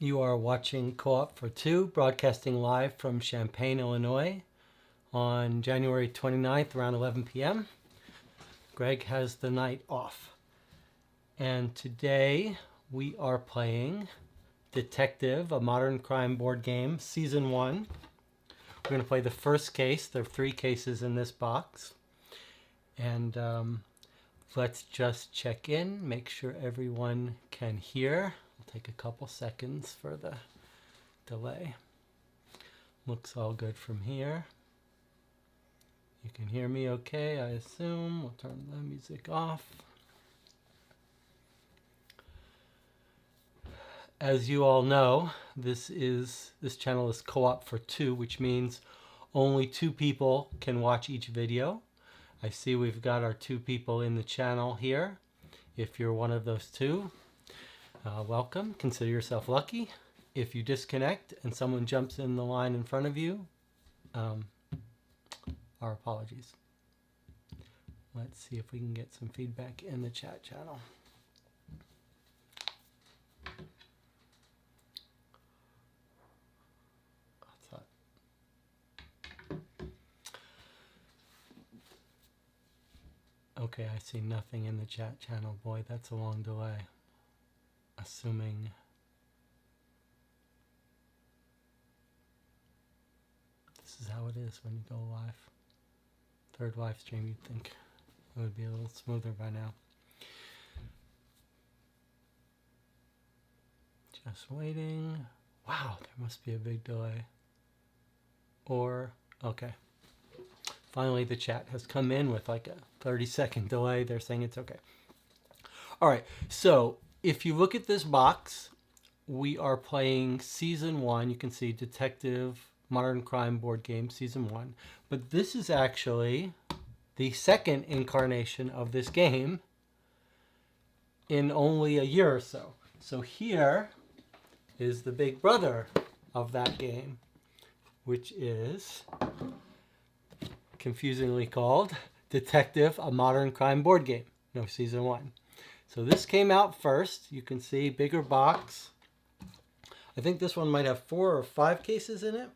You are watching Co-op for Two, broadcasting live from Champaign, Illinois on January 29th around 11 p.m. Greg has the night off. And today we are playing Detective, a modern crime board game, Season 1. We're going to play the first case. There are 3 cases in this box. And let's just check in, make sure everyone can hear. It'll take a couple seconds for the delay. Looks all good from here. You can hear me okay, I assume. We'll turn the music off. As you all know, this channel is Co-op for Two, which means only 2 people can watch each video. I see we've got our 2 people in the channel here. If you're one of those 2, welcome. Consider yourself lucky. If you disconnect and someone jumps in the line in front of you, our apologies. Let's see if we can get some feedback in the chat channel. Okay, I see nothing in the chat channel. Boy, that's a long delay. Assuming this is how it is when you go live. Third live stream, you'd think it would be a little smoother by now. Just waiting. Wow, there must be a big delay. Or, okay. Finally, the chat has come in with like a 30-second delay. They're saying it's okay. All right, so if you look at this box, we are playing Season 1. You can see Detective Modern Crime Board Game, Season 1. But this is actually the second incarnation of this game in only a year or so. So here is the big brother of that game, which is confusingly called Detective, a Modern Crime Board Game. No, Season 1. So this came out first. You can see bigger box. I think this one might have 4 or 5 cases in it.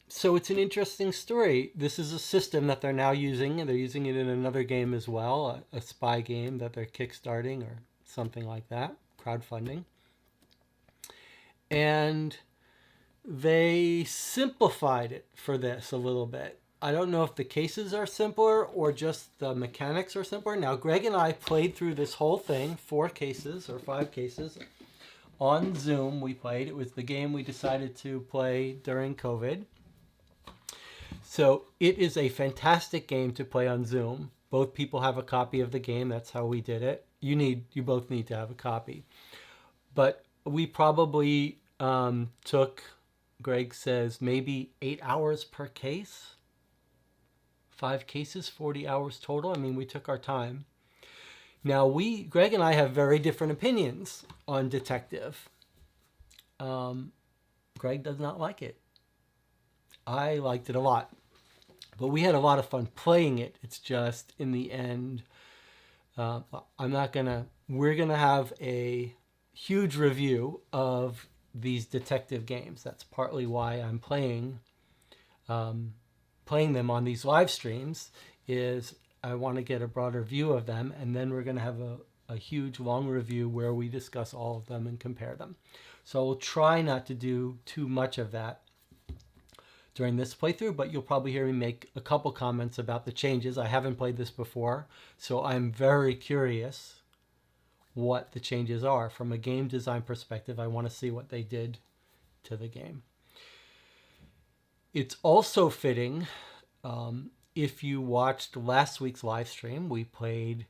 So it's an interesting story. This is a system that they're now using, and they're using it in another game as well, a spy game that they're kickstarting or something like that, crowdfunding. And they simplified it for this a little bit. I don't know if the cases are simpler or just the mechanics are simpler. Now, Greg and I played through this whole thing, 4 cases or 5 cases. On Zoom, we played. It was the game we decided to play during COVID. So it is a fantastic game to play on Zoom. Both people have a copy of the game. That's how we did it. You both need to have a copy. But we probably took, Greg says, maybe 8 hours per case. 5 cases, 40 hours total. I mean, we took our time. Now, Greg and I have very different opinions on Detective. Greg does not like it. I liked it a lot. But we had a lot of fun playing it. It's just, in the end, we're going to have a huge review of these detective games. That's partly why I'm playing them on these live streams, is I want to get a broader view of them, and then we're going to have a huge long review where we discuss all of them and compare them. So we'll try not to do too much of that during this playthrough, but you'll probably hear me make a couple comments about the changes. I haven't played this before, so I'm very curious what the changes are. From a game design perspective, I want to see what they did to the game. It's also fitting, if you watched last week's live stream, we played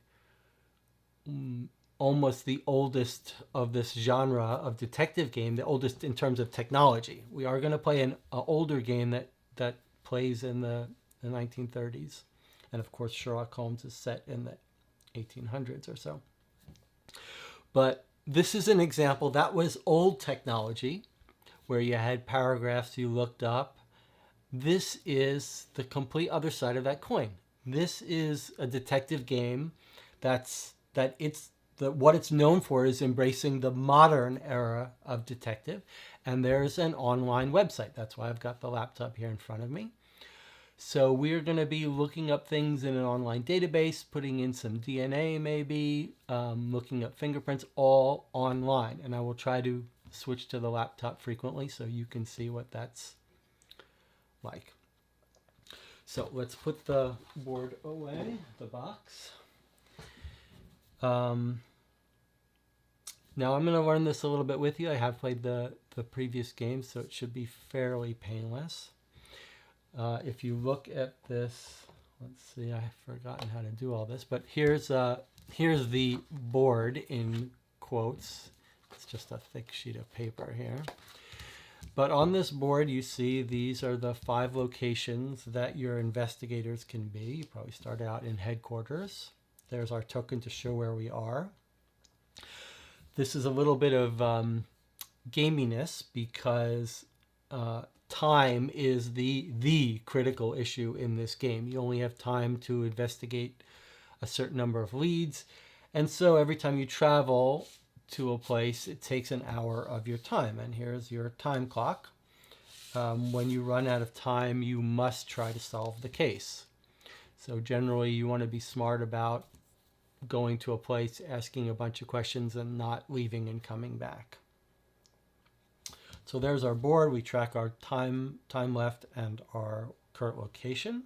almost the oldest of this genre of detective game, the oldest in terms of technology. We are going to play an older game that plays in the 1930s. And of course, Sherlock Holmes is set in the 1800s or so. But this is an example. That was old technology where you had paragraphs you looked up. This is the complete other side of that coin. This is a detective game what it's known for is embracing the modern era of detective. And there's an online website. That's why I've got the laptop here in front of me. So we're going to be looking up things in an online database, putting in some DNA maybe, looking up fingerprints, all online. And I will try to switch to the laptop frequently so you can see what that's like. So let's put the board away, the box. Now I'm going to learn this a little bit with you. I have played the previous game, so it should be fairly painless. If you look at this, let's see, I've forgotten how to do all this, but here's the board in quotes. It's just a thick sheet of paper here. But on this board, you see these are the 5 locations that your investigators can be. You probably start out in headquarters. There's our token to show where we are. This is a little bit of gaminess because time is the critical issue in this game. You only have time to investigate a certain number of leads. And so every time you travel to a place, it takes an hour of your time. And here's your time clock. When you run out of time, you must try to solve the case. So generally, you want to be smart about going to a place, asking a bunch of questions, and not leaving and coming back. So there's our board. We track our time left and our current location.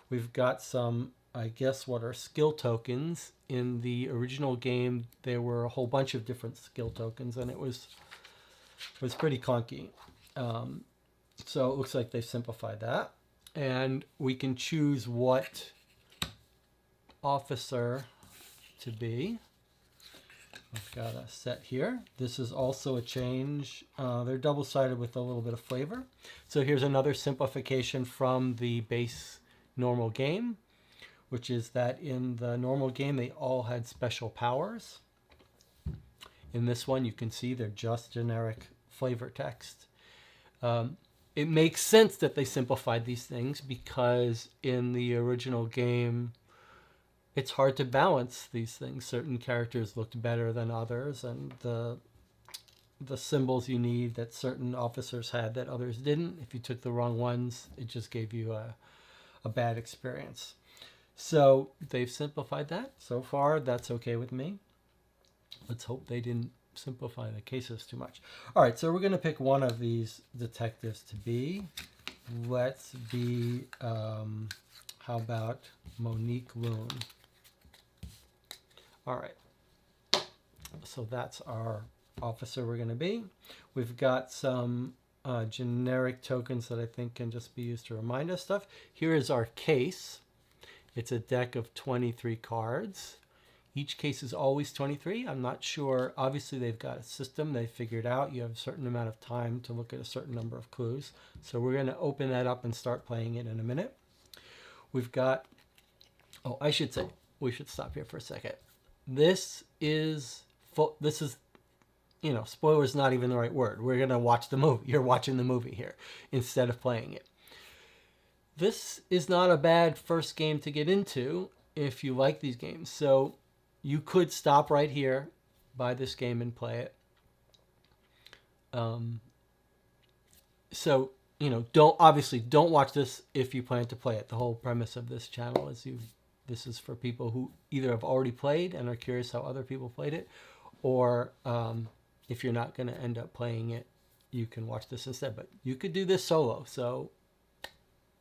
We've got some, I guess, what are skill tokens. In the original game, there were a whole bunch of different skill tokens, and it was pretty clunky. So it looks like they simplified that. And we can choose what officer to be. I've got a set here. This is also a change. They're double-sided with a little bit of flavor. So here's another simplification from the base normal game, which is that in the normal game, they all had special powers. In this one, you can see they're just generic flavor text. It makes sense that they simplified these things because in the original game, it's hard to balance these things. Certain characters looked better than others, and the symbols you need that certain officers had that others didn't. If you took the wrong ones, it just gave you a bad experience. So they've simplified that. So far, that's okay with me. Let's hope they didn't simplify the cases too much. All right, so we're going to pick one of these detectives to be. Let's be, how about Monique Loon? All right, so that's our officer we're going to be. We've got some generic tokens that I think can just be used to remind us stuff. Here is our case. It's a deck of 23 cards. Each case is always 23. I'm not sure. Obviously, they've got a system they figured out. You have a certain amount of time to look at a certain number of clues. So we're going to open that up and start playing it in a minute. We've got, oh, I should say, we should stop here for a second. This is, you know, spoiler is not even the right word. We're going to watch the movie. You're watching the movie here instead of playing it. This is not a bad first game to get into if you like these games. So you could stop right here, buy this game and play it. So, you know, don't watch this if you plan to play it. The whole premise of this channel is this is for people who either have already played and are curious how other people played it, or if you're not going to end up playing it, you can watch this instead. But you could do this solo, so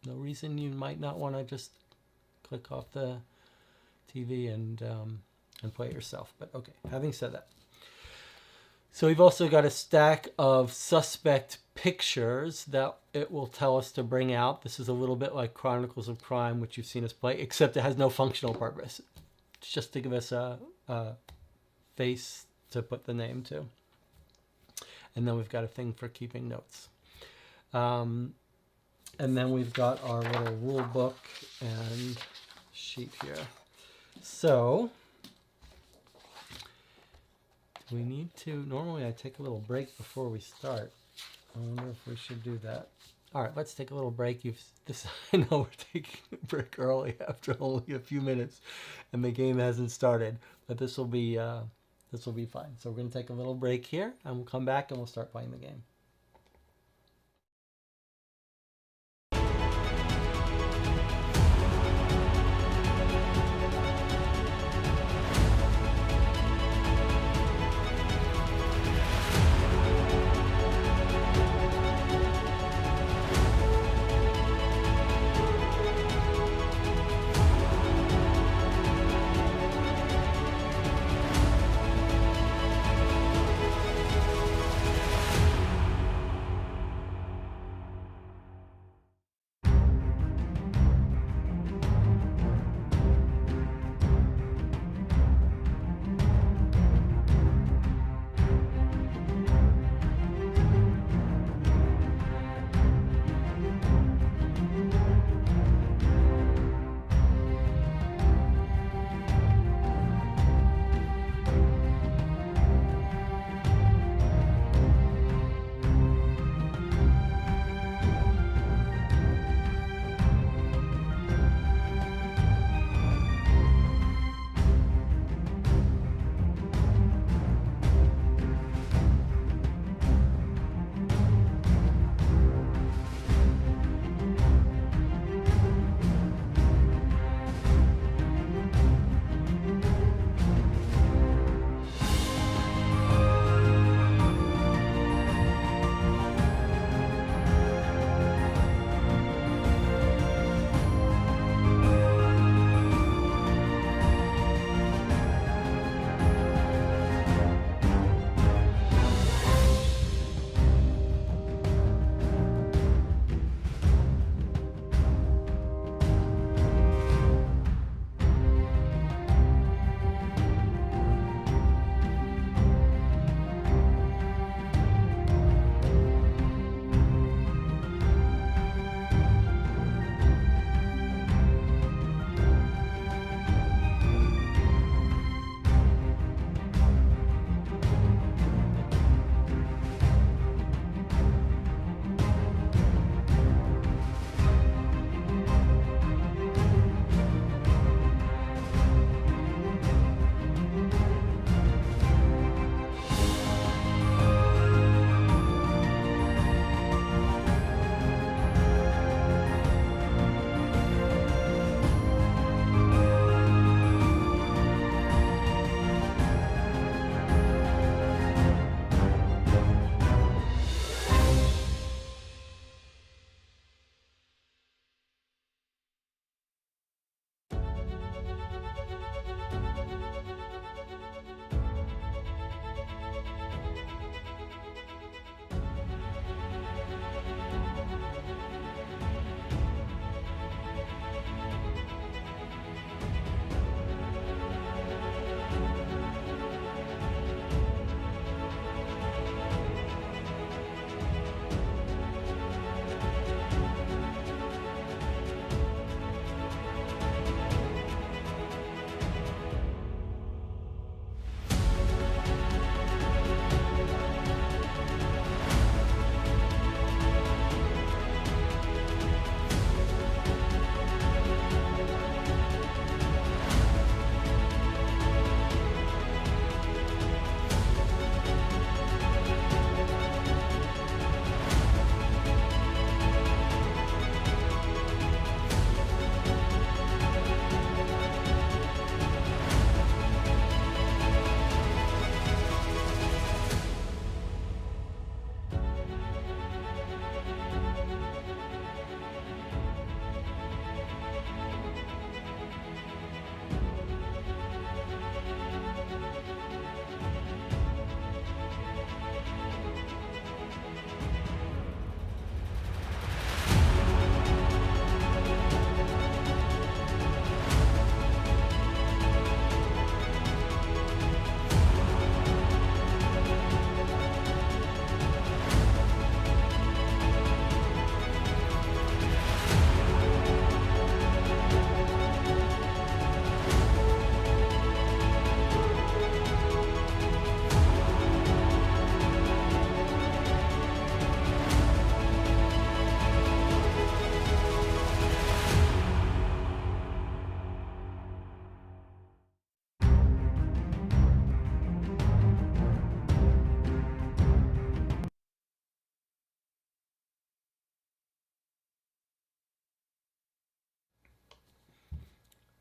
no reason you might not want to just click off the TV and play it yourself. But okay, having said that. So we've also got a stack of suspect pictures that it will tell us to bring out. This is a little bit like Chronicles of Crime, which you've seen us play, except it has no functional purpose. It's just to give us a face to put the name to. And then we've got a thing for keeping notes. And then we've got our little rule book and sheet here. So we need to, normally I take a little break before we start. I wonder if we should do that. All right, let's take a little break. I know we're taking a break early after only a few minutes and the game hasn't started, but this will be This will be fine. So we're going to take a little break here, and we'll come back and we'll start playing the game.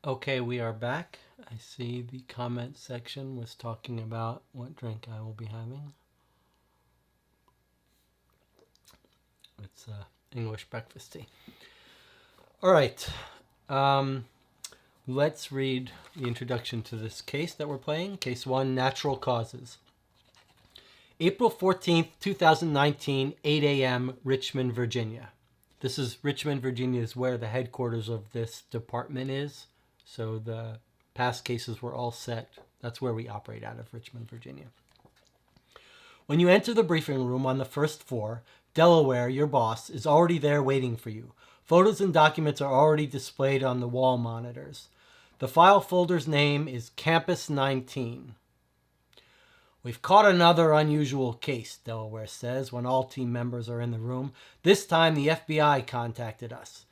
Okay, we are back. I see the comment section was talking about what drink I will be having. It's English breakfast tea. All right. Let's read the introduction to this case that we're playing. Case 1, Natural Causes. April 14th, 2019, 8 a.m., Richmond, Virginia. This is Richmond, Virginia is where the headquarters of this department is. So the past cases were all set. That's where we operate out of, Richmond, Virginia. When you enter the briefing room on the first floor, Delaware, your boss, is already there waiting for you. Photos and documents are already displayed on the wall monitors. The file folder's name is Campus 19. We've caught another unusual case, Delaware says when all team members are in the room. This time the FBI contacted us.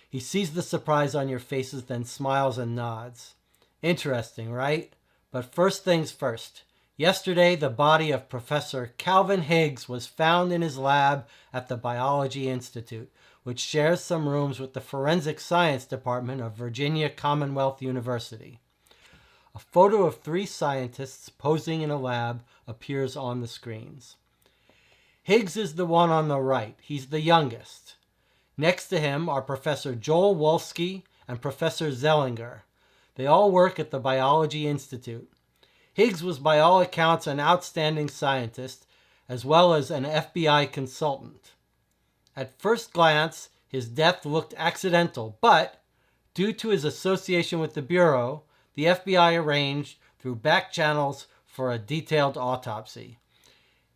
He sees the surprise on your faces, then smiles and nods. Interesting, right? But first things first. Yesterday, the body of Professor Calvin Higgs was found in his lab at the Biology Institute, which shares some rooms with the Forensic Science Department of Virginia Commonwealth University. A photo of 3 scientists posing in a lab appears on the screens. Higgs is the one on the right. He's the youngest. Next to him are Professor Joel Wolski and Professor Zellinger. They all work at the Biology Institute. Higgs was by all accounts an outstanding scientist, as well as an FBI consultant. At first glance, his death looked accidental, but due to his association with the Bureau, the FBI arranged through back channels for a detailed autopsy.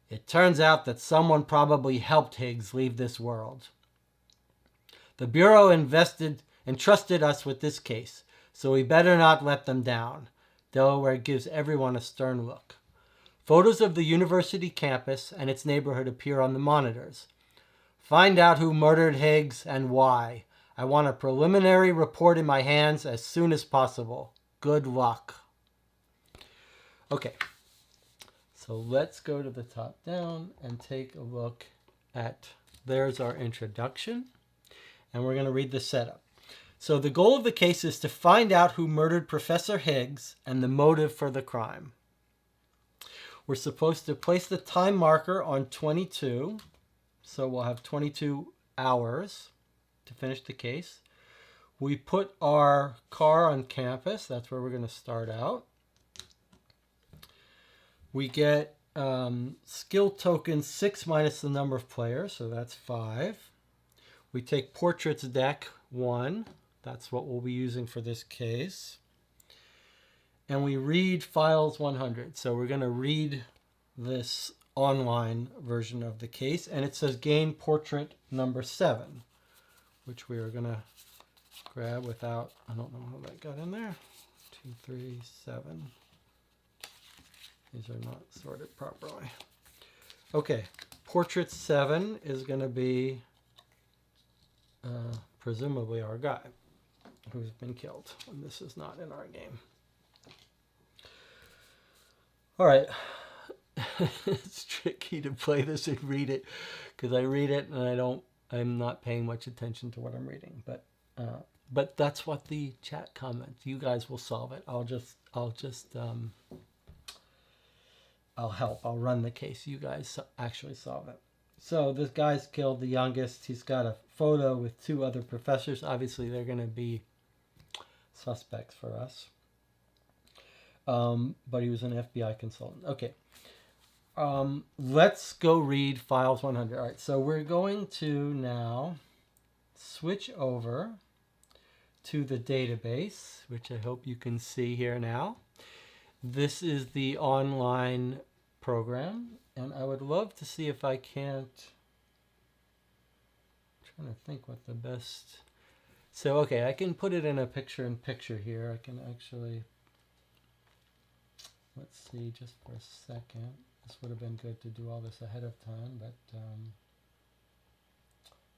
It turns out that someone probably helped Higgs leave this world. The Bureau entrusted us with this case, so we better not let them down. Delaware gives everyone a stern look. Photos of the university campus and its neighborhood appear on the monitors. Find out who murdered Higgs and why. I want a preliminary report in my hands as soon as possible. Good luck. Okay, so let's go to the top down and take a look at, there's our introduction, and we're going to read the setup. So the goal of the case is to find out who murdered Professor Higgs and the motive for the crime. We're supposed to place the time marker on 22, so we'll have 22 hours to finish the case. We put our car on campus. That's where we're going to start out. We get skill token 6 minus the number of players, so that's 5. We take portraits deck 1. That's what we'll be using for this case. And we read files 100. So we're going to read this online version of the case. And it says gain portrait number 7, which we are going to grab without, I don't know how that got in there. 2, 3, 7. These are not sorted properly. Okay, portrait 7 is going to be presumably our guy who's been killed, and this is not in our game. All right. It's tricky to play this and read it because I read it and I'm not paying much attention to what I'm reading, but that's what the chat comments. You guys will solve it. I'll help. I'll run the case. You guys actually solve it. So this guy's killed the youngest. He's got a photo with 2 other professors. Obviously, they're going to be suspects for us. But he was an FBI consultant. Okay. Let's go read files 100. All right. So we're going to now switch over to the database, which I hope you can see here now. This is the online program, and I would love to see if I can't, I'm trying to think what the best, so okay, I can put it in a picture-in-picture here. I can actually, let's see just for a second. This would have been good to do all this ahead of time,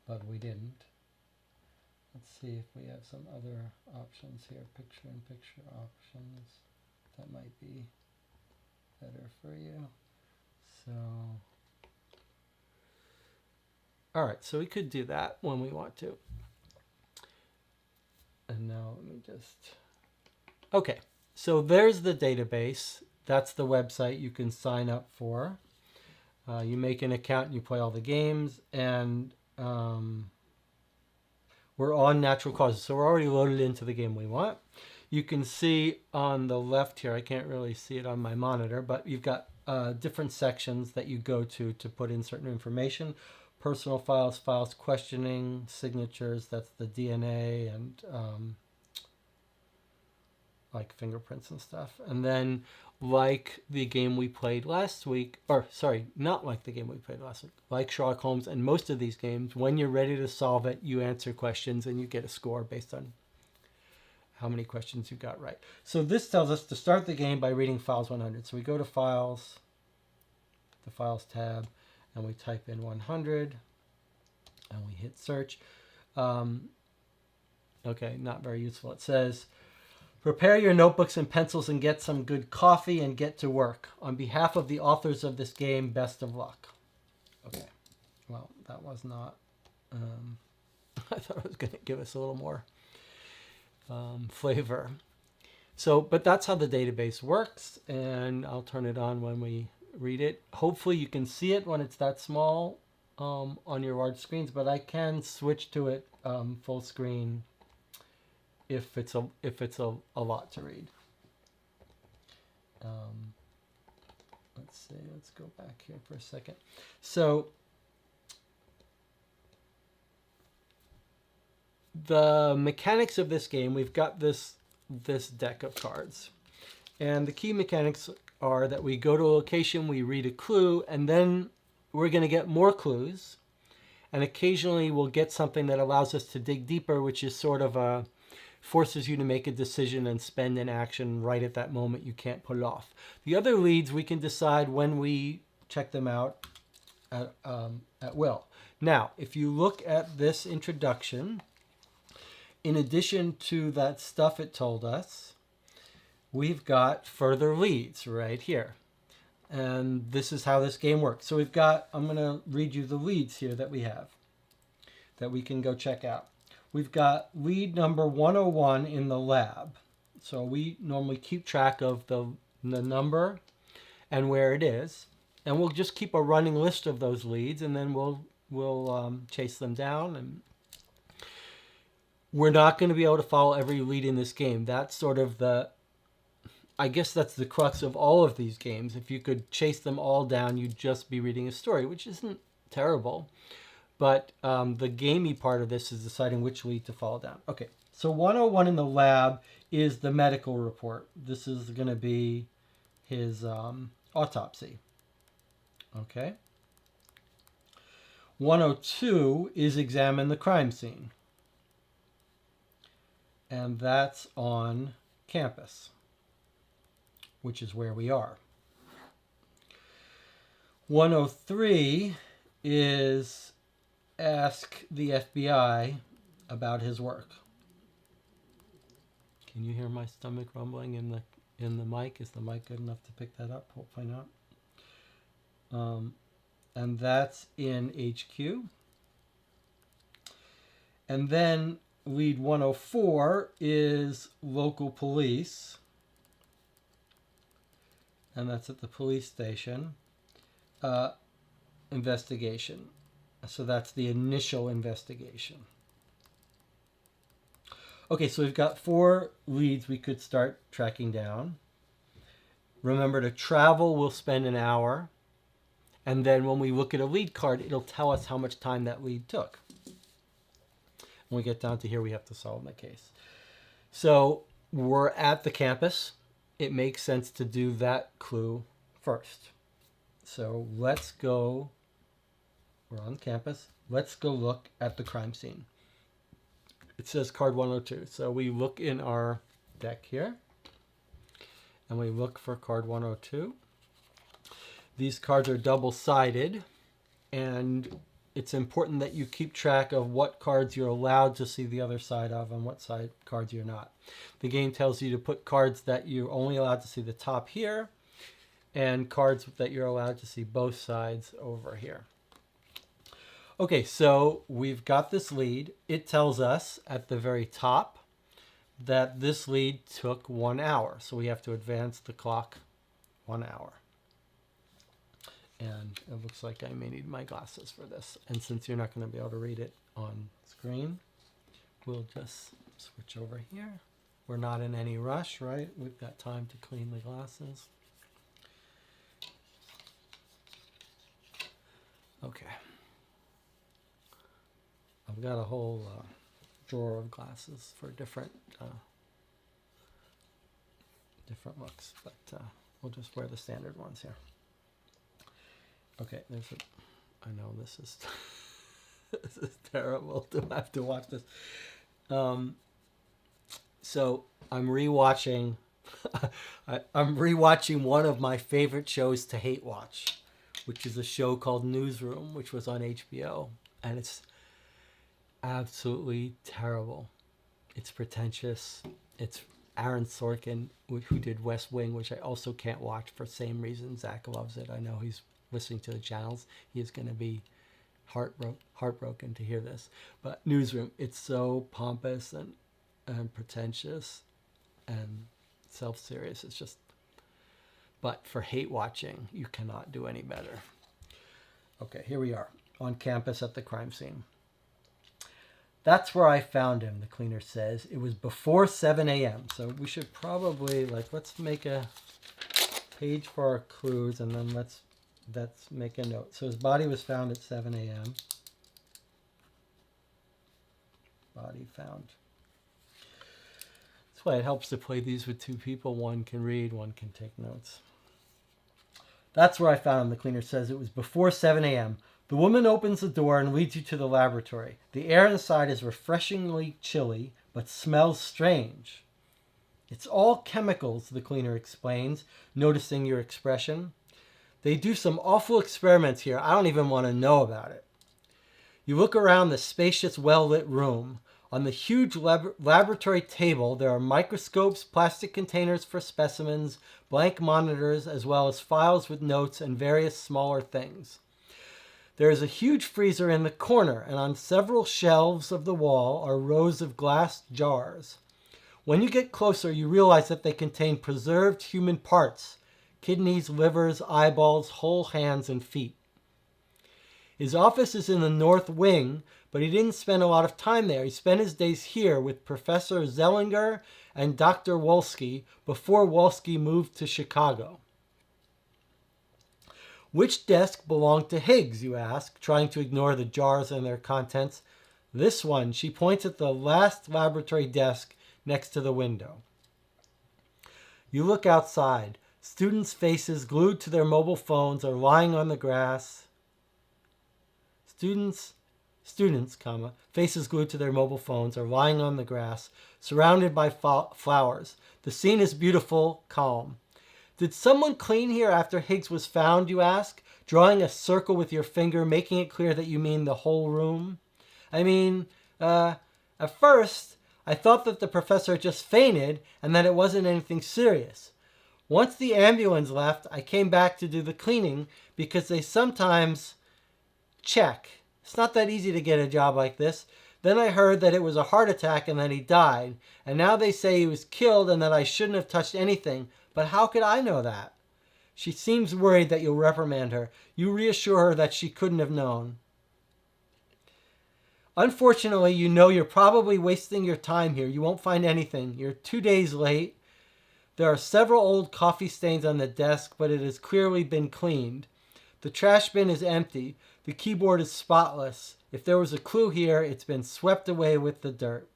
but we didn't. Let's see if we have some other options here, picture-in-picture options. That might be better for you. So, all right, so we could do that when we want to. And now let me just Okay, so there's the database. That's the website you can sign up for. You make an account and you play all the games, and we're on natural causes. So we're already loaded into the game we want. You can see on the left here, I can't really see it on my monitor, but you've got different sections that you go to put in certain information. Personal files, files questioning, signatures, that's the DNA, and like fingerprints and stuff. And then like the game we played last week, or sorry, not like the game we played last week, like Sherlock Holmes and most of these games, when you're ready to solve it, you answer questions and you get a score based on how many questions you got right. So this tells us to start the game by reading files 100. So we go to files, the files tab, and we type in 100 and we hit search. Okay, not very useful. It says, prepare your notebooks and pencils and get some good coffee and get to work. On behalf of the authors of this game, best of luck. Okay, well, that was not, I thought it was going to give us a little more flavor. So, but that's how the database works, and I'll turn it on when we read it. Hopefully you can see it when it's that small on your large screens, but I can switch to it full screen if it's a lot to read. Let's see, let's go back here for a second. So the mechanics of this game, we've got this deck of cards. And the key mechanics are that we go to a location, we read a clue, and then we're going to get more clues. And occasionally we'll get something that allows us to dig deeper, which is sort of forces you to make a decision and spend an action right at that moment. You can't put it off. The other leads we can decide when we check them out at will. Now, if you look at this introduction, in addition to that stuff it told us, we've got further leads right here. And this is how this game works. So we've got, I'm going to read you the leads here that we have, that we can go check out. We've got lead number 101 in the lab. So we normally keep track of the number and where it is. And we'll just keep a running list of those leads, and then we'll chase them down. And we're not going to be able to follow every lead in this game. That's sort of I guess that's the crux of all of these games. If you could chase them all down, you'd just be reading a story, which isn't terrible. But the gamey part of this is deciding which lead to follow down. Okay, so 101 in the lab is the medical report. This is going to be his autopsy. Okay. 102 is examine the crime scene. And that's on campus, which is where we are. 103 is ask the FBI about his work. Can you hear my stomach rumbling in the mic? Is the mic good enough to pick that up? Hopefully not. And that's in HQ. And then lead 104 is local police. And that's at the police station. Investigation. So that's the initial investigation. Okay, so we've got 4 leads we could start tracking down. Remember, to travel, we'll spend an hour. And then when we look at a lead card, it'll tell us how much time that lead took. When we get down to here, we have to solve the case. So we're at the campus. It makes sense to do that clue first. So let's go, we're on campus. Let's go look at the crime scene. It says card 102. So we look in our deck here and we look for card 102. These cards are double-sided, and it's important that you keep track of what cards you're allowed to see the other side of and what side cards you're not. The game tells you to put cards that you're only allowed to see the top here and cards that you're allowed to see both sides over here. Okay, so we've got this lead. It tells us at the very top that this lead took 1 hour. So we have to advance the clock 1 hour. And it looks like I may need my glasses for this. And since you're not going to be able to read it on screen, we'll just switch over here. We're not in any rush, right? We've got time to clean the glasses. Okay. I've got a whole drawer of glasses for different looks, but we'll just wear the standard ones here. Okay, I know this is this is terrible to have to watch this. So I'm rewatching I'm rewatching one of my favorite shows to hate watch, which is a show called Newsroom, which was on HBO, and it's absolutely terrible. It's pretentious. It's Aaron Sorkin, who did West Wing, which I also can't watch for same reason. Zach loves it. I know he's listening to the channels. He is going to be heartbroken to hear this. But Newsroom, it's so pompous and pretentious and self-serious. It's just, but for hate watching, you cannot do any better. Okay, here we are on campus at the crime scene. That's where I found him, the cleaner says. It was before 7 a.m. So we should probably, let's make a page for our clues, and then let's make a note. So his body was found at 7 a.m. Body found. That's why it helps to play these with two people. One can read, one can take notes. That's where I found him, the cleaner says. It was before 7 a.m. The woman opens the door and leads you to the laboratory. The air inside is refreshingly chilly, but smells strange. It's all chemicals, the cleaner explains, noticing your expression. They do some awful experiments here. I don't even want to know about it. You look around the spacious, well-lit room. On the huge laboratory table, there are microscopes, plastic containers for specimens, blank monitors, as well as files with notes and various smaller things. There is a huge freezer in the corner, and on several shelves of the wall are rows of glass jars. When you get closer, you realize that they contain preserved human parts, kidneys, livers, eyeballs, whole hands, and feet. His office is in the north wing, but he didn't spend a lot of time there. He spent his days here with Professor Zellinger and Dr. Wolski before Wolski moved to Chicago. Which desk belonged to Higgs, you ask, trying to ignore the jars and their contents. This one, she points at the last laboratory desk next to the window. You look outside. Students' faces glued to their mobile phones are lying on the grass. Students, faces glued to their mobile phones are lying on the grass, surrounded by flowers. The scene is beautiful, calm. Did someone clean here after Higgs was found, you ask, drawing a circle with your finger, making it clear that you mean the whole room? I mean, at first, I thought that the professor just fainted and that it wasn't anything serious. Once the ambulance left, I came back to do the cleaning because they sometimes check. It's not that easy to get a job like this. Then I heard that it was a heart attack and that he died. And now they say he was killed and that I shouldn't have touched anything. But how could I know that? She seems worried that you'll reprimand her. You reassure her that she couldn't have known. Unfortunately, you know you're probably wasting your time here. You won't find anything. You're 2 days late. There are several old coffee stains on the desk, but it has clearly been cleaned. The trash bin is empty. The keyboard is spotless. If there was a clue here, it's been swept away with the dirt.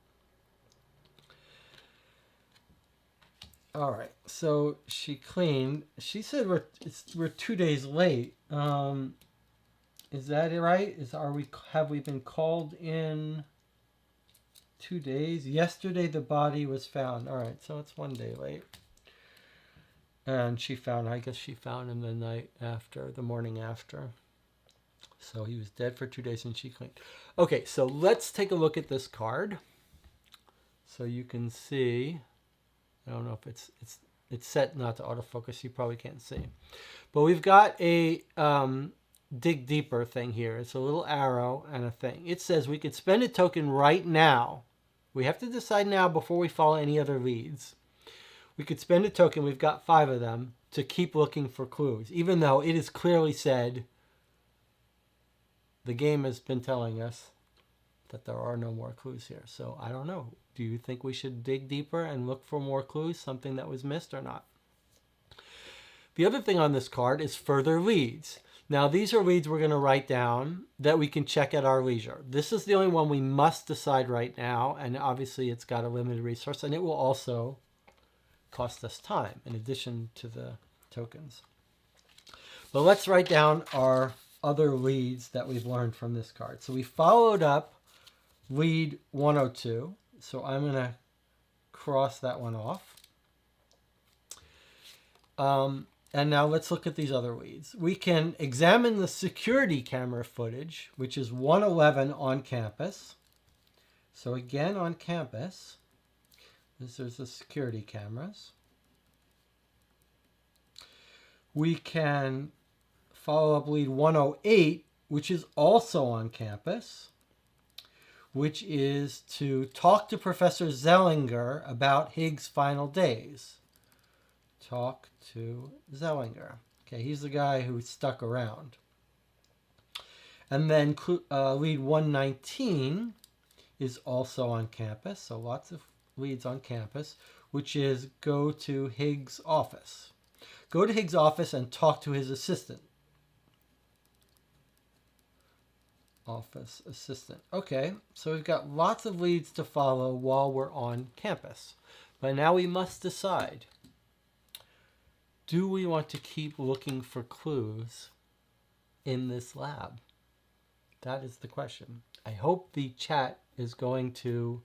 All right, so she cleaned. She said we're 2 days late. Is that right? Have we been called in 2 days? Yesterday the body was found. All right, so it's 1 day late. And I guess she found him the morning after. So he was dead for 2 days and she cleaned. Okay, so let's take a look at this card. So you can see. I don't know if it's set not to autofocus. You probably can't see. But we've got a dig deeper thing here. It's a little arrow and a thing. It says we could spend a token right now We have to decide now before we follow any other leads. We could spend a token, we've got 5 of them, to keep looking for clues, even though it is clearly said, the game has been telling us that there are no more clues here. So I don't know. Do you think we should dig deeper and look for more clues, something that was missed or not? The other thing on this card is further leads. Now, these are leads we're going to write down that we can check at our leisure. This is the only one we must decide right now, and obviously it's got a limited resource, and it will also cost us time in addition to the tokens. But let's write down our other leads that we've learned from this card. So we followed up lead 102. So I'm going to cross that one off. And now let's look at these other leads. We can examine the security camera footage, which is 111 on campus. So again, on campus, there's the security cameras. We can follow up lead 108, which is also on campus, which is to talk to Professor Zellinger about Higgs' final days. Talk to Zellinger. Okay, he's the guy who stuck around. And then lead 119 is also on campus, so lots of leads on campus, which is go to Higgs' office. Go to Higgs' office and talk to his assistant. Office assistant. Okay, so we've got lots of leads to follow while we're on campus. But now we must decide. Do we want to keep looking for clues in this lab? That is the question. I hope the chat is going to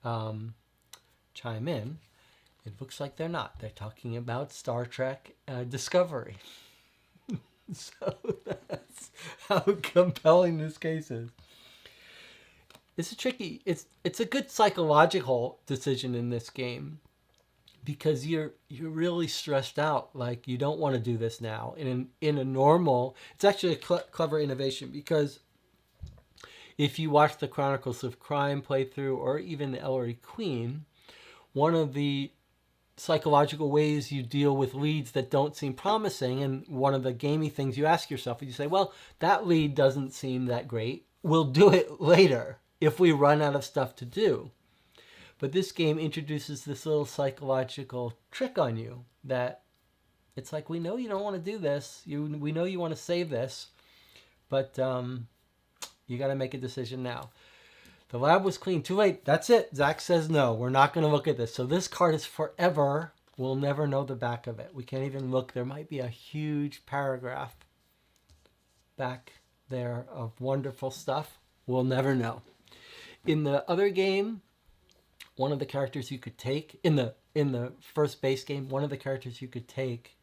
chime in. It looks like they're not. They're talking about Star Trek Discovery. So that's how compelling this case is. It's a tricky, it's a good psychological decision in this game because you're really stressed out. Like you don't want to do this now. In a normal, it's actually a clever innovation because if you watch the Chronicles of Crime playthrough or even the Ellery Queen, one of the psychological ways you deal with leads that don't seem promising, and one of the gamey things you ask yourself is you say, well, that lead doesn't seem that great. We'll do it later if we run out of stuff to do. But this game introduces this little psychological trick on you that it's like, we know you don't want to do this. We know you want to save this, but you got to make a decision now. The lab was clean. Too late. That's it. Zach says no. We're not going to look at this. So this card is forever. We'll never know the back of it. We can't even look. There might be a huge paragraph back there of wonderful stuff. We'll never know. In the other game, one of the characters you could take, in the first base game, one of the characters you could take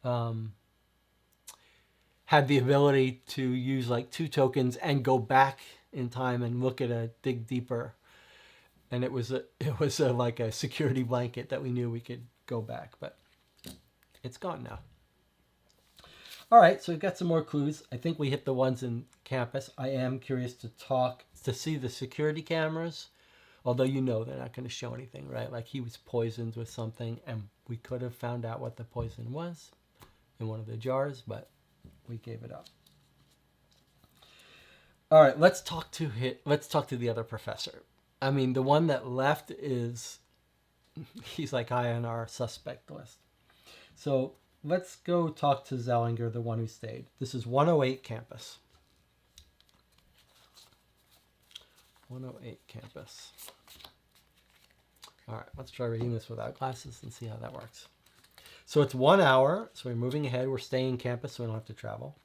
had the ability to use like 2 tokens and go back in time and look at dig deeper, and it was like a security blanket that we knew we could go back, but it's gone now. All right, so we've got some more clues. I think we hit the ones in campus. I am curious to see the security cameras, although you know they're not going to show anything, right? Like he was poisoned with something, and we could have found out what the poison was in one of the jars, but we gave it up. All right, let's talk to the other professor. I mean, the one that left he's like high on our suspect list. So let's go talk to Zellinger, the one who stayed. This is 108 campus. 108 campus. All right, let's try reading this without glasses and see how that works. So it's 1 hour, so we're moving ahead. We're staying campus, so we don't have to travel.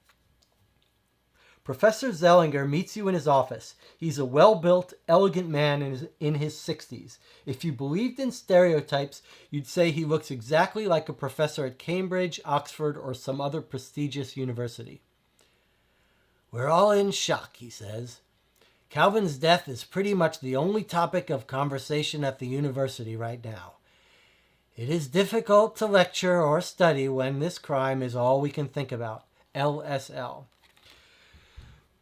Professor Zellinger meets you in his office. He's a well-built, elegant man in his 60s. If you believed in stereotypes, you'd say he looks exactly like a professor at Cambridge, Oxford, or some other prestigious university. We're all in shock, he says. Calvin's death is pretty much the only topic of conversation at the university right now. It is difficult to lecture or study when this crime is all we can think about. LSL.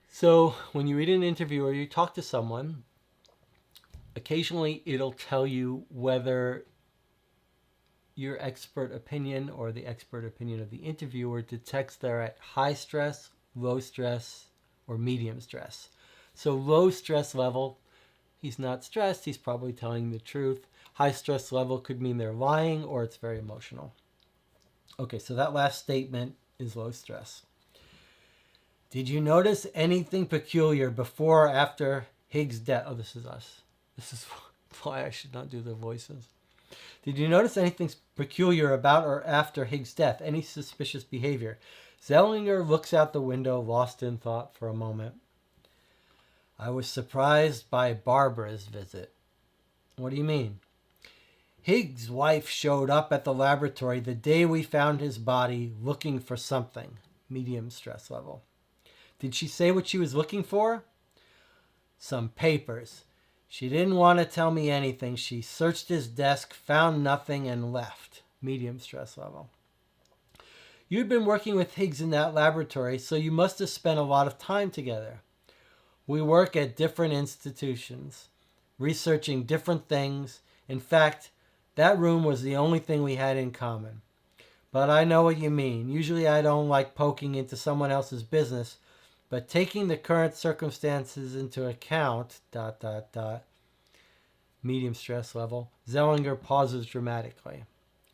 So when you read an interview or you talk to someone, occasionally it'll tell you whether your expert opinion or the expert opinion of the interviewer detects they're at high stress, low stress, or medium stress. So low stress level, he's not stressed, he's probably telling the truth. High stress level could mean they're lying or it's very emotional. Okay, so that last statement is low stress. Did you notice anything peculiar before or after Higgs' death? Oh, this is us. This is why I should not do the voices. Did you notice anything peculiar about or after Higgs' death? Any suspicious behavior? Zellinger looks out the window, lost in thought for a moment. I was surprised by Barbara's visit. What do you mean? Higgs' wife showed up at the laboratory the day we found his body looking for something. Medium stress level. Did she say what she was looking for? Some papers. She didn't want to tell me anything. She searched his desk, found nothing, and left. Medium stress level. You'd been working with Higgs in that laboratory, so you must have spent a lot of time together. We work at different institutions, researching different things. In fact, that room was the only thing we had in common. But I know what you mean. Usually I don't like poking into someone else's business, but taking the current circumstances into account, ... medium stress level. Zellinger pauses dramatically.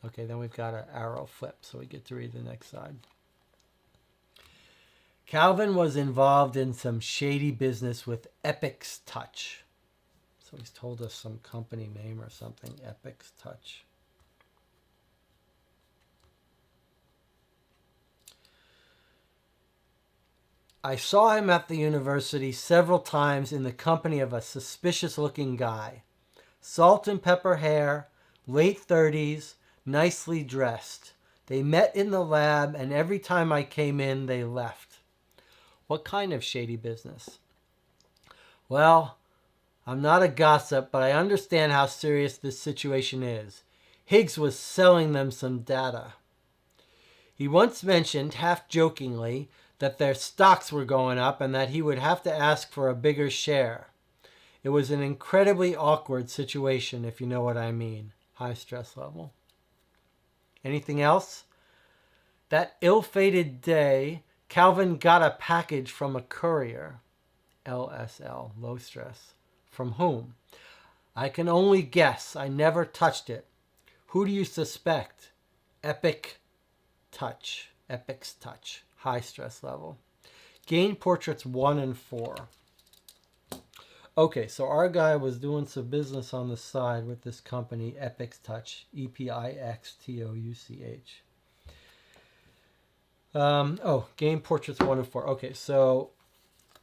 Okay, then we've got an arrow flip, so we get to read the next side. Calvin was involved in some shady business with Epic's Touch. So he's told us some company name or something, Epic's Touch. I saw him at the university several times in the company of a suspicious-looking guy. Salt and pepper hair, late 30s, nicely dressed. They met in the lab, and every time I came in, they left. What kind of shady business? Well, I'm not a gossip, but I understand how serious this situation is. Higgs was selling them some data. He once mentioned, half jokingly, that their stocks were going up and that he would have to ask for a bigger share. It was an incredibly awkward situation, if you know what I mean. High stress level. Anything else? That ill-fated day, Calvin got a package from a courier. LSL, low stress. From whom? I can only guess. I never touched it. Who do you suspect? Epic's Touch. High stress level. Gain portraits 1 and 4. Okay, so our guy was doing some business on the side with this company, Epic's Touch. EPIXTOUCH. Gain portraits 1 and 4. Okay, so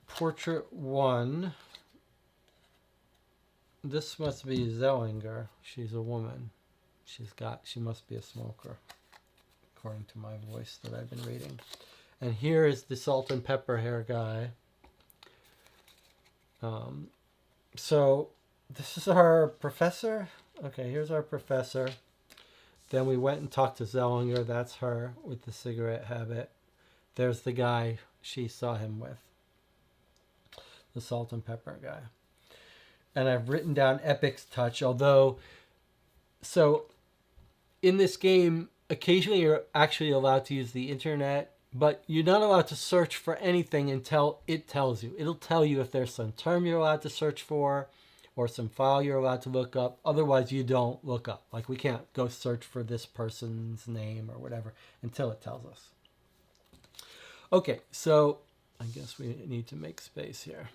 portrait 1. This must be Zellinger. She's a woman. She must be a smoker, according to my voice that I've been reading. And here is the salt and pepper hair guy. So this is our professor. Okay, here's our professor. Then we went and talked to Zellinger. That's her with the cigarette habit. There's the guy she saw him with. The salt and pepper guy. And I've written down Epic's Touch, although... So in this game, occasionally you're actually allowed to use the internet, but you're not allowed to search for anything until it tells you. It'll tell you if there's some term you're allowed to search for or some file you're allowed to look up. Otherwise, you don't look up. Like, we can't go search for this person's name or whatever until it tells us. Okay, so I guess we need to make space here.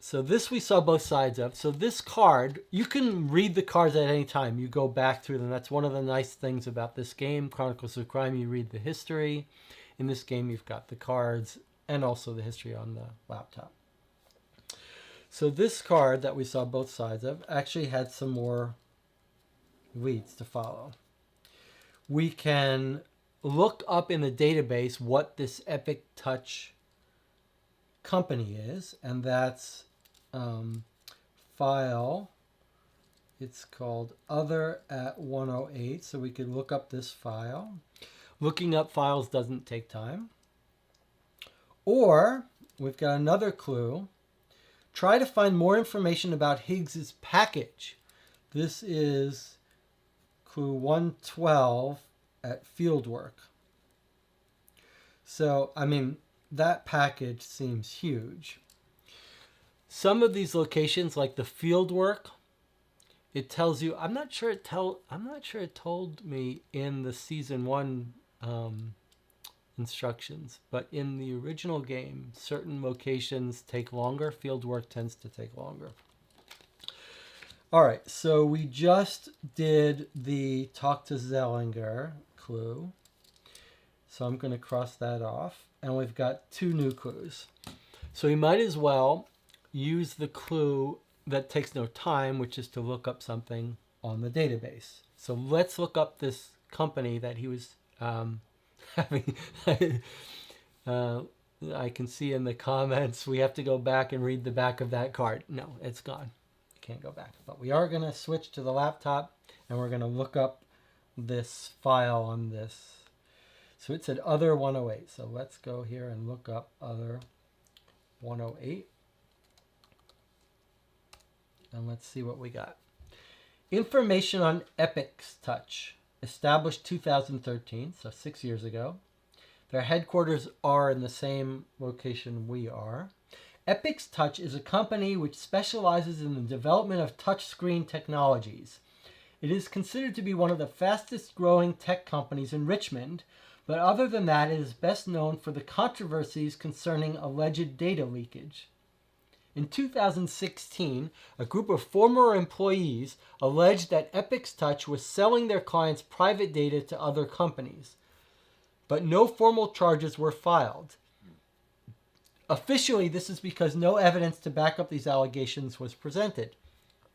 So this we saw both sides of. So this card, you can read the cards at any time. You go back through them. That's one of the nice things about this game, Chronicles of Crime. You read the history. In this game, you've got the cards and also the history on the laptop. So this card that we saw both sides of actually had some more leads to follow. We can look up in the database what this Epic Touch company is, and that's file. It's called Other at 108, so we could look up this file. Looking up files doesn't take time. Or we've got another clue. Try to find more information about Higgs's package. This is clue 112 at fieldwork. So, I mean, that package seems huge. Some of these locations, like the fieldwork, it tells you. I'm not sure it told me in the season 1 instructions, but in the original game, certain locations take longer. Fieldwork tends to take longer. All right, so we just did the talk to Zellinger clue. So I'm going to cross that off. And we've got 2 new clues. So we might as well use the clue that takes no time, which is to look up something on the database. So let's look up this company that he was having. I can see in the comments we have to go back and read the back of that card. No, it's gone. You can't go back. But we are going to switch to the laptop and we're going to look up this file on this. So it said other 108. So let's go here and look up other 108. And let's see what we got. Information on Epic's Touch. Established 2013, so 6 years ago. Their headquarters are in the same location we are. Epic's Touch is a company which specializes in the development of touchscreen technologies. It is considered to be one of the fastest growing tech companies in Richmond, but other than that, it is best known for the controversies concerning alleged data leakage. In 2016, a group of former employees alleged that Epic's Touch was selling their clients' private data to other companies, but no formal charges were filed. Officially, this is because no evidence to back up these allegations was presented.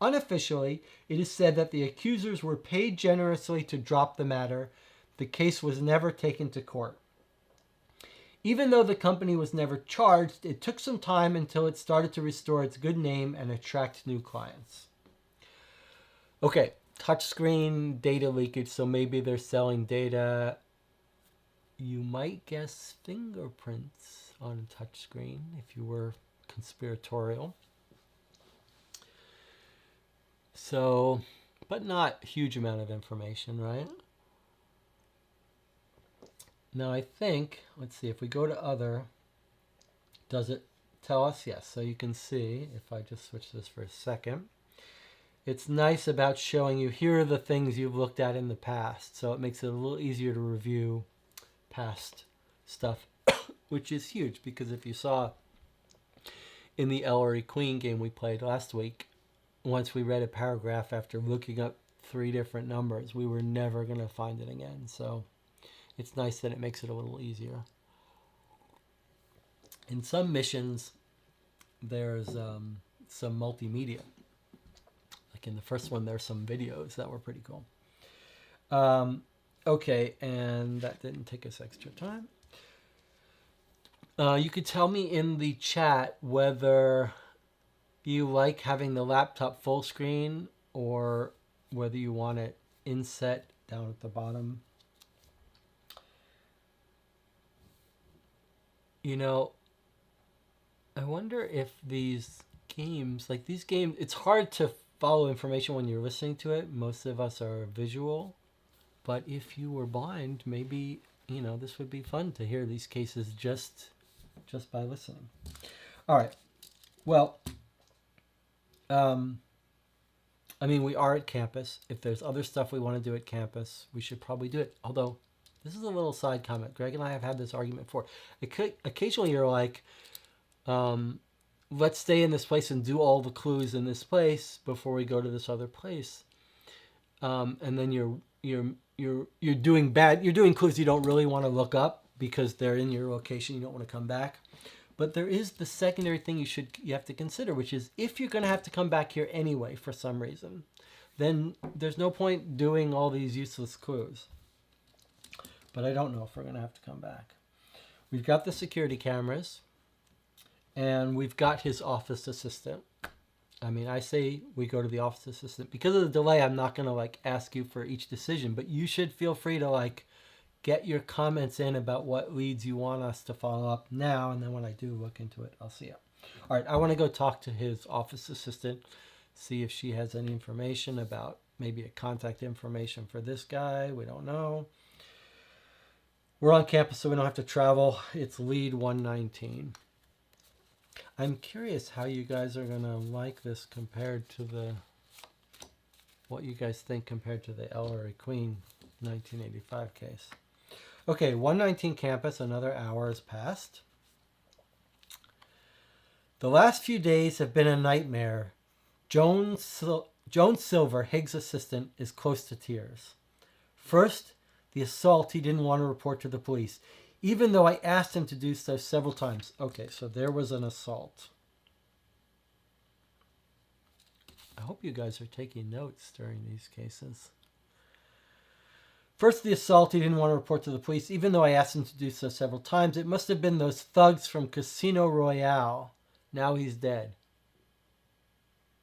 Unofficially, it is said that the accusers were paid generously to drop the matter. The case was never taken to court. Even though the company was never charged, it took some time until it started to restore its good name and attract new clients. Okay, touchscreen data leakage, so maybe they're selling data. You might guess fingerprints on a touchscreen if you were conspiratorial. So, but not a huge amount of information, right? Now I think, let's see, if we go to other, does it tell us? Yes, so you can see, if I just switch this for a second, it's nice about showing you, here are the things you've looked at in the past, so it makes it a little easier to review past stuff, which is huge, because if you saw in the Ellery Queen game we played last week, once we read a paragraph after looking up 3 different numbers, we were never going to find it again, so it's nice that it makes it a little easier. In some missions, there's some multimedia. Like in the first one, there's some videos that were pretty cool. Okay, and that didn't take us extra time. You could tell me in the chat whether you like having the laptop full screen or whether you want it inset down at the bottom. You know, I wonder if these games, it's hard to follow information when you're listening to it. Most of us are visual. But if you were blind, maybe, this would be fun to hear these cases just by listening. All right. Well, we are at campus. If there's other stuff we want to do at campus, we should probably do it. Although, this is a little side comment. Greg and I have had this argument before. Occasionally you're like, let's stay in this place and do all the clues in this place before we go to this other place. And then you're doing bad. You're doing clues you don't really want to look up because they're in your location. You don't want to come back. But there is the secondary thing you have to consider, which is if you're going to have to come back here anyway for some reason, then there's no point doing all these useless clues. But I don't know if we're going to have to come back. We've got the security cameras, and we've got his office assistant. I say we go to the office assistant. Because of the delay, I'm not going to ask you for each decision, but you should feel free to get your comments in about what leads you want us to follow up now, and then when I do look into it, I'll see it. All right, I want to go talk to his office assistant, see if she has any information about maybe a contact information for this guy. We don't know. We're on campus, so we don't have to travel. It's lead 119. I'm curious how you guys are going to like this compared to what you guys think compared to the Ellery Queen 1985 case. Okay, 119 campus, another hour has passed. The last few days have been a nightmare. Joan Silver, Higgs' assistant, is close to tears. First, the assault he didn't want to report to the police, even though I asked him to do so several times. Okay, so there was an assault. I hope you guys are taking notes during these cases. First, the assault he didn't want to report to the police, even though I asked him to do so several times. It must have been those thugs from Casino Royale. Now he's dead.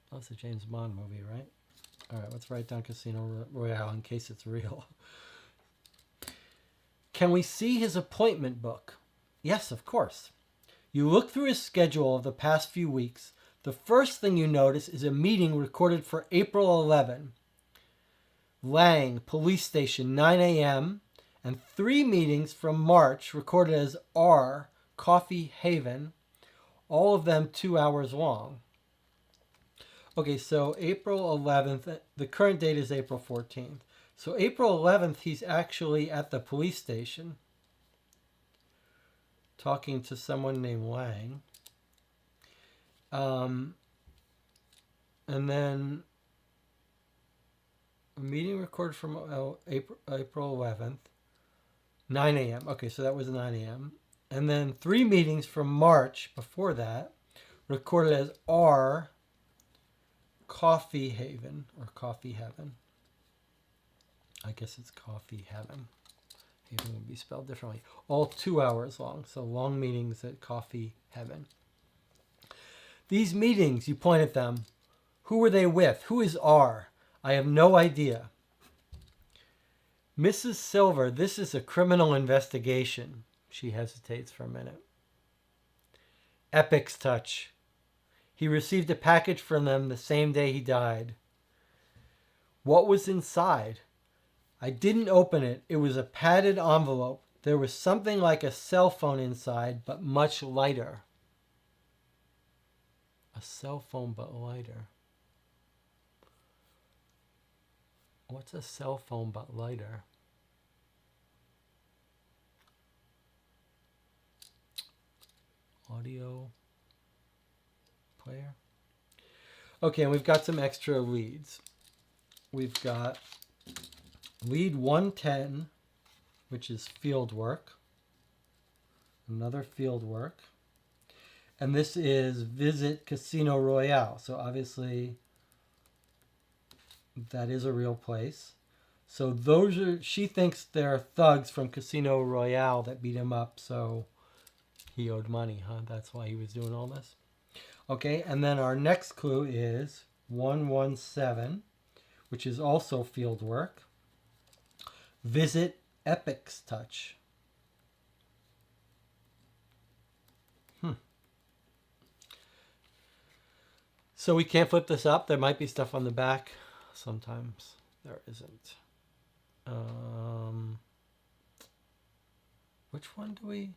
That's a James Bond movie, right? All right, let's write down Casino Royale in case it's real. Can we see his appointment book? Yes, of course. You look through his schedule of the past few weeks. The first thing you notice is a meeting recorded for April 11. Lang, Police Station, 9 a.m. And 3 meetings from March recorded as R, Coffee Haven. All of them 2 hours long. Okay, so April 11th, the current date is April 14th. So April 11th, he's actually at the police station talking to someone named Lang. And then a meeting recorded from April 11th, 9 a.m. Okay, so that was 9 a.m. And then 3 meetings from March before that, recorded as R, Coffee Haven, or Coffee Heaven. I guess it's Coffee Heaven. Haven would be spelled differently. All 2 hours long, so long meetings at Coffee Heaven. These meetings, you point at them. Who were they with? Who is R? I have no idea. Mrs. Silver, this is a criminal investigation. She hesitates for a minute. Epic's touch. He received a package from them the same day he died. What was inside? I didn't open it. It was a padded envelope. There was something like a cell phone inside, but much lighter. A cell phone, but lighter. What's a cell phone, but lighter? Audio player. Okay, and we've got some extra leads. We've got lead 110, which is field work. Another field work. And this is visit Casino Royale. So obviously that is a real place. So those are, she thinks they're thugs from Casino Royale that beat him up. So he owed money, huh? That's why he was doing all this. Okay, and then our next clue is 117, which is also field work. Visit Epic's touch. So we can't flip this up. There might be stuff on the back. Sometimes there isn't. Which one do we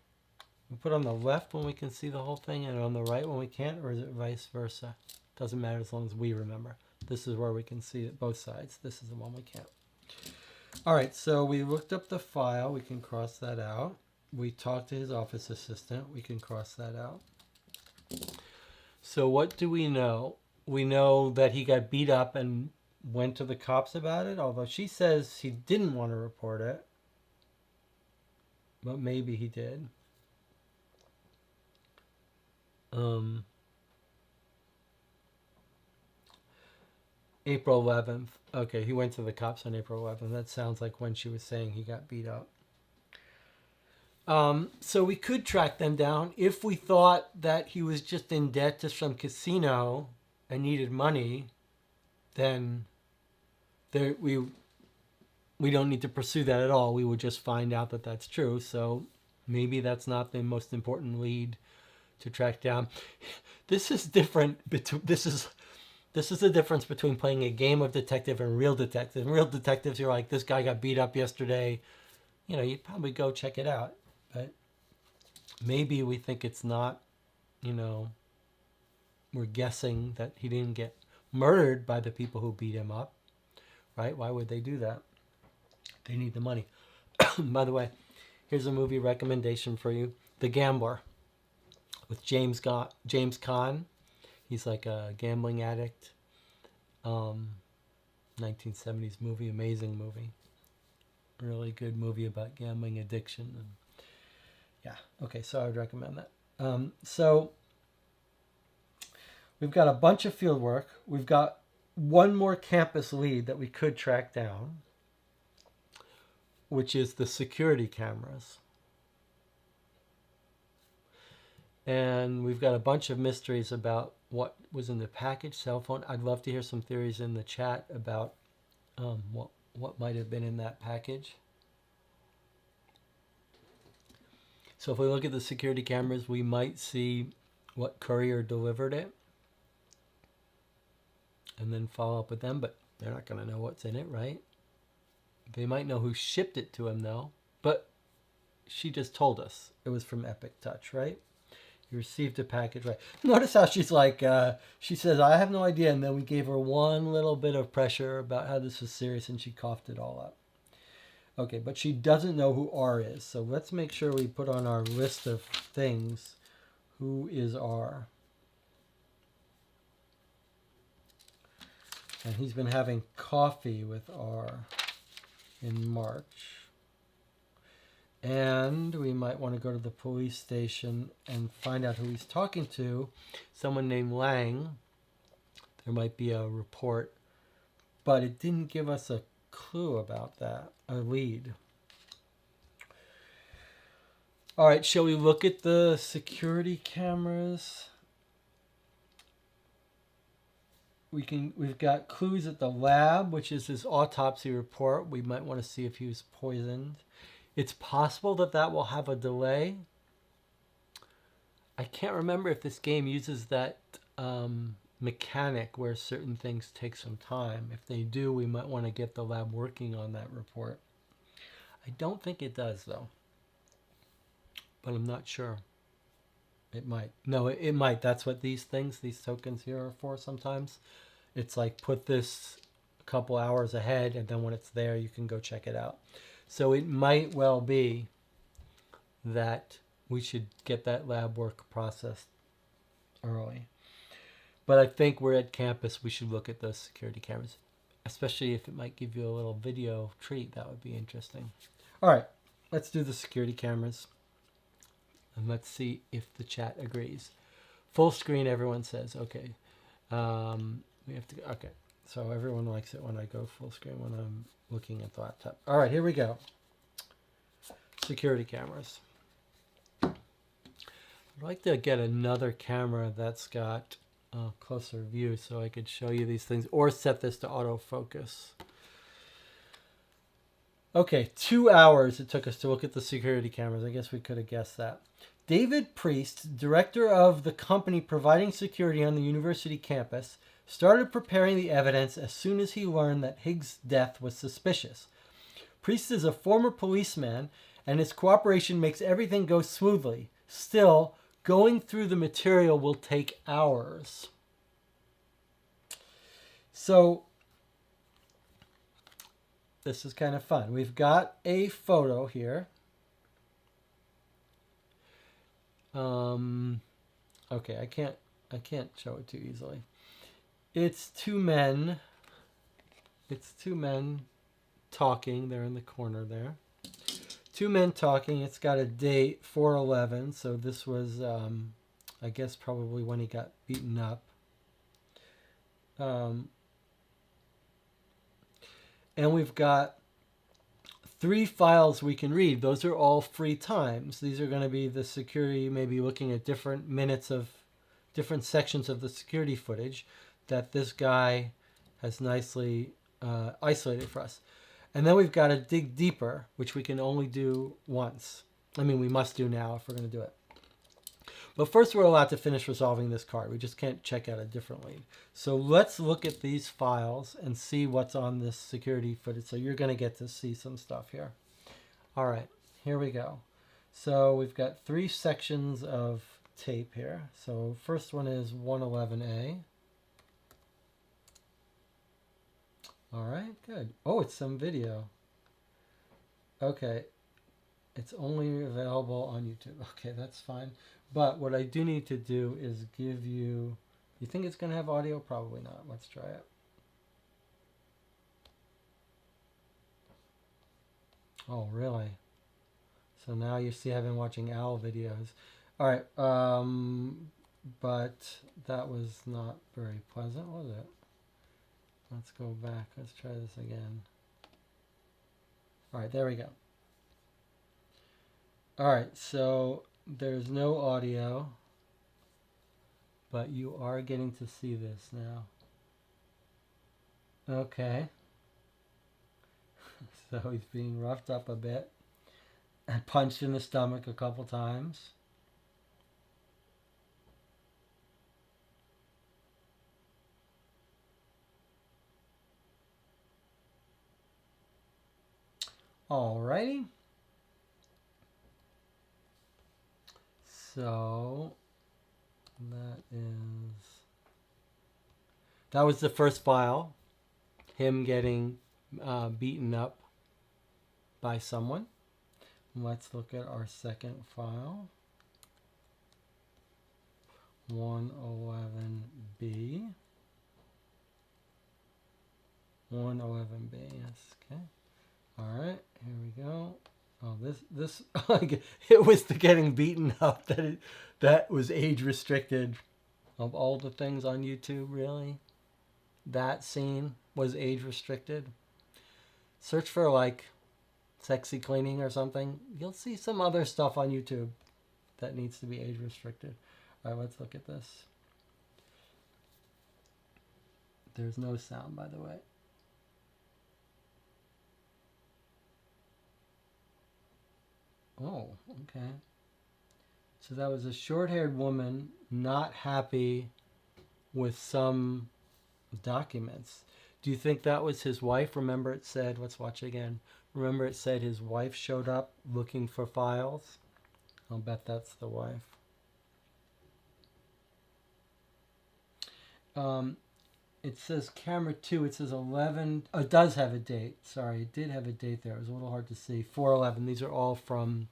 put on the left when we can see the whole thing and on the right when we can't, or is it vice versa? Doesn't matter as long as we remember. This is where we can see it both sides. This is the one we can't. All right, so we looked up the file. We can cross that out. We talked to his office assistant. We can cross that out. So what do we know? We know that he got beat up and went to the cops about it, although she says he didn't want to report it. But maybe he did. April 11th. Okay, he went to the cops on April 11th. That sounds like when she was saying he got beat up. So we could track them down if we thought that he was just in debt to some casino and needed money. Then we don't need to pursue that at all. We would just find out that that's true. So maybe that's not the most important lead to track down. This is different. This is the difference between playing a game of detective and real detective. In real detectives, you're like, this guy got beat up yesterday. You know, you'd probably go check it out. But maybe we think it's not, you know, we're guessing that he didn't get murdered by the people who beat him up, right? Why would they do that? They need the money. By the way, here's a movie recommendation for you. The Gambler with James Caan. He's like a gambling addict. 1970s movie, amazing movie. Really good movie about gambling addiction. And yeah, okay, so I would recommend that. So we've got a bunch of field work. We've got one more campus lead that we could track down, which is the security cameras. And we've got a bunch of mysteries about what was in the package, cell phone. I'd love to hear some theories in the chat about what might have been in that package. So if we look at the security cameras, we might see what courier delivered it and then follow up with them, but they're not going to know what's in it, right? They might know who shipped it to him, though. But she just told us it was from Epic Touch, right? You received a package, right? Notice how she's like, she says, I have no idea. And then we gave her one little bit of pressure about how this was serious, and she coughed it all up. Okay, but she doesn't know who R is. So let's make sure we put on our list of things, who is R? And he's been having coffee with R in March. And we might want to go to the police station and find out who he's talking to. Someone named Lang. There might be a report. But it didn't give us a clue about that, a lead. All right, shall we look at the security cameras? We've got clues at the lab, which is his autopsy report. We might want to see if he was poisoned. It's possible that that will have a delay. I can't remember if this game uses that mechanic where certain things take some time. If they do, we might want to get the lab working on that report. I don't think it does, though. But I'm not sure. It might. No, it might. That's what these tokens here are for sometimes. It's like put this a couple hours ahead, and then when it's there, you can go check it out. So it might well be that we should get that lab work processed early. But I think we're at campus. We should look at those security cameras, especially if it might give you a little video treat. That would be interesting. All right, let's do the security cameras. And let's see if the chat agrees. Full screen, everyone says. Okay. We have to, okay. So everyone likes it when I go full screen when I'm looking at the laptop. All right, here we go. Security cameras. I'd like to get another camera that's got a closer view so I could show you these things, or set this to autofocus. Okay, 2 hours it took us to look at the security cameras. I guess we could have guessed that. David Priest, director of the company providing security on the university campus, started preparing the evidence as soon as he learned that Higgs' death was suspicious. Priest is a former policeman, and his cooperation makes everything go smoothly. Still, going through the material will take hours. So, this is kind of fun. We've got a photo here. Okay, I can't show it too easily. It's two men. It's two men talking. They're in the corner there. Two men talking. It's got a date, 4/11. So this was, I guess, probably when he got beaten up. And we've got 3 files we can read. Those are all free times. These are going to be the security, maybe looking at different minutes of different sections of the security footage that this guy has nicely isolated for us. And then we've got to dig deeper, which we can only do once. I mean, we must do now if we're going to do it. But first, we're allowed to finish resolving this card. We just can't check out a different lead. So let's look at these files and see what's on this security footage. So you're going to get to see some stuff here. All right, here we go. So we've got 3 sections of tape here. So first one is 111A. All right, good. Oh, it's some video. Okay, it's only available on YouTube. Okay, that's fine. But what I do need to do is give you... You think it's going to have audio? Probably not. Let's try it. Oh, really? So now you see I've been watching owl videos. All right, but that was not very pleasant, was it? Let's go back. Let's try this again. All right, there we go. All right, so there's no audio, but you are getting to see this now. Okay. So he's being roughed up a bit and punched in the stomach a couple times. Alrighty. So that was the first file, him getting beaten up by someone. Let's look at our second file, 111B. 111B, yes, okay. All right, here we go. Oh, this it was the getting beaten up that was age restricted. Of all the things on YouTube, really, that scene was age restricted. Search for like sexy cleaning or something. You'll see some other stuff on YouTube that needs to be age restricted. All right, let's look at this. There's no sound, by the way. Oh, okay. So that was a short-haired woman not happy with some documents. Do you think that was his wife? Remember it said, let's watch it again. Remember it said his wife showed up looking for files? I'll bet that's the wife. It says camera 2. It says 11. Oh, it does have a date. Sorry, it did have a date there. It was a little hard to see. 4/11. These are all from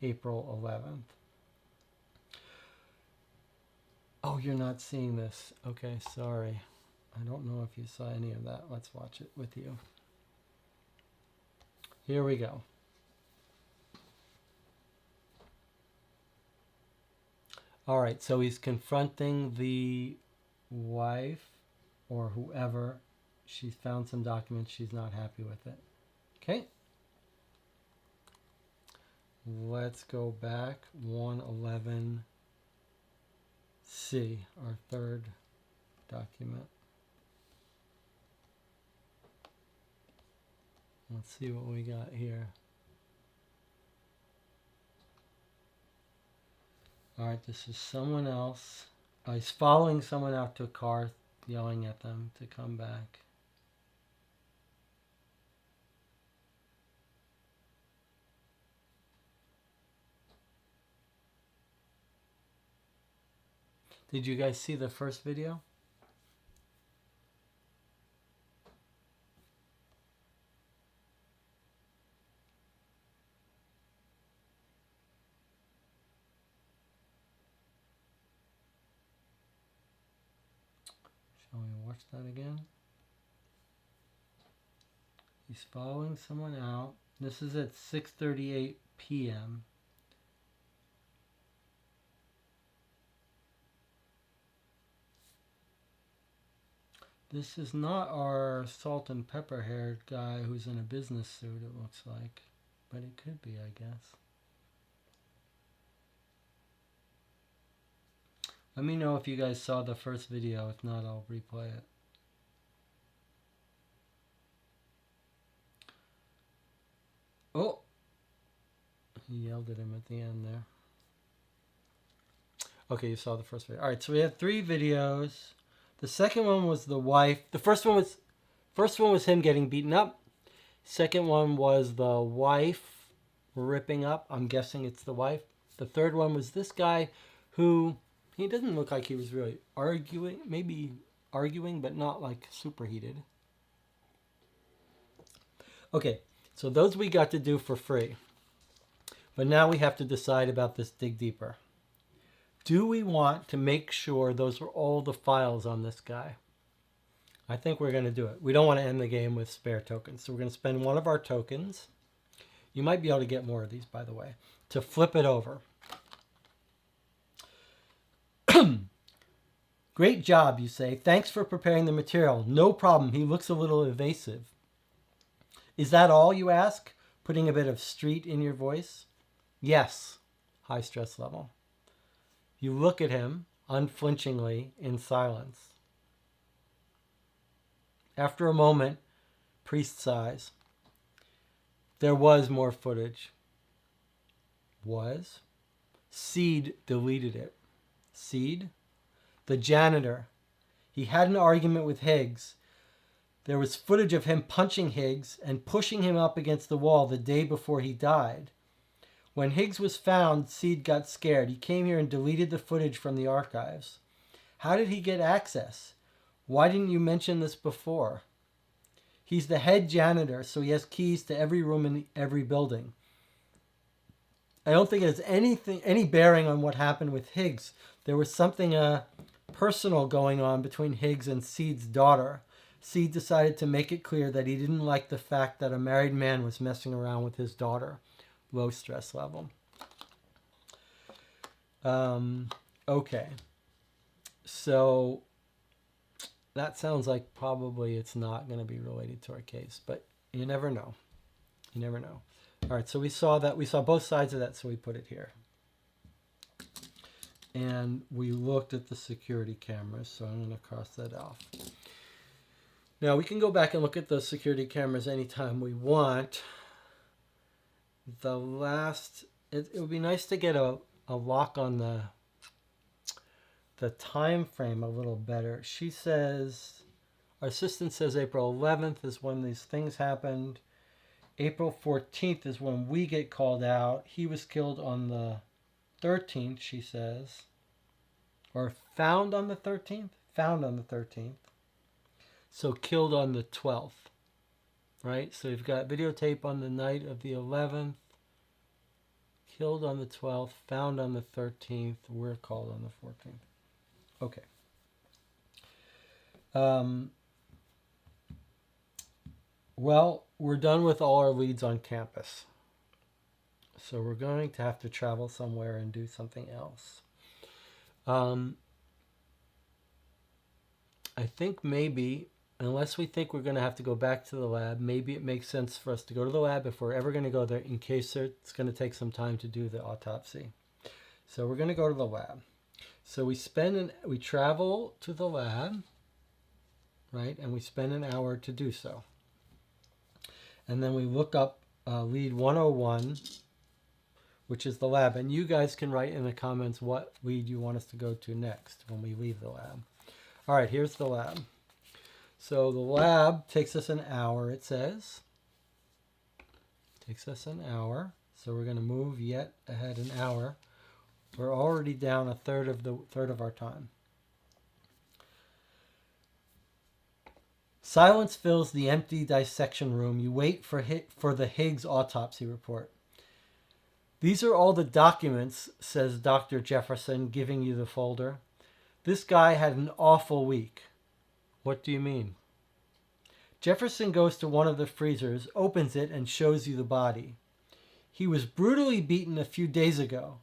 April 11th. Oh, you're not seeing this. Okay, sorry. I don't know if you saw any of that. Let's watch it with you. Here we go. All right, so he's confronting the wife or whoever. She's found some documents. She's not happy with it. Okay. Let's go back. 111C, our third document. Let's see what we got here. All right, this is someone else. He's following someone out to a car, yelling at them to come back. Did you guys see the first video? Shall we watch that again? He's following someone out. This is at 6:38 p.m. This is not our salt and pepper haired guy who's in a business suit, it looks like. But it could be, I guess. Let me know if you guys saw the first video. If not, I'll replay it. Oh! He yelled at him at the end there. Okay, you saw the first video. All right, so we had 3 videos. The second one was the wife. The first one was him getting beaten up. Second one was the wife ripping up. I'm guessing it's the wife. The third one was this guy who, he doesn't look like he was really arguing. Maybe arguing, but not like super heated. Okay, so those we got to do for free. But now we have to decide about this dig deeper. Do we want to make sure those are all the files on this guy? I think we're going to do it. We don't want to end the game with spare tokens. So we're going to spend one of our tokens. You might be able to get more of these, by the way, to flip it over. Great job, you say. Thanks for preparing the material. No problem. He looks a little evasive. Is that all, you ask, putting a bit of street in your voice? Yes. High stress level. You look at him unflinchingly in silence. After a moment, Priest sighs. There was more footage. Was? Seed deleted it. Seed? The janitor. He had an argument with Higgs. There was footage of him punching Higgs and pushing him up against the wall the day before he died. When Higgs was found, Seed got scared. He came here and deleted the footage from the archives. How did he get access? Why didn't you mention this before? He's the head janitor, so he has keys to every room in every building. I don't think it has any bearing on what happened with Higgs. There was something personal going on between Higgs and Seed's daughter. Seed decided to make it clear that he didn't like the fact that a married man was messing around with his daughter. Low stress level. Okay. So that sounds like probably it's not going to be related to our case, but you never know. You never know. All right, so we saw both sides of that, so we put it here. And we looked at the security cameras, so I'm going to cross that off. Now, we can go back and look at the security cameras anytime we want. It would be nice to get a lock on the time frame a little better. She says, our assistant says April 11th is when these things happened. April 14th is when we get called out. He was killed on the 13th, she says. Or found on the 13th? Found on the 13th. So killed on the 12th. Right? So you've got videotape on the night of the 11th. Killed on the 12th. Found on the 13th. We're called on the 14th. Okay. Well, we're done with all our leads on campus. So we're going to have to travel somewhere and do something else. I think maybe, unless we think we're going to have to go back to the lab, maybe it makes sense for us to go to the lab if we're ever going to go there, in case it's going to take some time to do the autopsy. So we're going to go to the lab. So we travel to the lab, right? And we spend an hour to do so. And then we look up lead 101, which is the lab. And you guys can write in the comments what lead you want us to go to next when we leave the lab. All right, here's the lab. So the lab takes us an hour, it says. Takes us an hour. So we're going to move yet ahead an hour. We're already down a third of our time. Silence fills the empty dissection room. You wait for the Higgs autopsy report. These are all the documents, says Dr. Jefferson, giving you the folder. This guy had an awful week. What do you mean? Jefferson goes to one of the freezers, opens it, and shows you the body. He was brutally beaten a few days ago.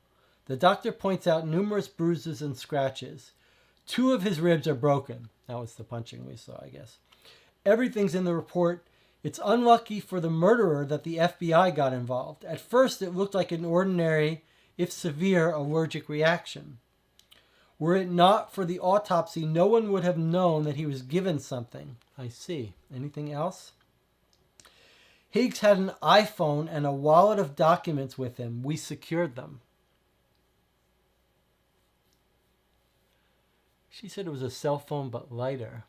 The doctor points out numerous bruises and scratches. 2 of his ribs are broken. That was the punching we saw, I guess. Everything's in the report. It's unlucky for the murderer that the FBI got involved. At first, it looked like an ordinary, if severe, allergic reaction. Were it not for the autopsy, no one would have known that he was given something. I see. Anything else? Higgs had an iPhone and a wallet of documents with him. We secured them. She said it was a cell phone but lighter.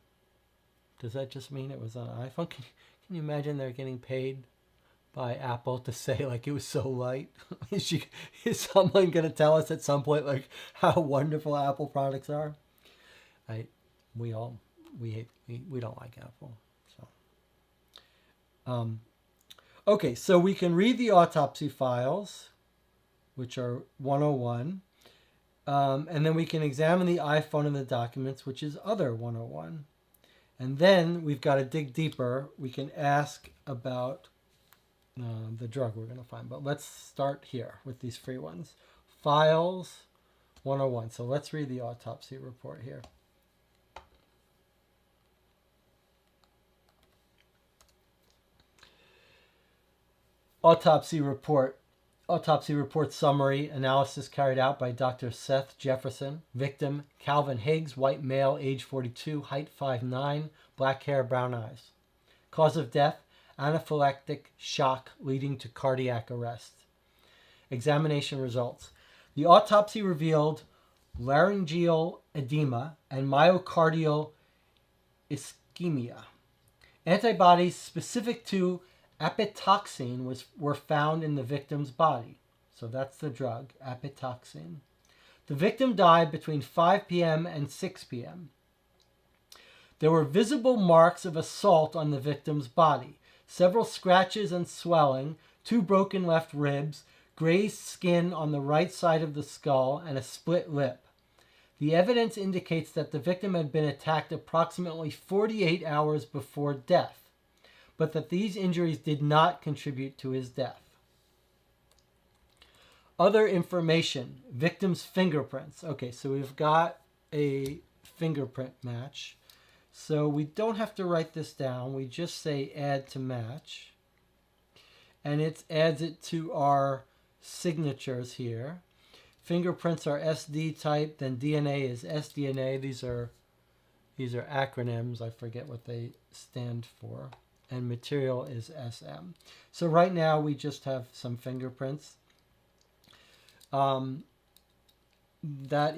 Does that just mean it was on an iPhone? Can you imagine they're getting paid by Apple to say like it was so light? Is someone going to tell us at some point like how wonderful Apple products are? We don't like Apple. So okay, so we can read the autopsy files, which are 101, and then we can examine the iPhone and the documents, which is other 101. And then we've got to dig deeper. We can ask about the drug we're going to find. But let's start here with these free ones. Files 101. So let's read the autopsy report here. Autopsy report. Autopsy report summary. Analysis carried out by Dr. Seth Jefferson. Victim, Calvin Higgs, white male, age 42, height 5'9", black hair, brown eyes. Cause of death, anaphylactic shock leading to cardiac arrest. Examination results. The autopsy revealed laryngeal edema and myocardial ischemia. Antibodies specific to apitoxine were found in the victim's body. So that's the drug, apitoxine. The victim died between 5 p.m. and 6 p.m. There were visible marks of assault on the victim's body, several scratches and swelling, 2 broken left ribs, grazed skin on the right side of the skull, and a split lip. The evidence indicates that the victim had been attacked approximately 48 hours before death, but that these injuries did not contribute to his death. Other information, victim's fingerprints. Okay, so we've got a fingerprint match. So we don't have to write this down. We just say add to match. And it adds it to our signatures here. Fingerprints are SD type, then DNA is sDNA. These are acronyms. I forget what they stand for. And material is SM. So right now we just have some fingerprints. That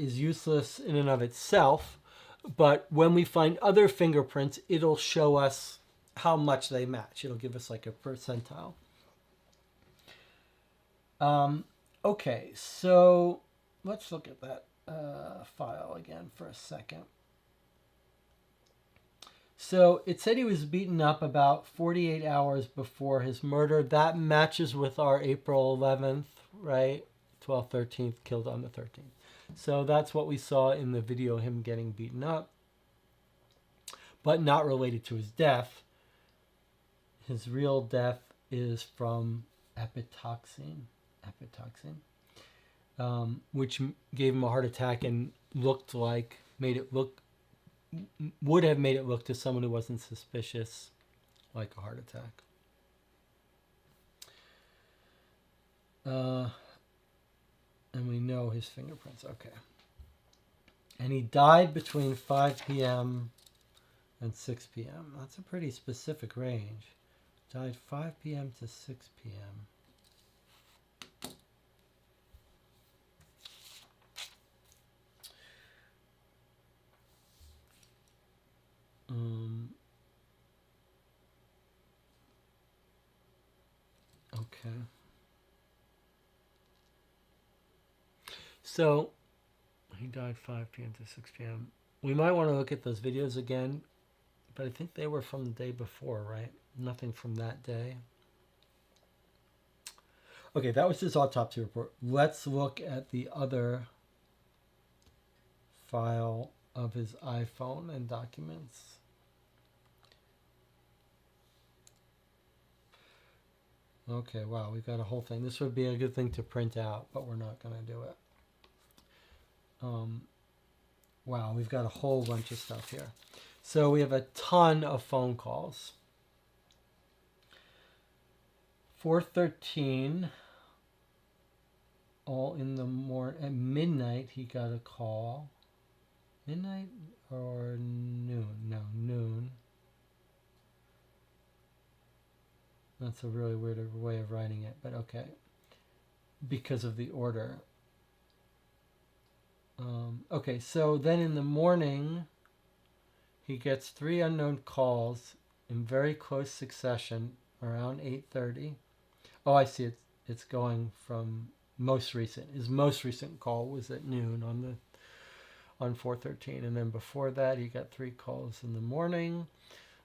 is useless in and of itself, but when we find other fingerprints, it'll show us how much they match. It'll give us like a percentile. Okay, so let's look at that file again for a second. So it said he was beaten up about 48 hours before his murder. That matches with our April 11th, right? 12th, 13th, killed on the 13th. So that's what we saw in the video, him getting beaten up, but not related to his death. His real death is from apitoxine, which gave him a heart attack and would have made it look to someone who wasn't suspicious like a heart attack. And we know his fingerprints. Okay. And he died between 5 p.m. and 6 p.m. That's a pretty specific range. Died 5 p.m. to 6 p.m. Okay. So he died 5 p.m. to 6 p.m. We might want to look at those videos again, but I think they were from the day before, right? Nothing from that day. Okay, that was his autopsy report. Let's look at the other file of his iPhone and documents. Okay, wow, we've got a whole thing. This would be a good thing to print out, but we're not going to do it. Wow, we've got a whole bunch of stuff here. So we have a ton of phone calls. 4:13, all in the morning. At midnight, he got a call. Midnight or noon? No, noon. That's a really weird way of writing it, but okay. Because of the order. Okay, so then in the morning, he gets 3 unknown calls in very close succession around 8:30. Oh, I see. It's going from most recent. His most recent call was at noon on 4:13, and then before that, he got 3 calls in the morning.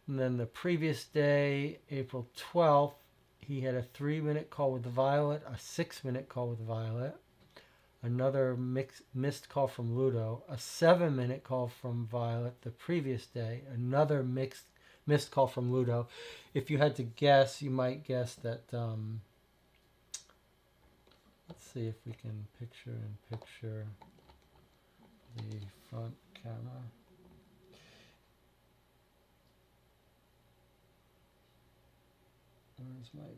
And then the previous day, April 12th, he had a 3-minute call with Violet, a 6-minute call with Violet, another missed call from Ludo, a 7-minute call from Violet the previous day, another missed call from Ludo. If you had to guess, you might guess that, let's see if we can picture the front camera. Where's my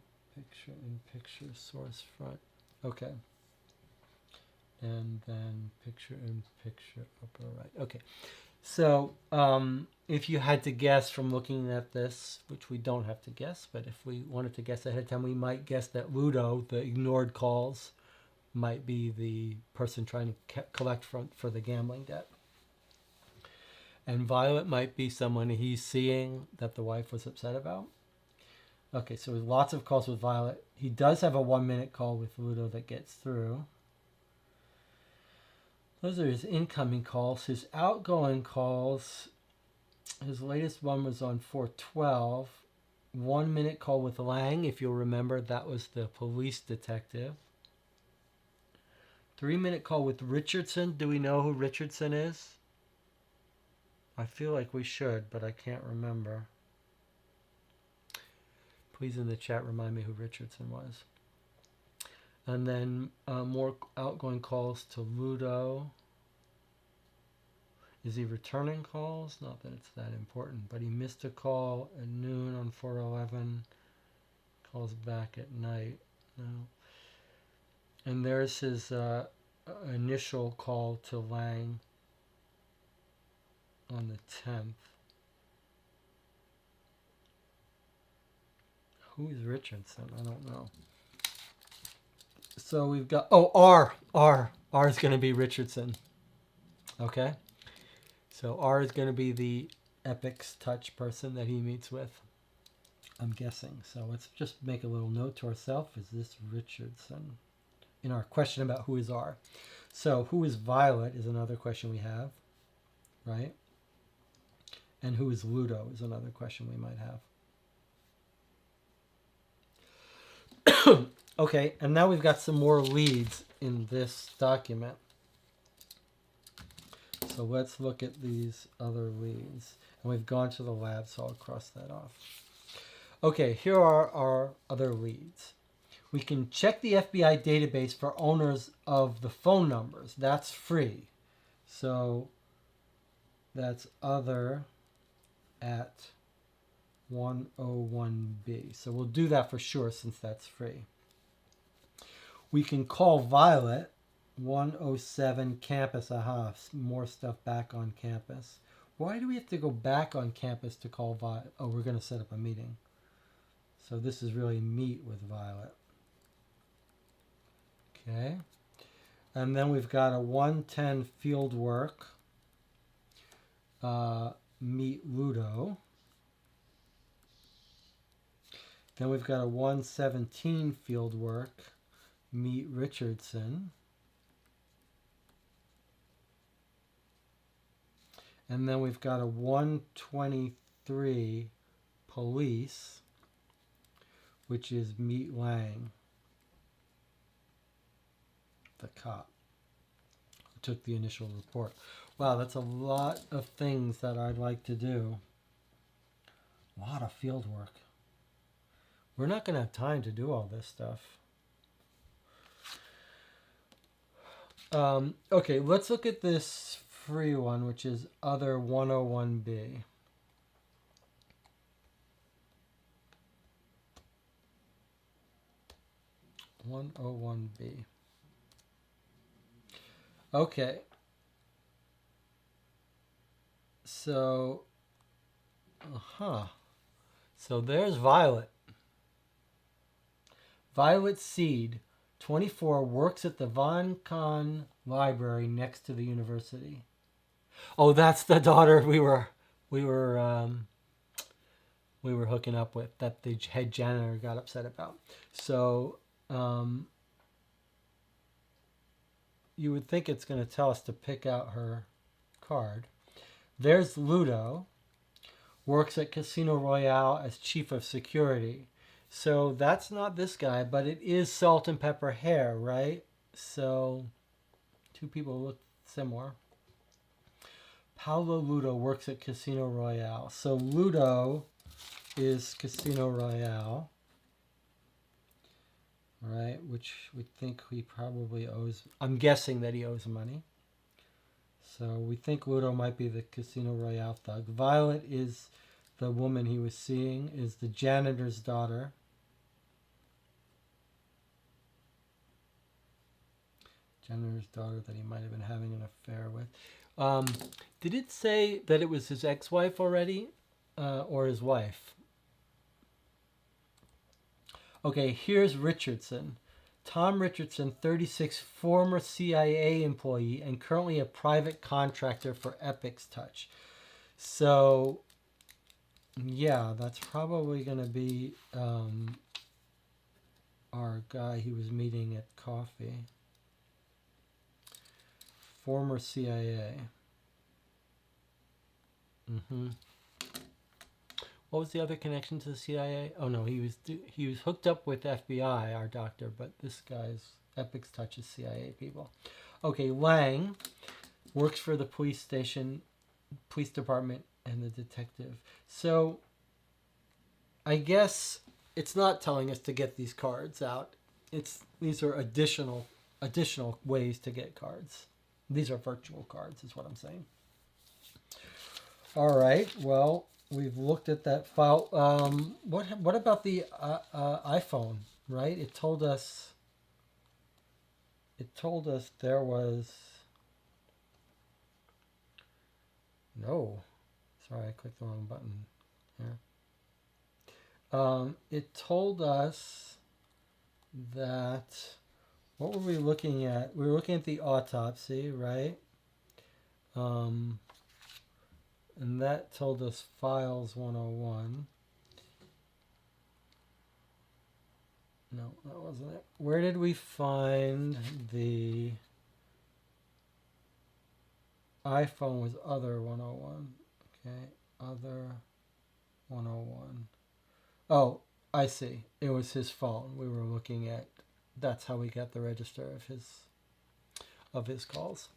picture source front? Okay. And then picture upper right. Okay. So if you had to guess from looking at this, which we don't have to guess, but if we wanted to guess ahead of time, we might guess that Ludo, the ignored calls, might be the person trying to collect for the gambling debt. And Violet might be someone he's seeing that the wife was upset about. Okay, so lots of calls with Violet. He does have a 1-minute call with Ludo that gets through. Those are his incoming calls. His outgoing calls, his latest one was on 4/12. 1-minute call with Lang, if you'll remember, that was the police detective. 3-minute call with Richardson. Do we know who Richardson is? I feel like we should, but I can't remember. Please in the chat remind me who Richardson was. And then more outgoing calls to Ludo. Is he returning calls? Not that it's that important, but he missed a call at noon on 4/11. Calls back at night. No. And there's his initial call to Lang on the 10th. Who is Richardson? I don't know. So we've got, R is going to be Richardson. Okay. So R is going to be the Epic's touch person that he meets with, I'm guessing. So let's just make a little note to ourselves. Is this Richardson? In our question about who is R. So who is Violet is another question we have, right? And who is Ludo is another question we might have. Okay, and now we've got some more leads in this document. So let's look at these other leads. And we've gone to the lab, so I'll cross that off. Okay, here are our other leads. We can check the FBI database for owners of the phone numbers. That's free. So that's other at 101B. So we'll do that for sure since that's free. We can call Violet 107 campus. Aha, more stuff back on campus. Why do we have to go back on campus to call Violet? Oh, we're going to set up a meeting. So this is really meet with Violet. Okay. And then we've got a 110 field work. Meet Ludo. Then we've got a 117 field work. Meet Richardson. And then we've got a 123 police, which is meet Lang, the cop who took the initial report. Wow, that's a lot of things that I'd like to do. A lot of field work. We're not going to have time to do all this stuff. Okay, let's look at this free one, which is other 101B. Okay. So, So there's Violet. Violet Seed, 24, works at the Von Kahn library next to the university. Oh, that's the daughter we were hooking up with that the head janitor got upset about. So you would think it's going to tell us to pick out her card. There's Ludo, works at Casino Royale as chief of security. So that's not this guy, but it is Salt and Pepper Hair, right? So two people look similar. Paulo Ludo works at Casino Royale. So Ludo is Casino Royale, right? Which we think he probably owes. I'm guessing that he owes money. So we think Ludo might be the Casino Royale thug. Violet is the woman he was seeing, is the janitor's daughter. Janitor's daughter that he might have been having an affair with. Did it say that it was his ex-wife already or his wife? Okay, here's Richardson. Tom Richardson, 36, former CIA employee and currently a private contractor for Epic's Touch. So, yeah, that's probably going to be our guy he was meeting at coffee. Former CIA. What was the other connection to the CIA? Oh no, he was hooked up with FBI, our doctor, but this guy's Epic's Touch is CIA people. Okay, Lang works for the police station, police department, and the detective. So I guess it's not telling us to get these cards out. These are additional ways to get cards. These are virtual cards, is what I'm saying. All right. Well, we've looked at that file. What about the iPhone? Right? It told us there was. No, sorry, I clicked the wrong button. Yeah. It told us that. What were we looking at? We were looking at the autopsy, right? And that told us Files 101. No, that wasn't it. Where did we find the iPhone was Other 101. Okay, Other 101. Oh, I see. It was his phone. We were looking at. That's how we got the register of his calls.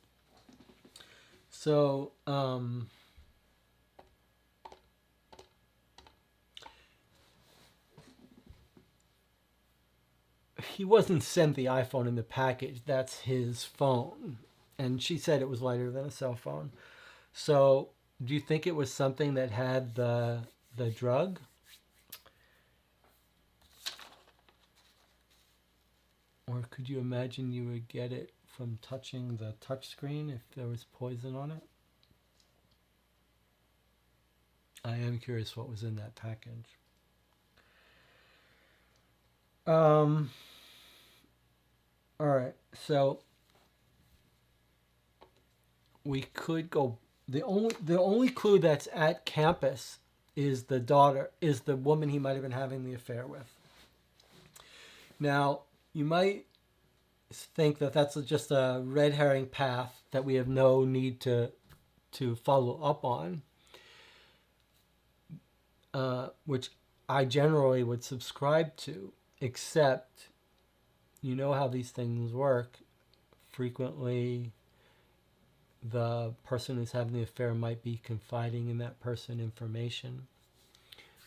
So he wasn't sent the iPhone in the package. That's his phone, and she said it was lighter than a cell phone. So do you think it was something that had the drug? Or could you imagine you would get it from touching the touch screen if there was poison on it? I am curious what was in that package. All right, so we could go. The only clue that's at campus is the daughter, is the woman he might have been having the affair with. Now, you might think that that's just a red herring path that we have no need to follow up on, which I generally would subscribe to, except you know how these things work. Frequently, the person who's having the affair might be confiding in that person information.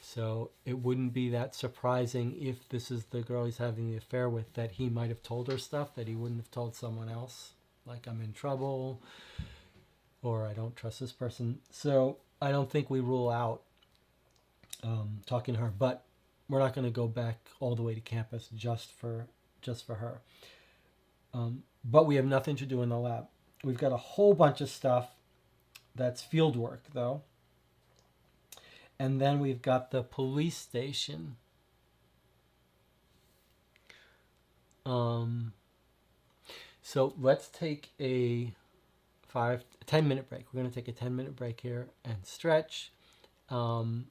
So it wouldn't be that surprising if this is the girl he's having the affair with, that he might have told her stuff that he wouldn't have told someone else. Like, I'm in trouble, or I don't trust this person. So I don't think we rule out talking to her, but we're not going to go back all the way to campus just for her. But we have nothing to do in the lab. We've got a whole bunch of stuff that's field work, though. And then we've got the police station. So let's take a 10-minute break. We're going to take a 10-minute break here and stretch. And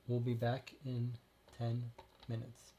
we'll be back in 10 minutes.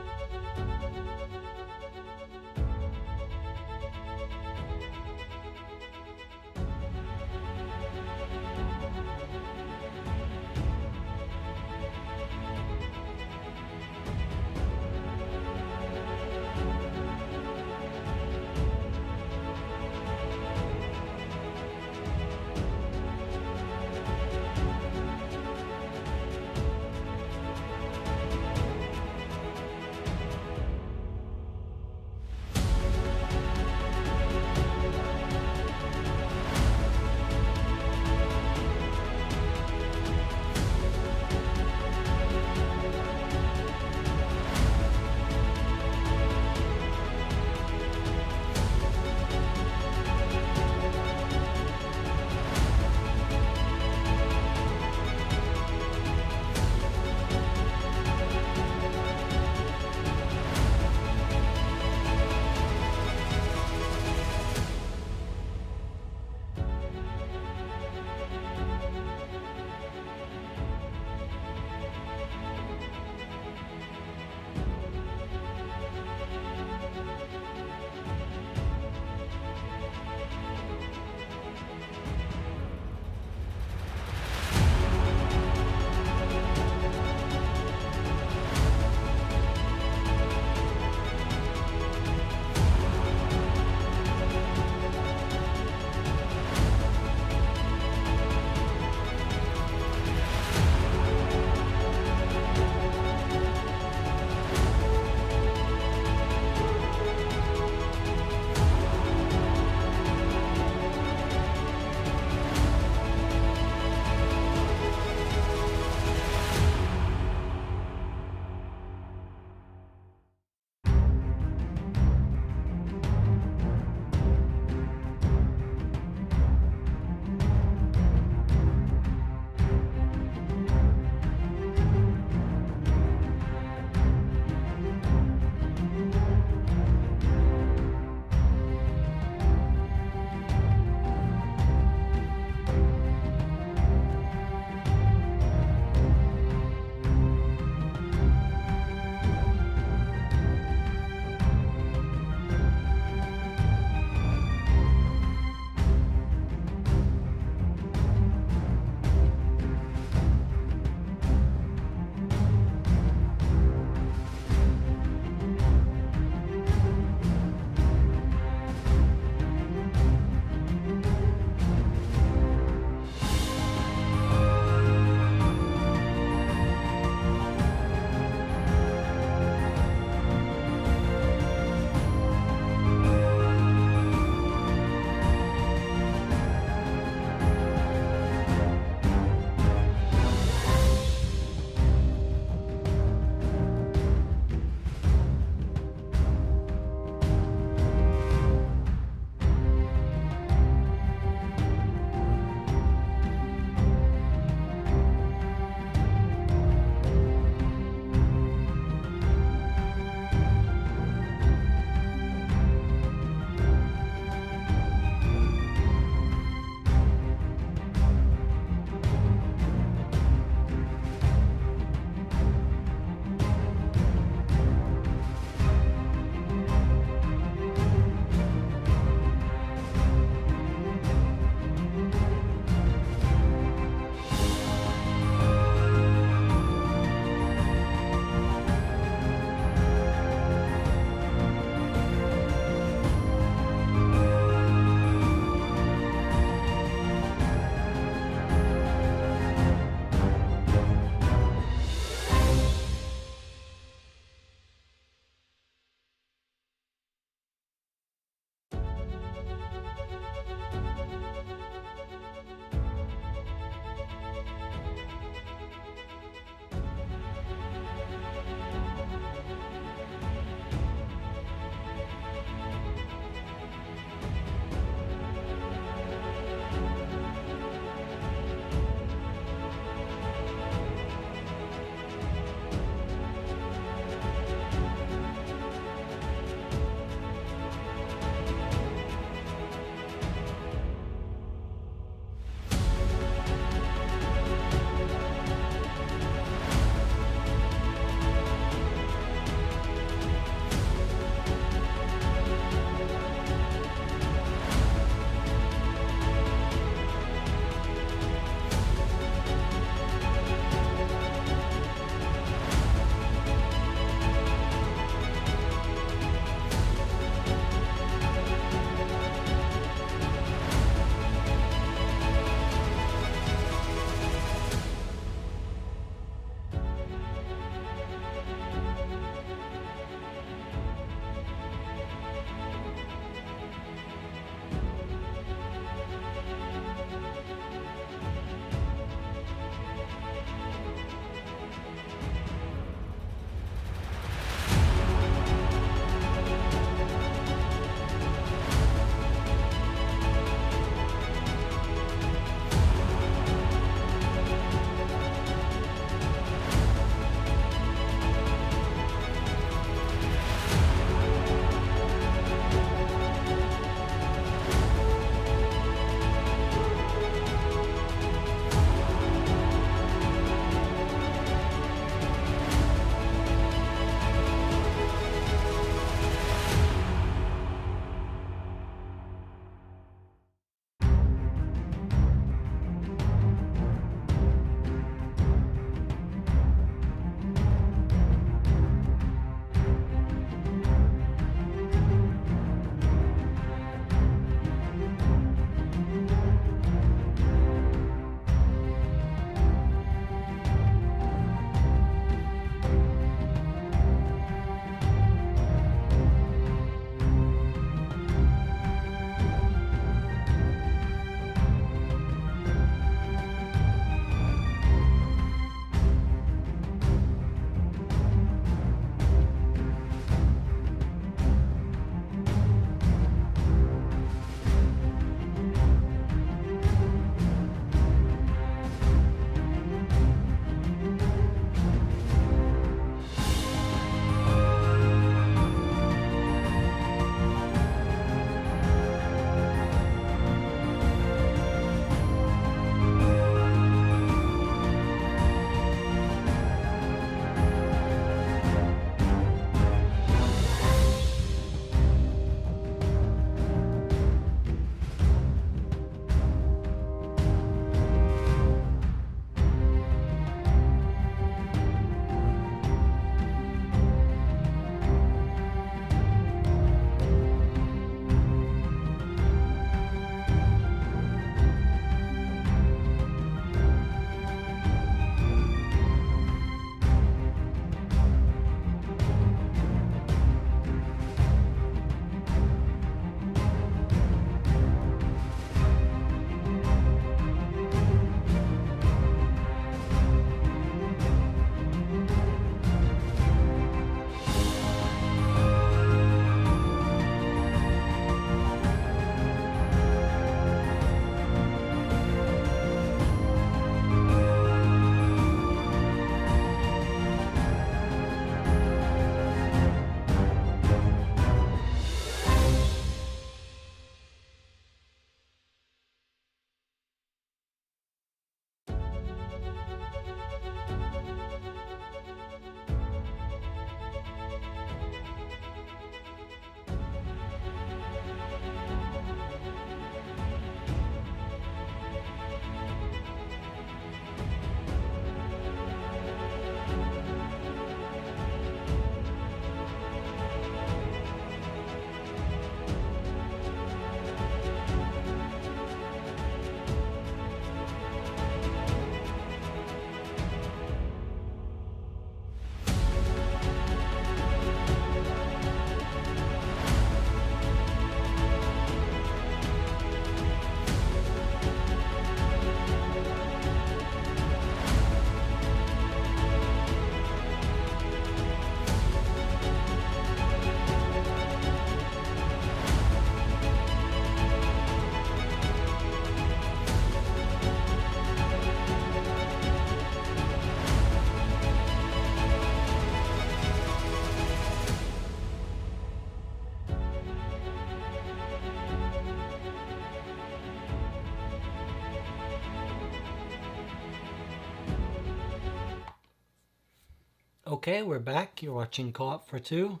Okay, we're back. You're watching Co-op for Two.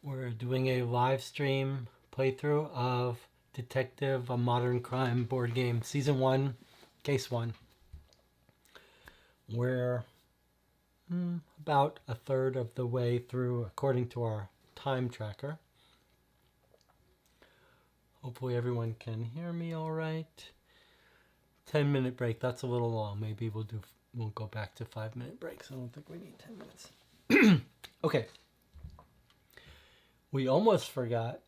We're doing a live stream playthrough of Detective: A Modern Crime board game, Season 1, Case 1. We're about a third of the way through according to our time tracker. Hopefully everyone can hear me all right. 10-minute break, that's a little long. Maybe we'll go back to 5-minute breaks. I don't think we need 10 minutes. Okay. We almost forgot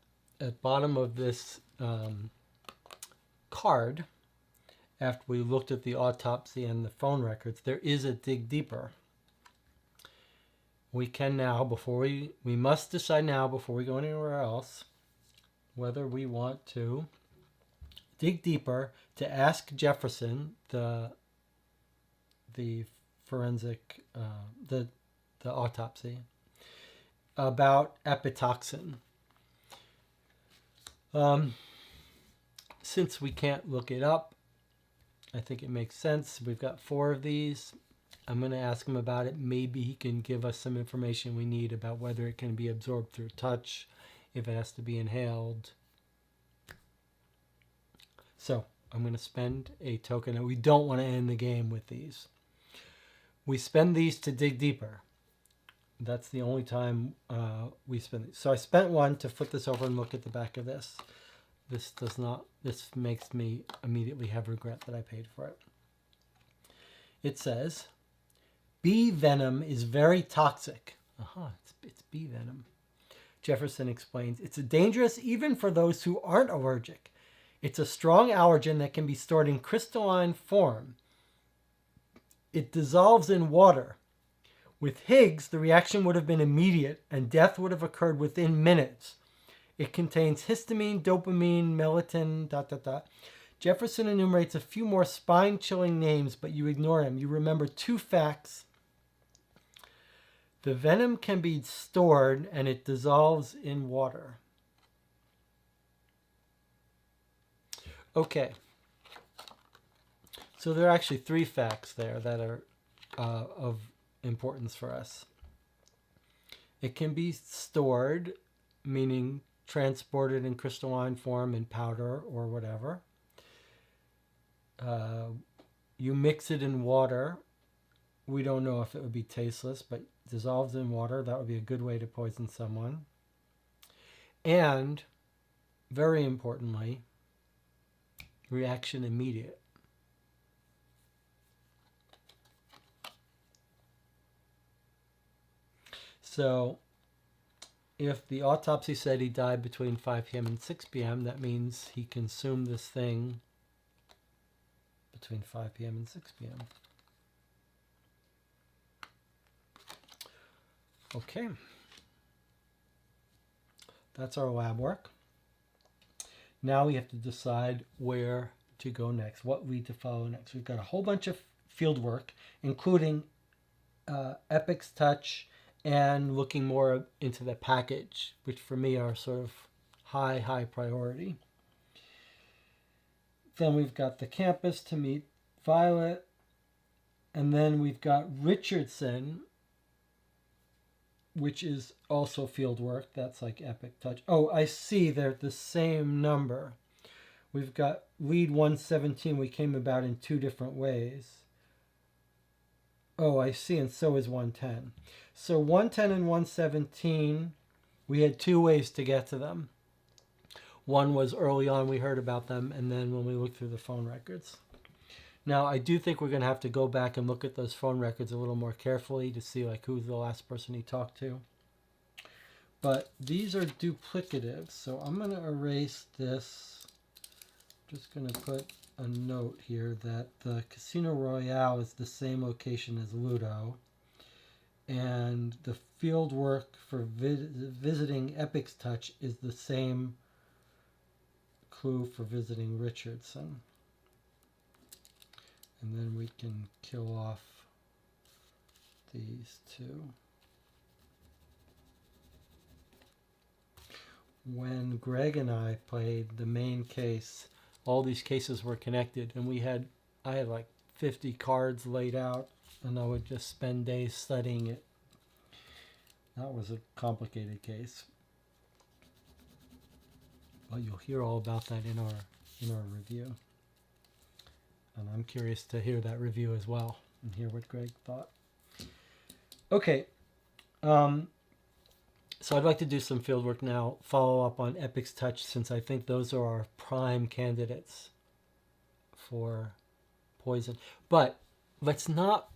at bottom of this card, after we looked at the autopsy and the phone records, there is a dig deeper. We can now, we must decide now before we go anywhere else, whether we want to dig deeper to ask Jefferson, the forensic, the autopsy, about epitoxin. Since we can't look it up, I think it makes sense. We've got 4 of these. I'm going to ask him about it. Maybe he can give us some information we need about whether it can be absorbed through touch, if it has to be inhaled. So I'm going to spend a token, and we don't want to end the game with these. We spend these to dig deeper. That's the only time we spend these. So I spent 1 to flip this over and look at the back of this. This makes me immediately have regret that I paid for it. It says, bee venom is very toxic. It's bee venom. Jefferson explains, it's dangerous even for those who aren't allergic. It's a strong allergen that can be stored in crystalline form. It dissolves in water. With Higgs, the reaction would have been immediate and death would have occurred within minutes. It contains histamine, dopamine, melatonin, ... Jefferson enumerates a few more spine-chilling names, but you ignore him. You remember 2 facts. The venom can be stored and it dissolves in water. Okay. So there are actually 3 facts there that are of importance for us. It can be stored, meaning transported in crystalline form in powder or whatever. You mix it in water. We don't know if it would be tasteless, but dissolves in water. That would be a good way to poison someone. And, very importantly, reaction immediate. So, if the autopsy said he died between 5 p.m. and 6 p.m., that means he consumed this thing between 5 p.m. and 6 p.m. Okay. That's our lab work. Now we have to decide where to go next, what lead to follow next. We've got a whole bunch of field work, including Epic's Touch and looking more into the package, which for me are sort of high priority. Then we've got the campus to meet Violet. And then we've got Richardson, which is also field work. That's like Epic Touch. Oh, I see. They're the same number. We've got lead 117. We came about in 2 different ways. Oh, I see. And so is 110. So 110 and 117, we had 2 ways to get to them. One was early on, we heard about them, and then when we looked through the phone records. Now, I do think we're going to have to go back and look at those phone records a little more carefully to see like who's the last person he talked to. But these are duplicative, so I'm going to erase this. Just going to put a note here that the Casino Royale is the same location as Ludo. And the field work for visiting Epic's Touch is the same clue for visiting Richardson. And then we can kill off these 2. When Greg and I played the main case, all these cases were connected, and I had like 50 cards laid out, and I would just spend days studying it. That was a complicated case. Well, you'll hear all about that in our review. And I'm curious to hear that review as well and hear what Greg thought. Okay. So I'd like to do some field work now, follow up on Epic's Touch, since I think those are our prime candidates for poison. But let's not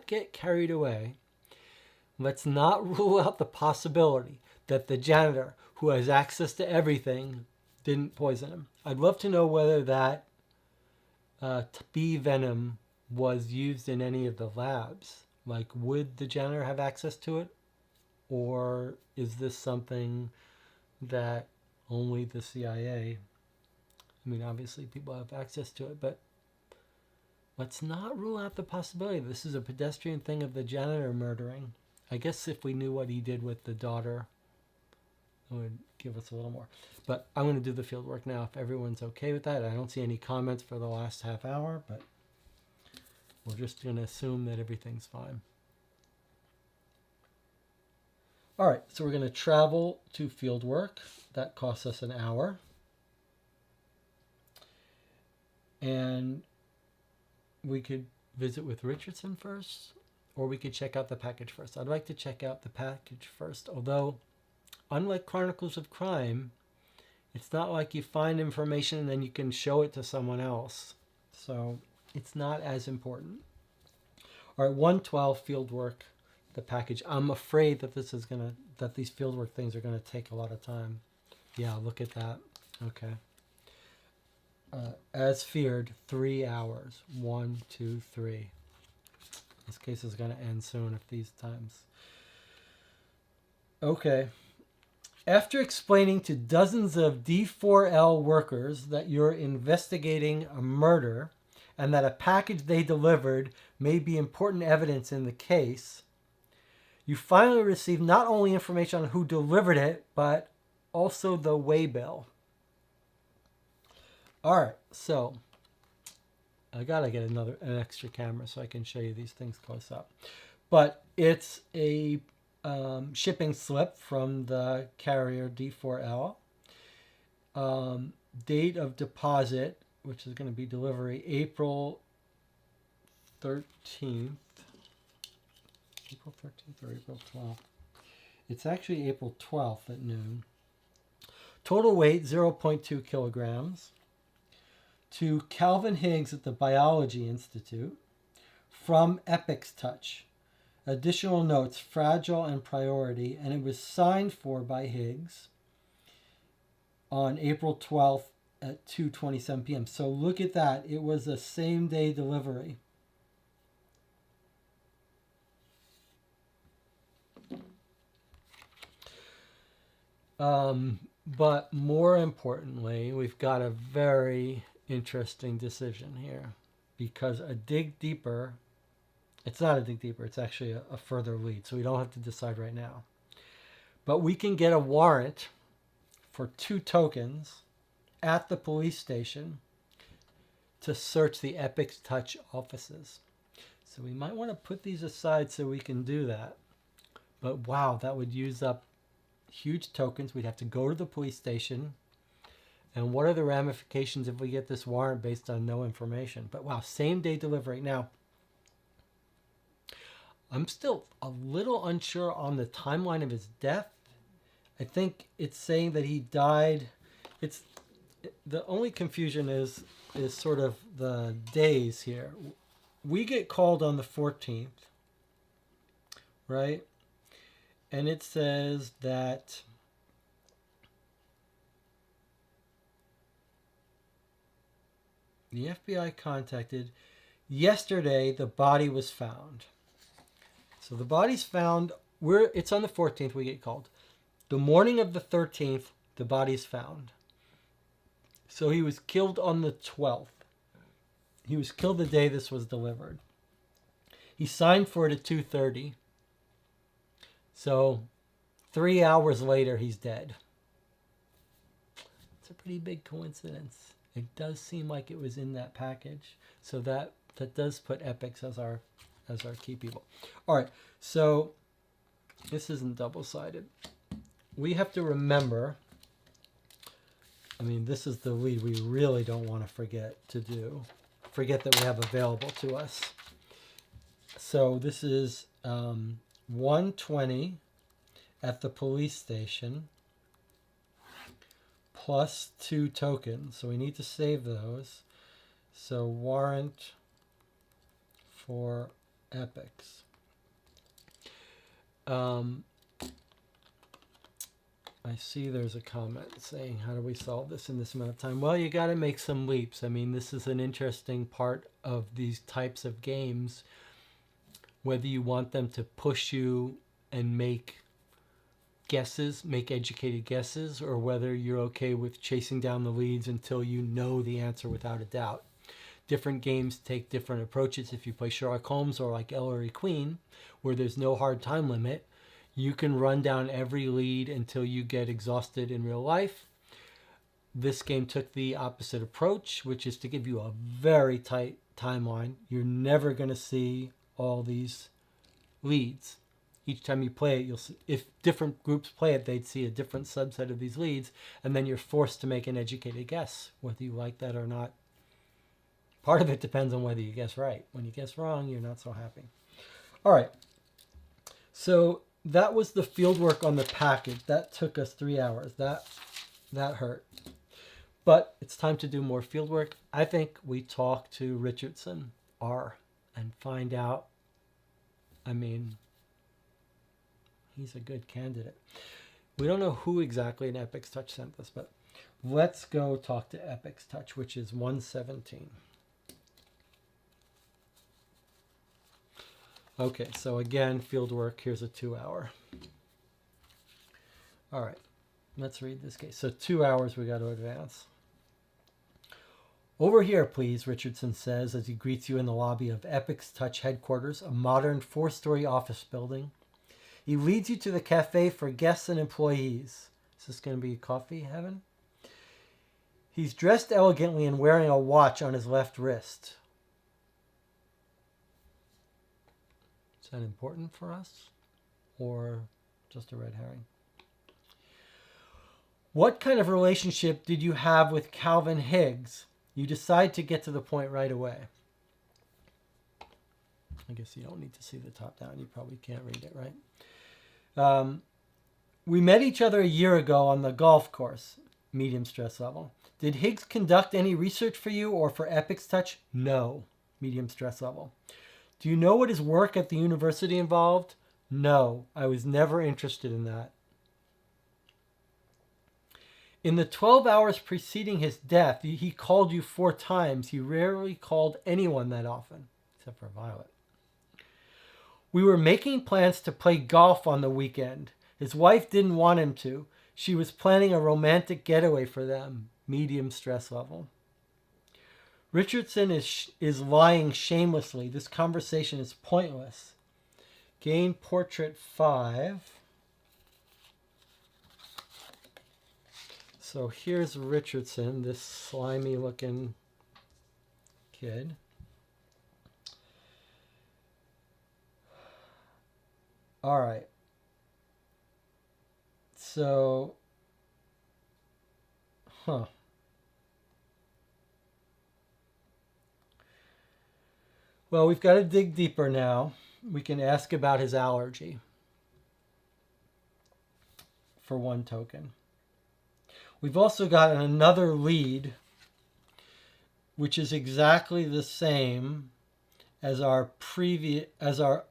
get carried away. Let's not rule out the possibility that the janitor, who has access to everything, didn't poison him. I'd love to know whether that bee venom was used in any of the labs. Like, would the janitor have access to it? Or is this something that only the CIA, I mean, obviously people have access to it, but let's not rule out the possibility this is a pedestrian thing of the janitor murdering. I guess if we knew what he did with the daughter, it would give us a little more. But I'm going to do the field work now if everyone's okay with that. I don't see any comments for the last half hour, but we're just going to assume that everything's fine. All right, so we're going to travel to field work. That costs us an hour. And we could visit with Richardson first, or we could check out the package first. I'd like to check out the package first, although unlike Chronicles of Crime, it's not like you find information and then you can show it to someone else. So it's not as important. All right, 112 field work, the package. I'm afraid that that these fieldwork things are gonna take a lot of time. Yeah, look at that. Okay. As feared, 3 hours. 1, 2, 3. This case is gonna end soon if these times. Okay. After explaining to dozens of D4L workers that you're investigating a murder and that a package they delivered may be important evidence in the case, you finally receive not only information on who delivered it, but also the waybill. All right, so I gotta get an extra camera so I can show you these things close up. But it's a shipping slip from the carrier D4L. Date of deposit, which is going to be delivery April 13th. April 13th or April 12th. It's actually April 12th at noon. Total weight 0.2 kilograms. To Calvin Higgs at the Biology Institute from Epic's Touch. Additional notes, fragile and priority, and it was signed for by Higgs on April 12th at 2:27 p.m. So look at that. It was a same-day delivery. But more importantly, we've got a very interesting decision here, because a dig deeper, it's not a dig deeper, it's actually a further lead, so we don't have to decide right now. But we can get a warrant for 2 tokens at the police station to search the Epic's Touch offices. So we might want to put these aside so we can do that. But wow, that would use up huge tokens. We'd have to go to the police station. And what are the ramifications if we get this warrant based on no information? But wow, same day delivery. Now, I'm still a little unsure on the timeline of his death. I think it's saying that he died. The only confusion is sort of the days here. We get called on the 14th, right? And it says that the FBI contacted. Yesterday, the body was found. So the body's found. It's on the 14th we get called. The morning of the 13th, the body's found. So he was killed on the 12th. He was killed the day this was delivered. He signed for it at 2:30. So 3 hours later, he's dead. It's a pretty big coincidence. It does seem like it was in that package. So that does put Epics as our key people. All right. So This isn't double-sided. We have to remember, I mean, this is the lead we really don't want to forget that we have available to us. So this is 120 at the police station plus 2 tokens. So we need to save those. So warrant for epics. I see there's a comment saying, how do we solve this in this amount of time? Well, you got to make some leaps. I mean, this is an interesting part of these types of games, whether you want them to push you and make guesses, make educated guesses, or whether you're okay with chasing down the leads until you know the answer without a doubt. Different games take different approaches. If you play Sherlock Holmes or like Ellery Queen, where there's no hard time limit, you can run down every lead until you get exhausted in real life. This game took the opposite approach, which is to give you a very tight timeline. You're never going to see all these leads. Each time you play it, you'll see, if different groups play it, they'd see a different subset of these leads, and then you're forced to make an educated guess, whether you like that or not. Part of it depends on whether you guess right. When you guess wrong, you're not so happy. All right. So that was the field work on the package. That took us 3 hours. That hurt. But it's time to do more field work. I think we talk to Richardson R and find out. I mean, he's a good candidate. We don't know who exactly in Epic's Touch sent this, but let's go talk to Epic's Touch, which is 117. Okay, so again, field work. Here's a 2 hour. All right, let's read this case. So 2 hours we got to advance. Over here, please, Richardson says as he greets you in the lobby of Epic's Touch headquarters, a modern 4-story office building. He leads you to the cafe for guests and employees. Is this going to be coffee heaven? He's dressed elegantly and wearing a watch on his left wrist. Is that important for us? Or just a red herring? What kind of relationship did you have with Calvin Higgs? You decide to get to the point right away. I guess you don't need to see the top down. You probably can't read it, right? We met each other a year ago on the golf course, medium stress level. Did Higgs conduct any research for you or for Epic's Touch? No, medium stress level. Do you know what his work at the university involved? No, I was never interested in that. In the 12 hours preceding his death, he called you 4 times. He rarely called anyone that often, except for Violet. We were making plans to play golf on the weekend. His wife didn't want him to. She was planning a romantic getaway for them, medium stress level. Richardson is lying shamelessly. This conversation is pointless. Gain portrait 5. So here's Richardson, this slimy looking kid. All right. So, well, we've got to dig deeper now. We can ask about his allergy for 1 token. We've also got another lead, which is exactly the same as the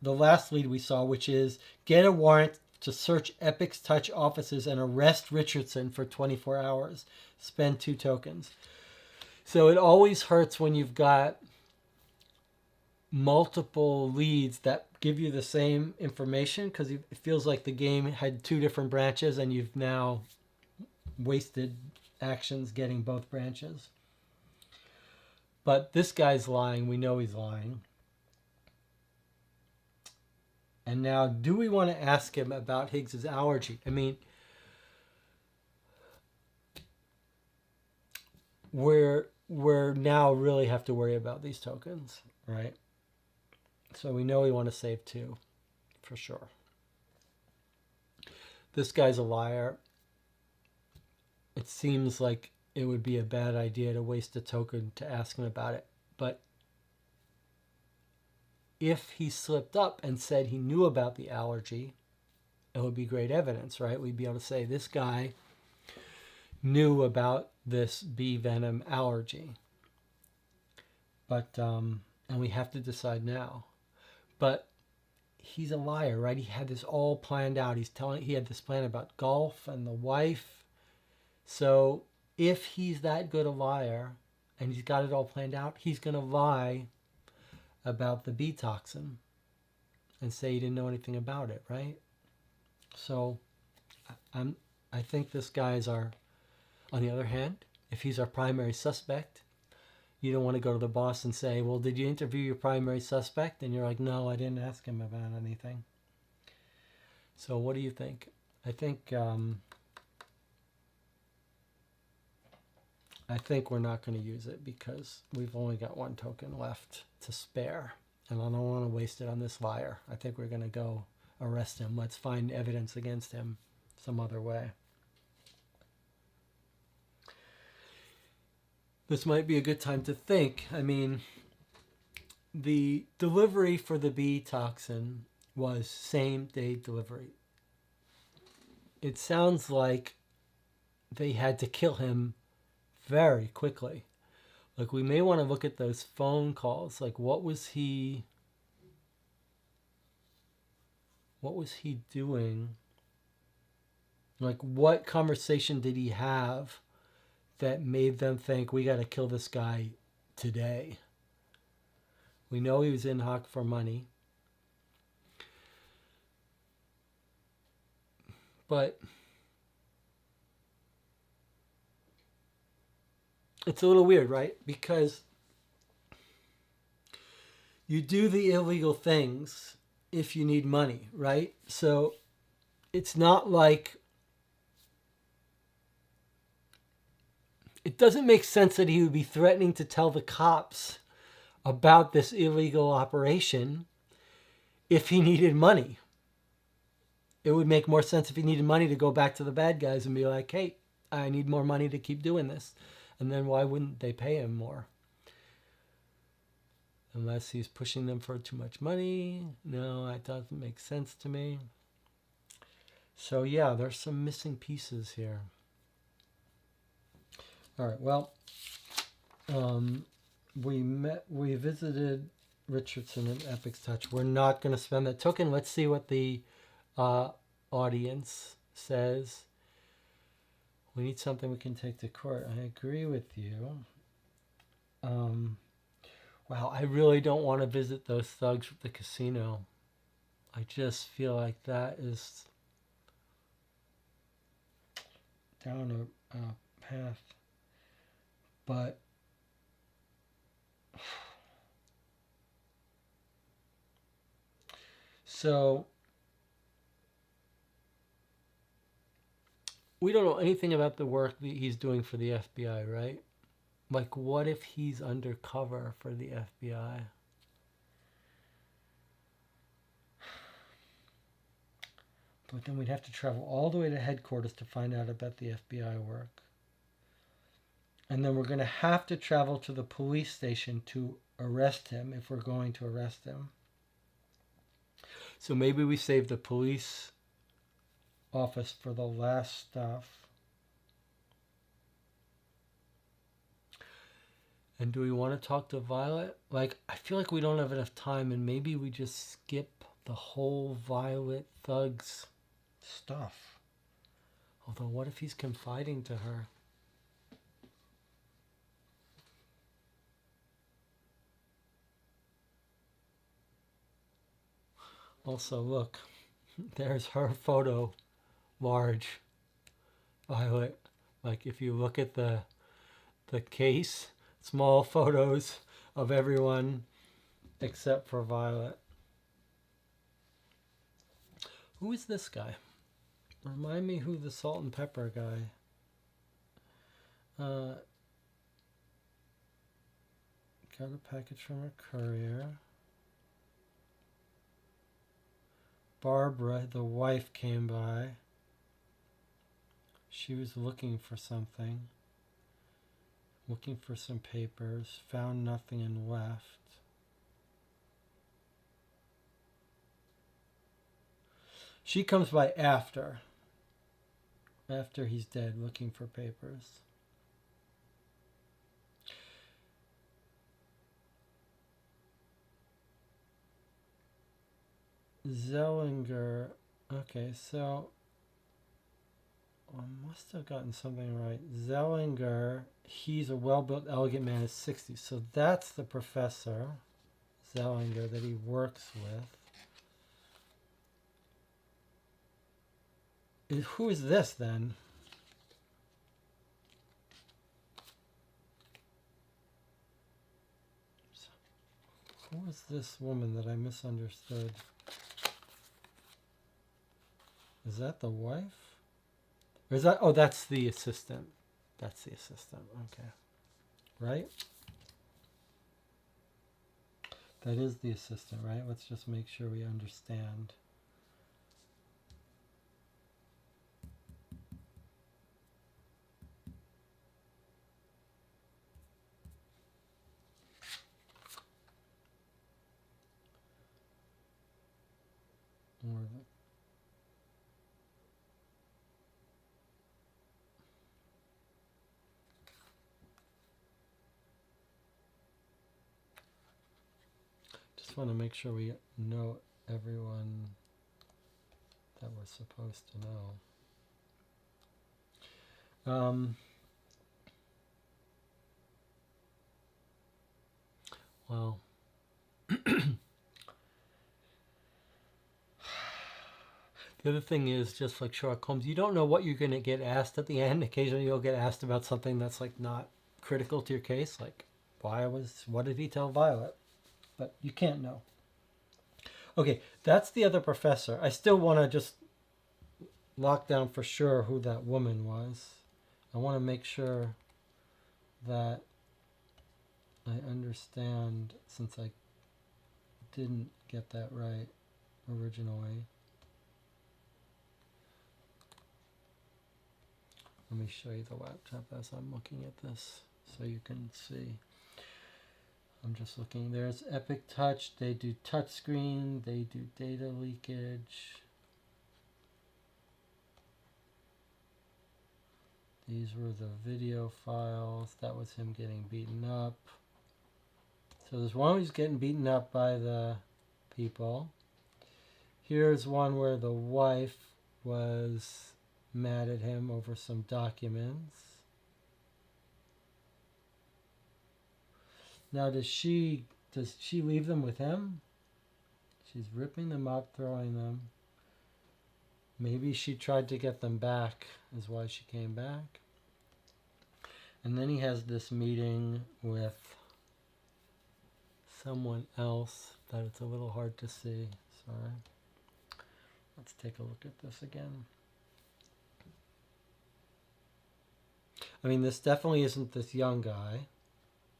last lead we saw, which is get a warrant to search Epic's Touch offices and arrest Richardson for 24 hours. Spend 2 tokens. So it always hurts when you've got multiple leads that give you the same information, because it feels like the game had 2 different branches and you've now wasted actions getting both branches. But this guy's lying. We know he's lying. And now, do we want to ask him about Higgs's allergy? I mean, we're now really have to worry about these tokens, right? So we know we want to save 2 for sure. This guy's a liar. It seems like it would be a bad idea to waste a token to ask him about it. But if he slipped up and said he knew about the allergy, it would be great evidence, right? We'd be able to say this guy knew about this bee venom allergy. But, and we have to decide now. But he's a liar, right? He had this all planned out. He had this plan about golf and the wife. So if he's that good a liar and he's got it all planned out, he's going to lie about the bee toxin and say he didn't know anything about it, right? So I think this guy's our, on the other hand, if he's our primary suspect, you don't want to go to the boss and say, well, did you interview your primary suspect? And you're like, no, I didn't ask him about anything. So what do you think? I think we're not going to use it because we've only got one token left to spare. And I don't want to waste it on this liar. I think we're going to go arrest him. Let's find evidence against him some other way. This might be a good time to think. I mean, the delivery for the bee toxin was same-day delivery. It sounds like they had to kill him very quickly. Like, we may want to look at those phone calls. Like, what was he doing? Like, what conversation did he have that made them think we got to kill this guy today? We know he was in hock for money. But it's a little weird, right? Because you do the illegal things if you need money, right? So it's not like, it doesn't make sense that he would be threatening to tell the cops about this illegal operation if he needed money. It would make more sense if he needed money to go back to the bad guys and be like, hey, I need more money to keep doing this. And then why wouldn't they pay him more? Unless he's pushing them for too much money. No, that doesn't make sense to me. So yeah, there's some missing pieces here. All right, well, we visited Richardson and Epic's Touch. We're not going to spend that token. Let's see what the audience says. We need something we can take to court. I agree with you. Wow, I really don't want to visit those thugs at the casino. I just feel like that is down a path. But so we don't know anything about the work that he's doing for the FBI, right? Like, what if he's undercover for the FBI? But then we'd have to travel all the way to headquarters to find out about the FBI work. And then we're going to have to travel to the police station to arrest him if we're going to arrest him. So maybe we save the police office for the last stuff. And do we want to talk to Violet? Like, I feel like we don't have enough time, and maybe we just skip the whole Violet thugs stuff. Although, what if he's confiding to her? Also, look, there's her photo, large, Violet. Like, if you look at the case, small photos of everyone except for Violet. Who is this guy? Remind me who the salt and pepper guy. Got a package from a courier. Barbara, the wife, came by. She was looking for something. Looking for some papers. Found nothing and left. She comes by after he's dead, looking for papers. Zellinger, okay, so I must have gotten something right. Zellinger, he's a well-built, elegant man, is 60. So that's the professor, Zellinger, that he works with. Who is this then? Who is this woman that I misunderstood? Is that the wife? Or is that, oh, that's the assistant. That's the assistant, okay. Right? That is the assistant, right? Let's just make sure we understand. More of it. Just want to make sure we know everyone that we're supposed to know. Well, the other thing is, just like Sherlock Holmes, you don't know what you're going to get asked at the end. Occasionally you'll get asked about something that's like not critical to your case, like what did he tell Violet? But you can't know. Okay, that's the other professor. I still want to just lock down for sure who that woman was. I want to make sure that I understand, since I didn't get that right originally. Let me show you the laptop as I'm looking at this so you can see. I'm just looking. There's Epic Touch. They do touchscreen. They do data leakage. These were the video files. That was him getting beaten up. So there's one who's getting beaten up by the people. Here's one where the wife was mad at him over some documents. Now does she leave them with him? She's ripping them up, throwing them. Maybe she tried to get them back, is why she came back. And then he has this meeting with someone else that it's a little hard to see. Sorry. Let's take a look at this again. I mean, this definitely isn't this young guy.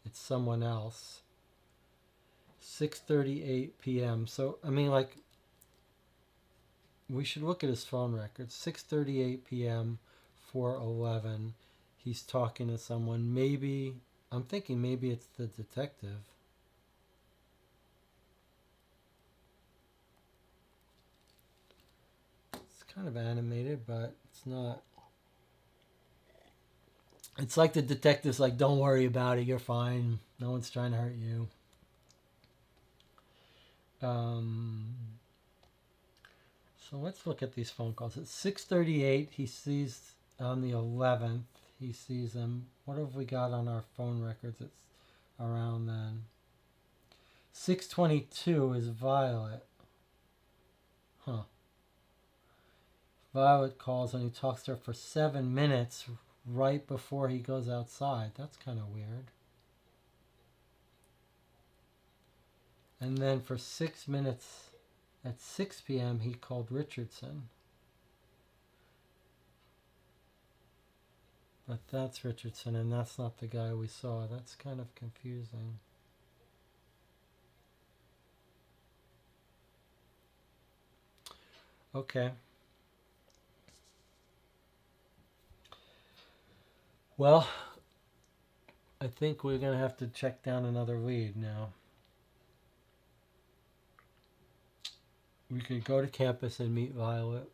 It's someone else. 6:38 p.m. So, I mean, like, we should look at his phone records. 6:38 p.m. 4:11. He's talking to someone. Maybe, I'm thinking maybe it's the detective. It's kind of animated, but it's not. It's like the detective's like, don't worry about it, you're fine. No one's trying to hurt you. So let's look at these phone calls. At 6:38, he sees on the 11th, he sees them. What have we got on our phone records? It's around then. 6:22 is Violet. Huh. Violet calls and he talks to her for 7 minutes right before he goes outside. That's kind of weird. And then for 6 minutes at 6 p.m. he called Richardson. But that's Richardson and that's not the guy we saw. That's kind of confusing. Okay. Well, I think we're going to have to check down another lead now. We could go to campus and meet Violet.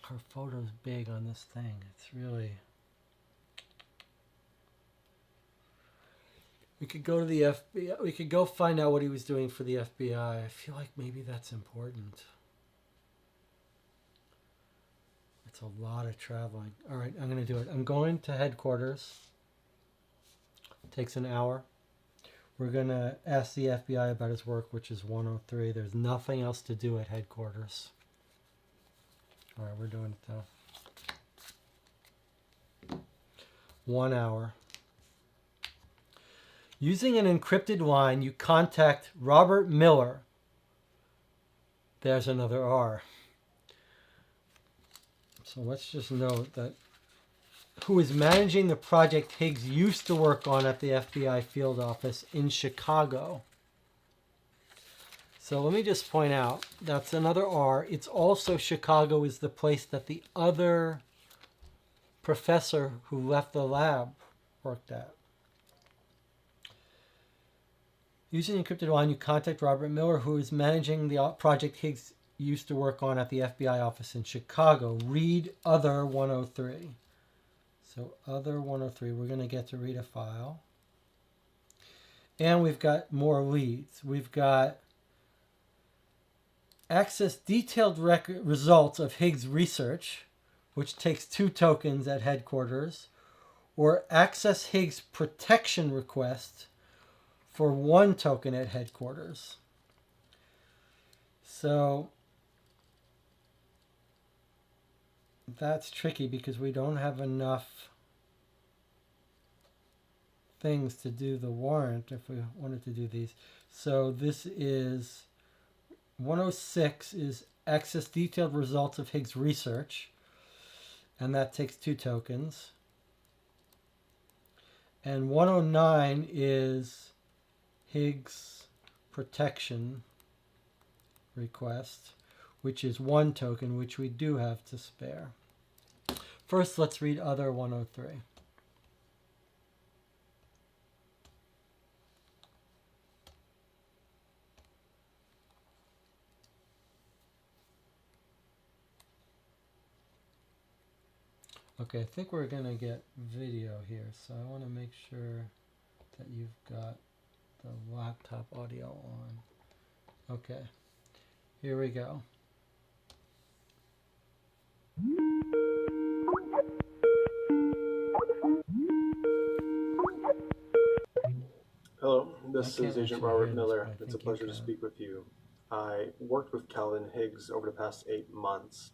Her photo's big on this thing. It's really... We could go to the FBI. We could go find out what he was doing for the FBI. I feel like maybe that's important. It's a lot of traveling. All right, I'm going to do it. I'm going to headquarters. It takes an hour. We're going to ask the FBI about his work, which is 103. There's nothing else to do at headquarters. All right, we're doing it though. 1 hour. Using an encrypted line, you contact Robert Miller. There's another R. So let's just note that who is managing the project Higgs used to work on at the FBI field office in Chicago. So let me just point out, that's another R. It's also Chicago is the place that the other professor who left the lab worked at. Using encrypted line, you contact Robert Miller, who is managing the project Higgs used to work on at the FBI office in Chicago. Read other 103. So other 103, we're going to get to read a file. And we've got more leads. We've got access detailed results of Higgs research, which takes 2 tokens at headquarters, or access Higgs protection request for 1 token at headquarters. So that's tricky because we don't have enough things to do the warrant if we wanted to do these. So this is 106 is access detailed results of Higgs research, and that takes 2 tokens. And 109 is Higgs protection request, which is 1 token, which we do have to spare. First, let's read other 103. Okay, I think we're going to get video here, so I want to make sure that you've got the laptop audio on. Okay, here we go. Hello, this is Agent Robert Miller. It's a pleasure to speak with you. I worked with Calvin Higgs over the past 8 months.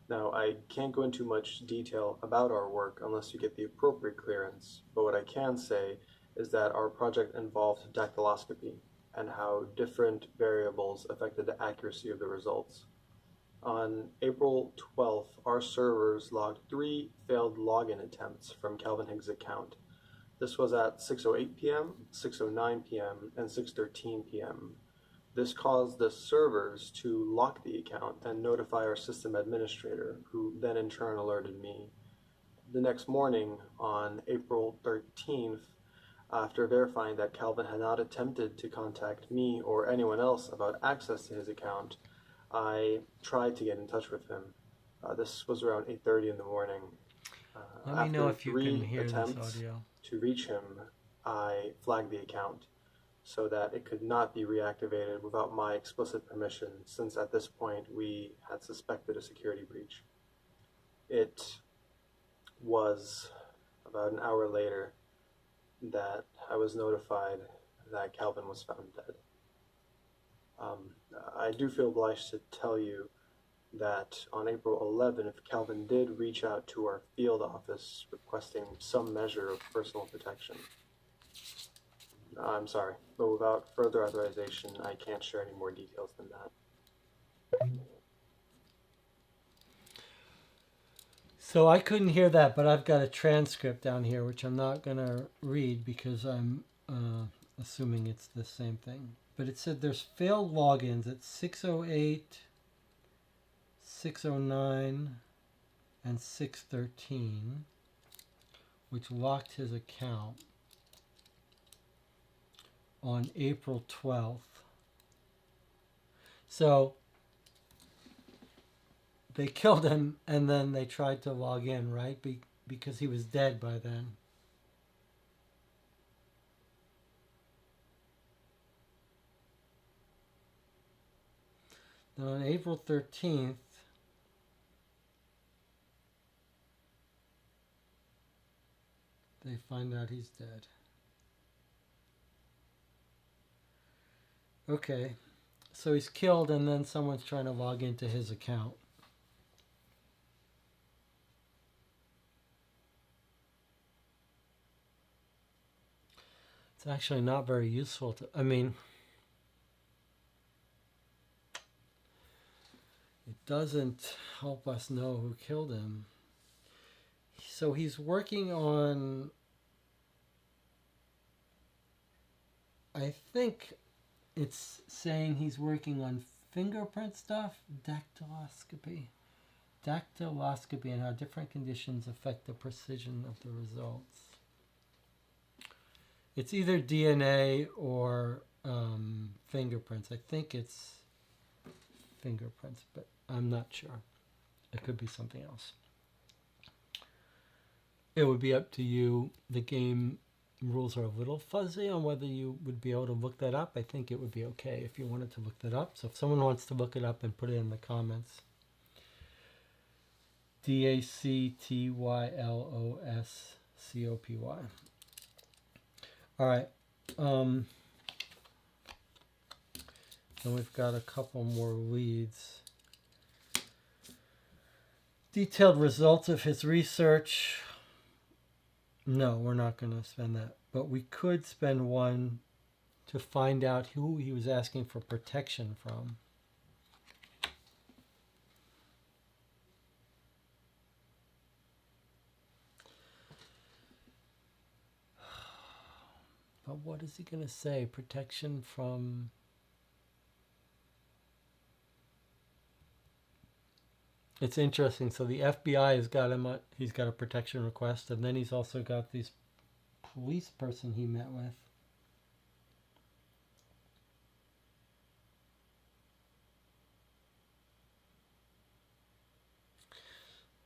Now, I can't go into much detail about our work unless you get the appropriate clearance, but what I can say is that our project involved dactyloscopy and how different variables affected the accuracy of the results. On April 12th, our servers logged 3 failed login attempts from Calvin Higgs' account. This was at 6:08 p.m., 6:09 p.m., and 6:13 p.m. This caused the servers to lock the account and notify our system administrator, who then in turn alerted me. The next morning, on April 13th, after verifying that Calvin had not attempted to contact me or anyone else about access to his account, I tried to get in touch with him. This was around 8:30 in the morning. Let me know if you can hear this audio. To reach him, I flagged the account so that it could not be reactivated without my explicit permission, since at this point we had suspected a security breach. It was about an hour later that I was notified that Calvin was found dead. I do feel obliged to tell you that on April 11th, Calvin did reach out to our field office requesting some measure of personal protection. I'm sorry, but without further authorization, I can't share any more details than that. So I couldn't hear that, but I've got a transcript down here, which I'm not going to read because I'm assuming it's the same thing. But it said there's failed logins at 6:08, 6:09, and 613, which locked his account on April 12th. So they killed him and then they tried to log in, right? Because he was dead by then. Then on April 13th, they find out he's dead. Okay, so he's killed and then someone's trying to log into his account. It's actually not very useful to, I mean, it doesn't help us know who killed him. So he's working on, I think it's saying he's working on fingerprint stuff, dactyloscopy and how different conditions affect the precision of the results. It's either DNA or fingerprints. I think it's fingerprints, but I'm not sure. It could be something else. It would be up to you. The game rules are a little fuzzy on whether you would be able to look that up. I think it would be okay if you wanted to look that up. So if someone wants to look it up and put it in the comments. DACTYLOSCOPY. All right. Then we've got a couple more leads. Detailed results of his research. No, we're not going to spend that. But we could spend one to find out who he was asking for protection from. But what is he going to say? Protection from... It's interesting. So the FBI has got him. He's got a protection request, and then he's also got this police person he met with.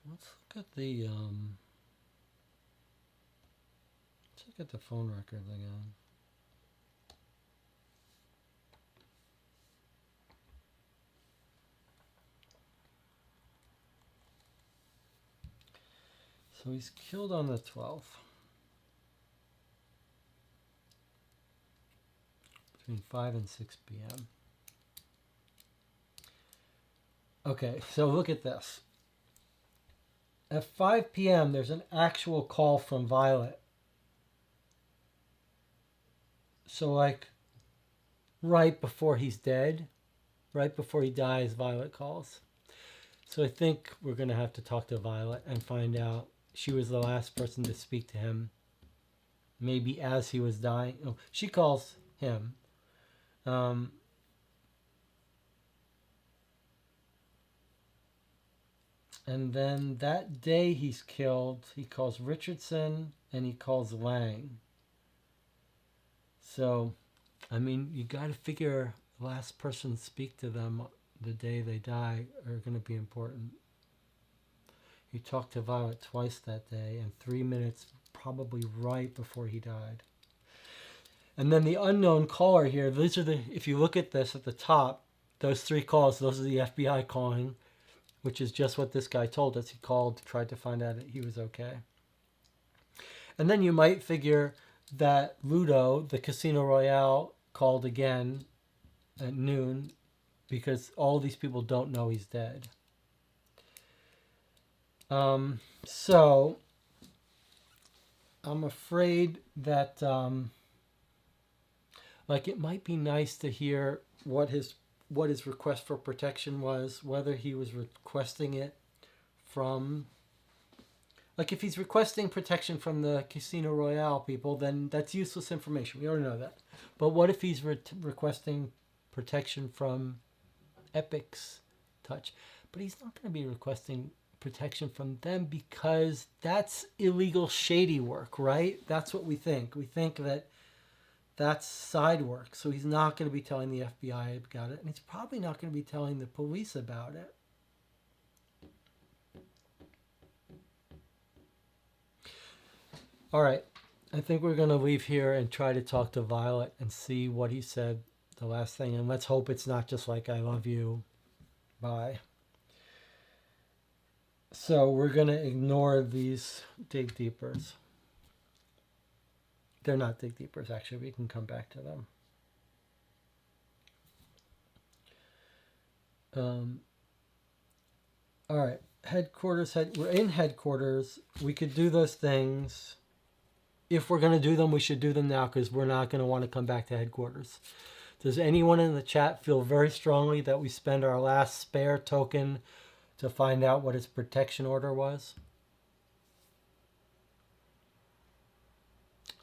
Let's look at the phone records again. So he's killed on the 12th. Between 5 and 6 p.m. Okay, so look at this. At 5 p.m., there's an actual call from Violet. So like right before he's dead, right before he dies, Violet calls. So I think we're going to have to talk to Violet and find out. She was the last person to speak to him. Maybe as he was dying. Oh, she calls him. And then that day he's killed, he calls Richardson and he calls Lang. So, I mean, you got to figure the last person to speak to them the day they die are going to be important. He talked to Violet twice that day, and 3 minutes probably right before he died. And then the unknown caller here, these are if you look at this at the top, those 3 calls, those are the FBI calling, which is just what this guy told us. He called, tried to find out that he was okay. And then you might figure that Ludo, the Casino Royale, called again at noon because all these people don't know he's dead. So I'm afraid that like it might be nice to hear what his request for protection was, whether he was requesting it from, like if he's requesting protection from the Casino Royale people, then that's useless information. We already know that. But what if he's requesting protection from Epic's touch? But he's not going to be requesting protection from them because that's illegal, shady work, right? That's what we think. We think that that's side work. So he's not going to be telling the FBI about it, and he's probably not going to be telling the police about it. All right. I think we're going to leave here and try to talk to Violet and see what he said the last thing. And let's hope it's not just like, I love you. Bye. So we're going to ignore these dig deepers. They're not dig deepers, actually. We can come back to them. All right. Headquarters. We're in headquarters. We could do those things. If we're going to do them, we should do them now because we're not going to want to come back to headquarters. Does anyone in the chat feel very strongly that we spend our last spare token to find out what his protection order was?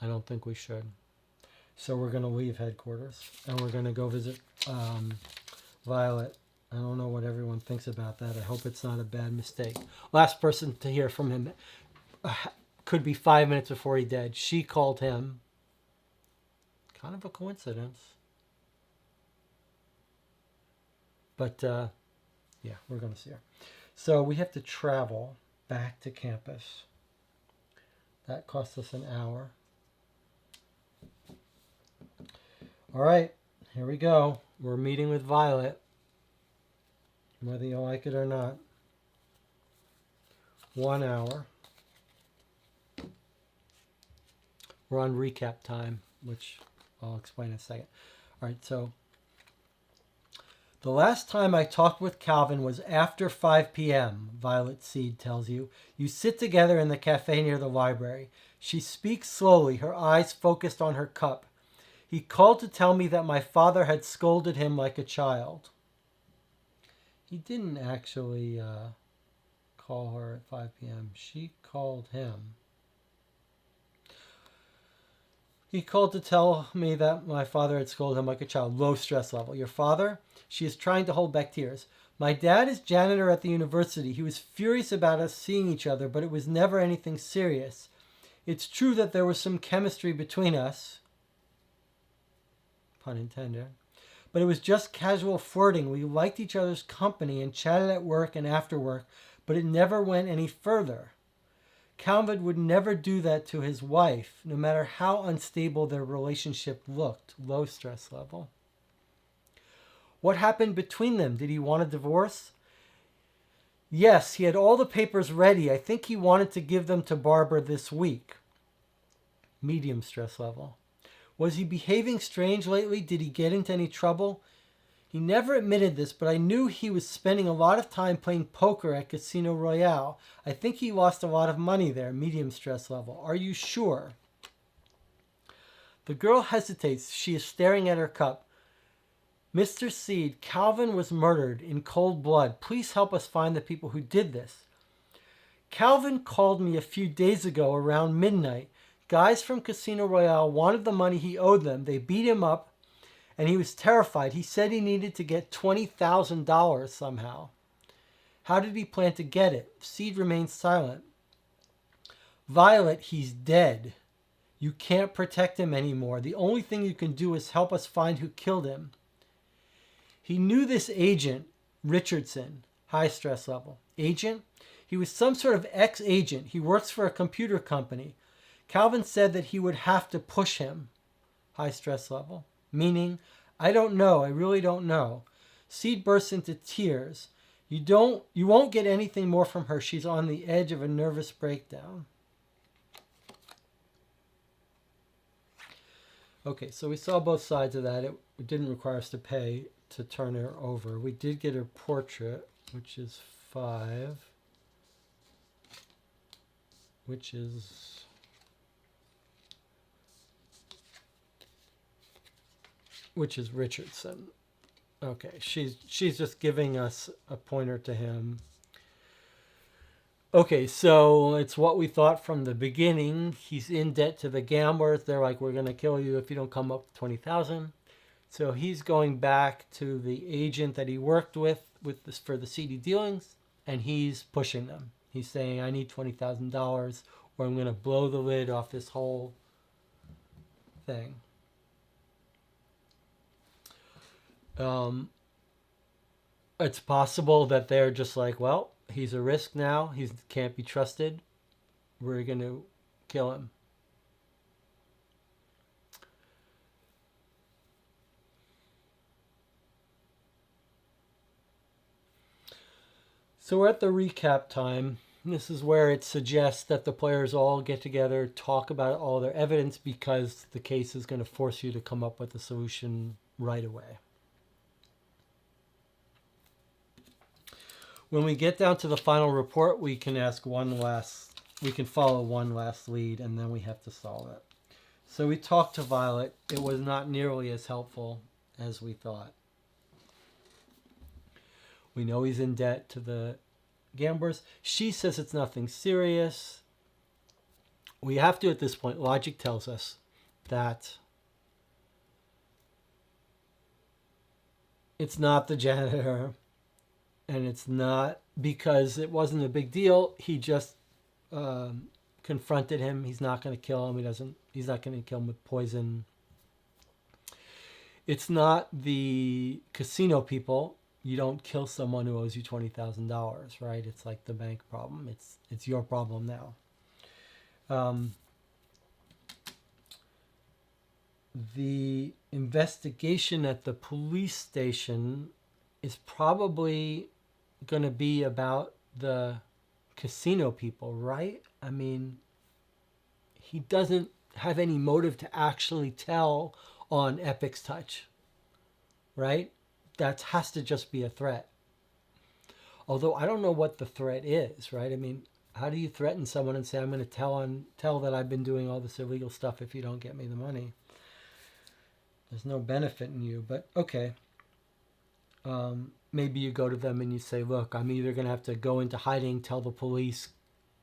I don't think we should. So we're going to leave headquarters and we're going to go visit Violet. I don't know what everyone thinks about that. I hope it's not a bad mistake. Last person to hear from him could be 5 minutes before he died. She called him. Kind of a coincidence. But, yeah, we're going to see her. So we have to travel back to campus. That cost us an hour. All right, here we go. We're meeting with Violet, whether you like it or not. 1 hour. We're on recap time, which I'll explain in a second. All right, so the last time I talked with Calvin was after 5 p.m., Violet Seed tells you. You sit together in the cafe near the library. She speaks slowly, her eyes focused on her cup. He called to tell me that my father had scolded him like a child. He didn't actually call her at 5 p.m. She called him. He called to tell me that my father had scolded him like a child. Low stress level. Your father? She is trying to hold back tears. My dad is janitor at the university. He was furious about us seeing each other, but it was never anything serious. It's true that there was some chemistry between us. Pun intended. But it was just casual flirting. We liked each other's company and chatted at work and after work, but it never went any further. Calvin would never do that to his wife, no matter how unstable their relationship looked. Low stress level. What happened between them? Did he want a divorce? Yes, he had all the papers ready. I think he wanted to give them to Barbara this week. Medium stress level. Was he behaving strange lately? Did he get into any trouble? He never admitted this, but I knew he was spending a lot of time playing poker at Casino Royale. I think he lost a lot of money there. Medium stress level. Are you sure? The girl hesitates. She is staring at her cup. Mr. Seed, Calvin was murdered in cold blood. Please help us find the people who did this. Calvin called me a few days ago around midnight. Guys from Casino Royale wanted the money he owed them. They beat him up, and he was terrified. He said he needed to get $20,000 somehow. How did he plan to get it? Seed remains silent. Violet, he's dead. You can't protect him anymore. The only thing you can do is help us find who killed him. He knew this agent, Richardson, high stress level. Agent? He was some sort of ex-agent. He works for a computer company. Calvin said that he would have to push him. High stress level. Meaning, I don't know. I really don't know. Seed bursts into tears. You won't get anything more from her. She's on the edge of a nervous breakdown. Okay, so we saw both sides of that. It didn't require us to pay to turn her over. We did get her portrait, which is 5. Which is... Richardson. Okay, she's just giving us a pointer to him. Okay, so it's what we thought from the beginning. He's in debt to the gamblers. They're like, we're going to kill you if you don't come up with $20,000. So he's going back to the agent that he worked with this for the seedy dealings, and he's pushing them. He's saying, I need $20,000 or I'm going to blow the lid off this whole thing. It's possible that they're just like, well, he's a risk now. He can't be trusted. We're going to kill him. So we're at the recap time. This is where it suggests that the players all get together, talk about all their evidence, because the case is going to force you to come up with a solution right away. When we get down to the final report, we can follow one last lead, and then we have to solve it. So we talked to Violet. It was not nearly as helpful as we thought. We know he's in debt to the gamblers. She says it's nothing serious. We have to, at this point, logic tells us that it's not the janitor, and it's not because it wasn't a big deal. He just confronted him. He's not going to kill him. He's not going to kill him with poison. It's not the casino people. You don't kill someone who owes you $20,000, right? It's like the bank problem. It's your problem now. The investigation at the police station is probably going to be about the casino people, right? I mean, he doesn't have any motive to actually tell on Epic's touch, right? That has to just be a threat. Although I don't know what the threat is, right? I mean, how do you threaten someone and say, I'm going to tell that I've been doing all this illegal stuff if you don't get me the money? There's no benefit in you, but okay. Maybe you go to them and you say, look, I'm either going to have to go into hiding, tell the police,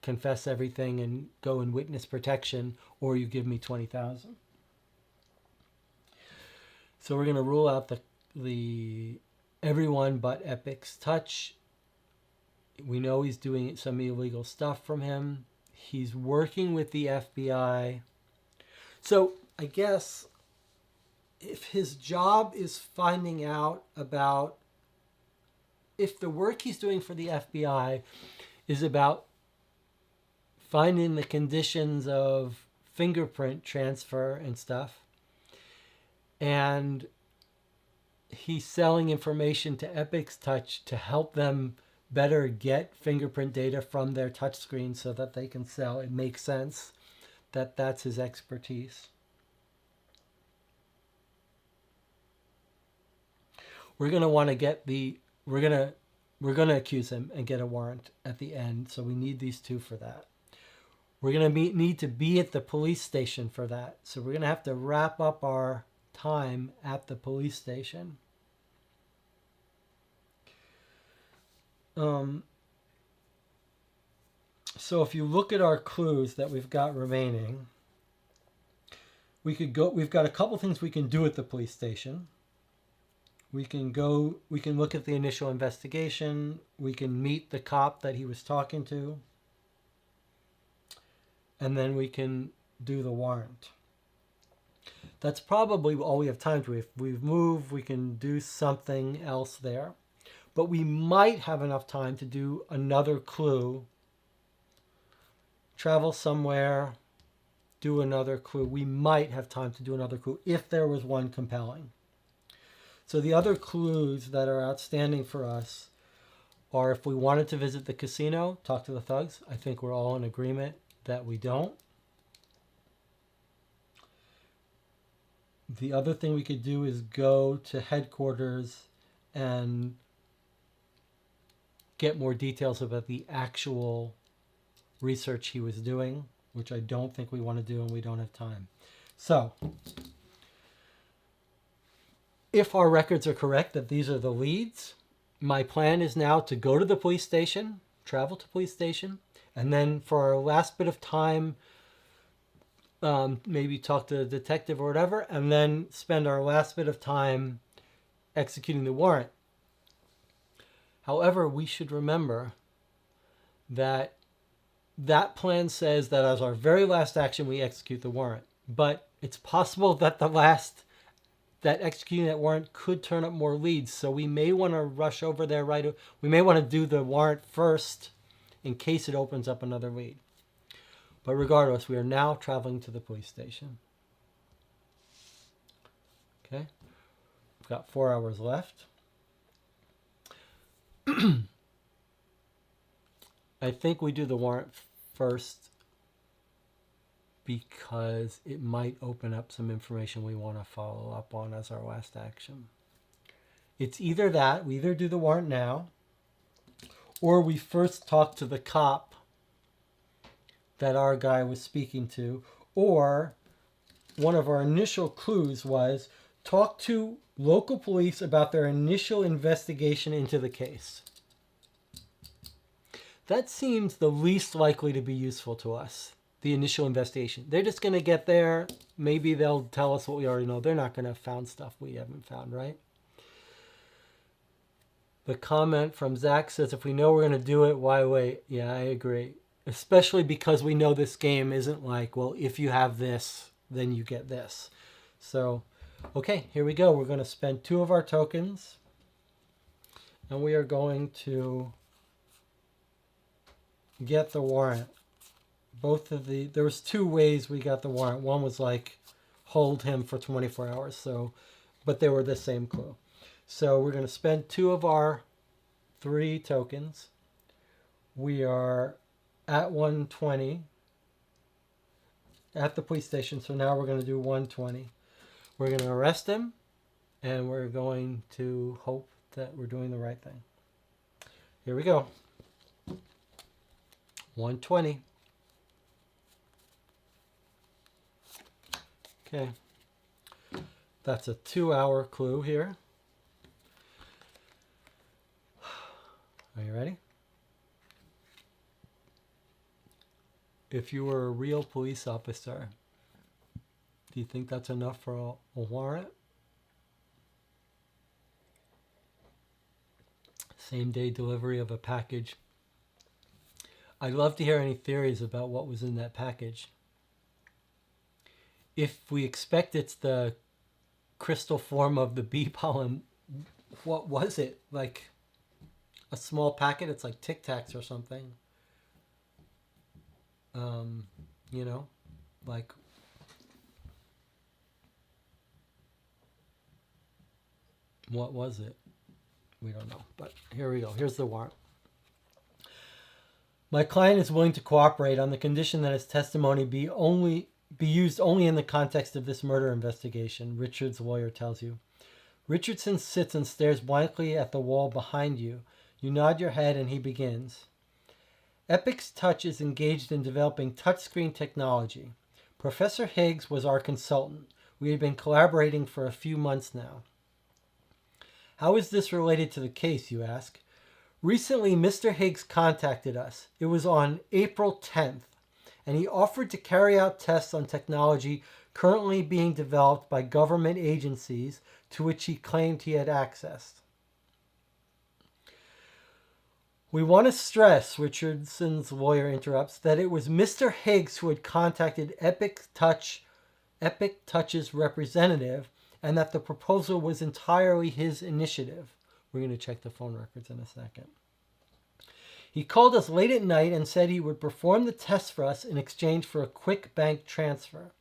confess everything, and go in witness protection, or you give me $20,000. So we're going to rule out the everyone but Epic's touch. We know he's doing some illegal stuff from him. He's working with the FBI. So I guess if his job is finding out about, if the work he's doing for the FBI is about finding the conditions of fingerprint transfer and stuff, and he's selling information to Epic's Touch to help them better get fingerprint data from their touchscreen so that they can sell, it makes sense that that's his expertise. We're going to want to get we're going to accuse him and get a warrant at the end. So we need these two for that. We're going to need to be at the police station for that. So we're going to have to wrap up our time at the police station. So if you look at our clues that we've got remaining, we've got a couple things we can do at the police station. We can look at the initial investigation. We can meet the cop that he was talking to. And then we can do the warrant. That's probably all we have time to. If we've moved, we can do something else there. But we might have enough time to do another clue. Travel somewhere, do another clue. We might have time to do another clue if there was one compelling. So the other clues that are outstanding for us are if we wanted to visit the casino, talk to the thugs. I think we're all in agreement that we don't. The other thing we could do is go to headquarters and get more details about the actual research he was doing, which I don't think we want to do and we don't have time. So if our records are correct that these are the leads, my plan is now to go to the police station, travel to police station, and then for our last bit of time, maybe talk to the detective or whatever, and then spend our last bit of time executing the warrant. However, we should remember that that plan says that as our very last action, we execute the warrant. But it's possible that that executing that warrant could turn up more leads. So we may want to rush over there we may want to do the warrant first in case it opens up another lead. But regardless, we are now traveling to the police station. Okay. We've got 4 hours left. I think we do the warrant first because it might open up some information we want to follow up on as our last action. It's either that, we either do the warrant now, or we first talk to the cop that our guy was speaking to, or one of our initial clues was talk to local police about their initial investigation into the case. That seems the least likely to be useful to us, the initial investigation. They're just going to get there. Maybe they'll tell us what we already know. They're not going to have found stuff we haven't found, right? The comment from Zach says, if we know we're going to do it, why wait? Yeah, I agree. Especially because we know this game isn't like, well, if you have this, then you get this. So, okay, here we go. We're going to spend 2 of our tokens. And we are going to get the warrant. There was 2 ways we got the warrant. One was like, hold him for 24 hours. So, but they were the same clue. So we're going to spend 2 of our 3 tokens. We are at 120 at the police station. So now we're going to do 120. We're going to arrest him, and we're going to hope that we're doing the right thing. Here we go. 120. Okay. That's a 2-hour clue here. Are you ready? If you were a real police officer, do you think that's enough for a warrant? Same day delivery of a package. I'd love to hear any theories about what was in that package. If we expect it's the crystal form of the bee pollen, what was it? Like a small packet? It's like Tic Tacs or something. You know, like what was it? We don't know, but here we go. Here's the warrant. My client is willing to cooperate on the condition that his testimony be used only in the context of this murder investigation, Richard's lawyer tells you. Richardson sits and stares blankly at the wall behind you. You nod your head and he begins. Epic's Touch is engaged in developing touchscreen technology. Professor Higgs was our consultant. We had been collaborating for a few months now. How is this related to the case, you ask? Recently, Mr. Higgs contacted us. It was on April 10th, and he offered to carry out tests on technology currently being developed by government agencies to which he claimed he had access. We want to stress, Richardson's lawyer interrupts, that it was Mr. Higgs who had contacted Epic Touch's representative, and that the proposal was entirely his initiative. We're going to check the phone records in a second. He called us late at night and said he would perform the test for us in exchange for a quick bank transfer.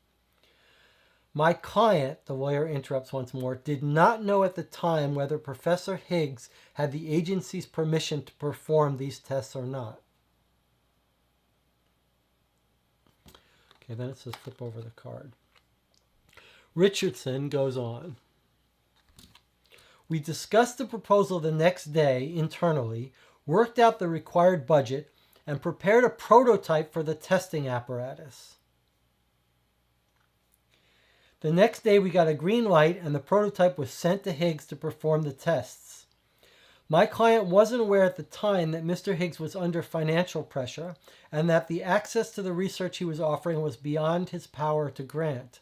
My client, the lawyer interrupts once more, did not know at the time whether Professor Higgs had the agency's permission to perform these tests or not. Okay, then it says flip over the card. Richardson goes on. We discussed the proposal the next day internally, worked out the required budget, and prepared a prototype for the testing apparatus. The next day we got a green light and the prototype was sent to Higgs to perform the tests. My client wasn't aware at the time that Mr. Higgs was under financial pressure and that the access to the research he was offering was beyond his power to grant.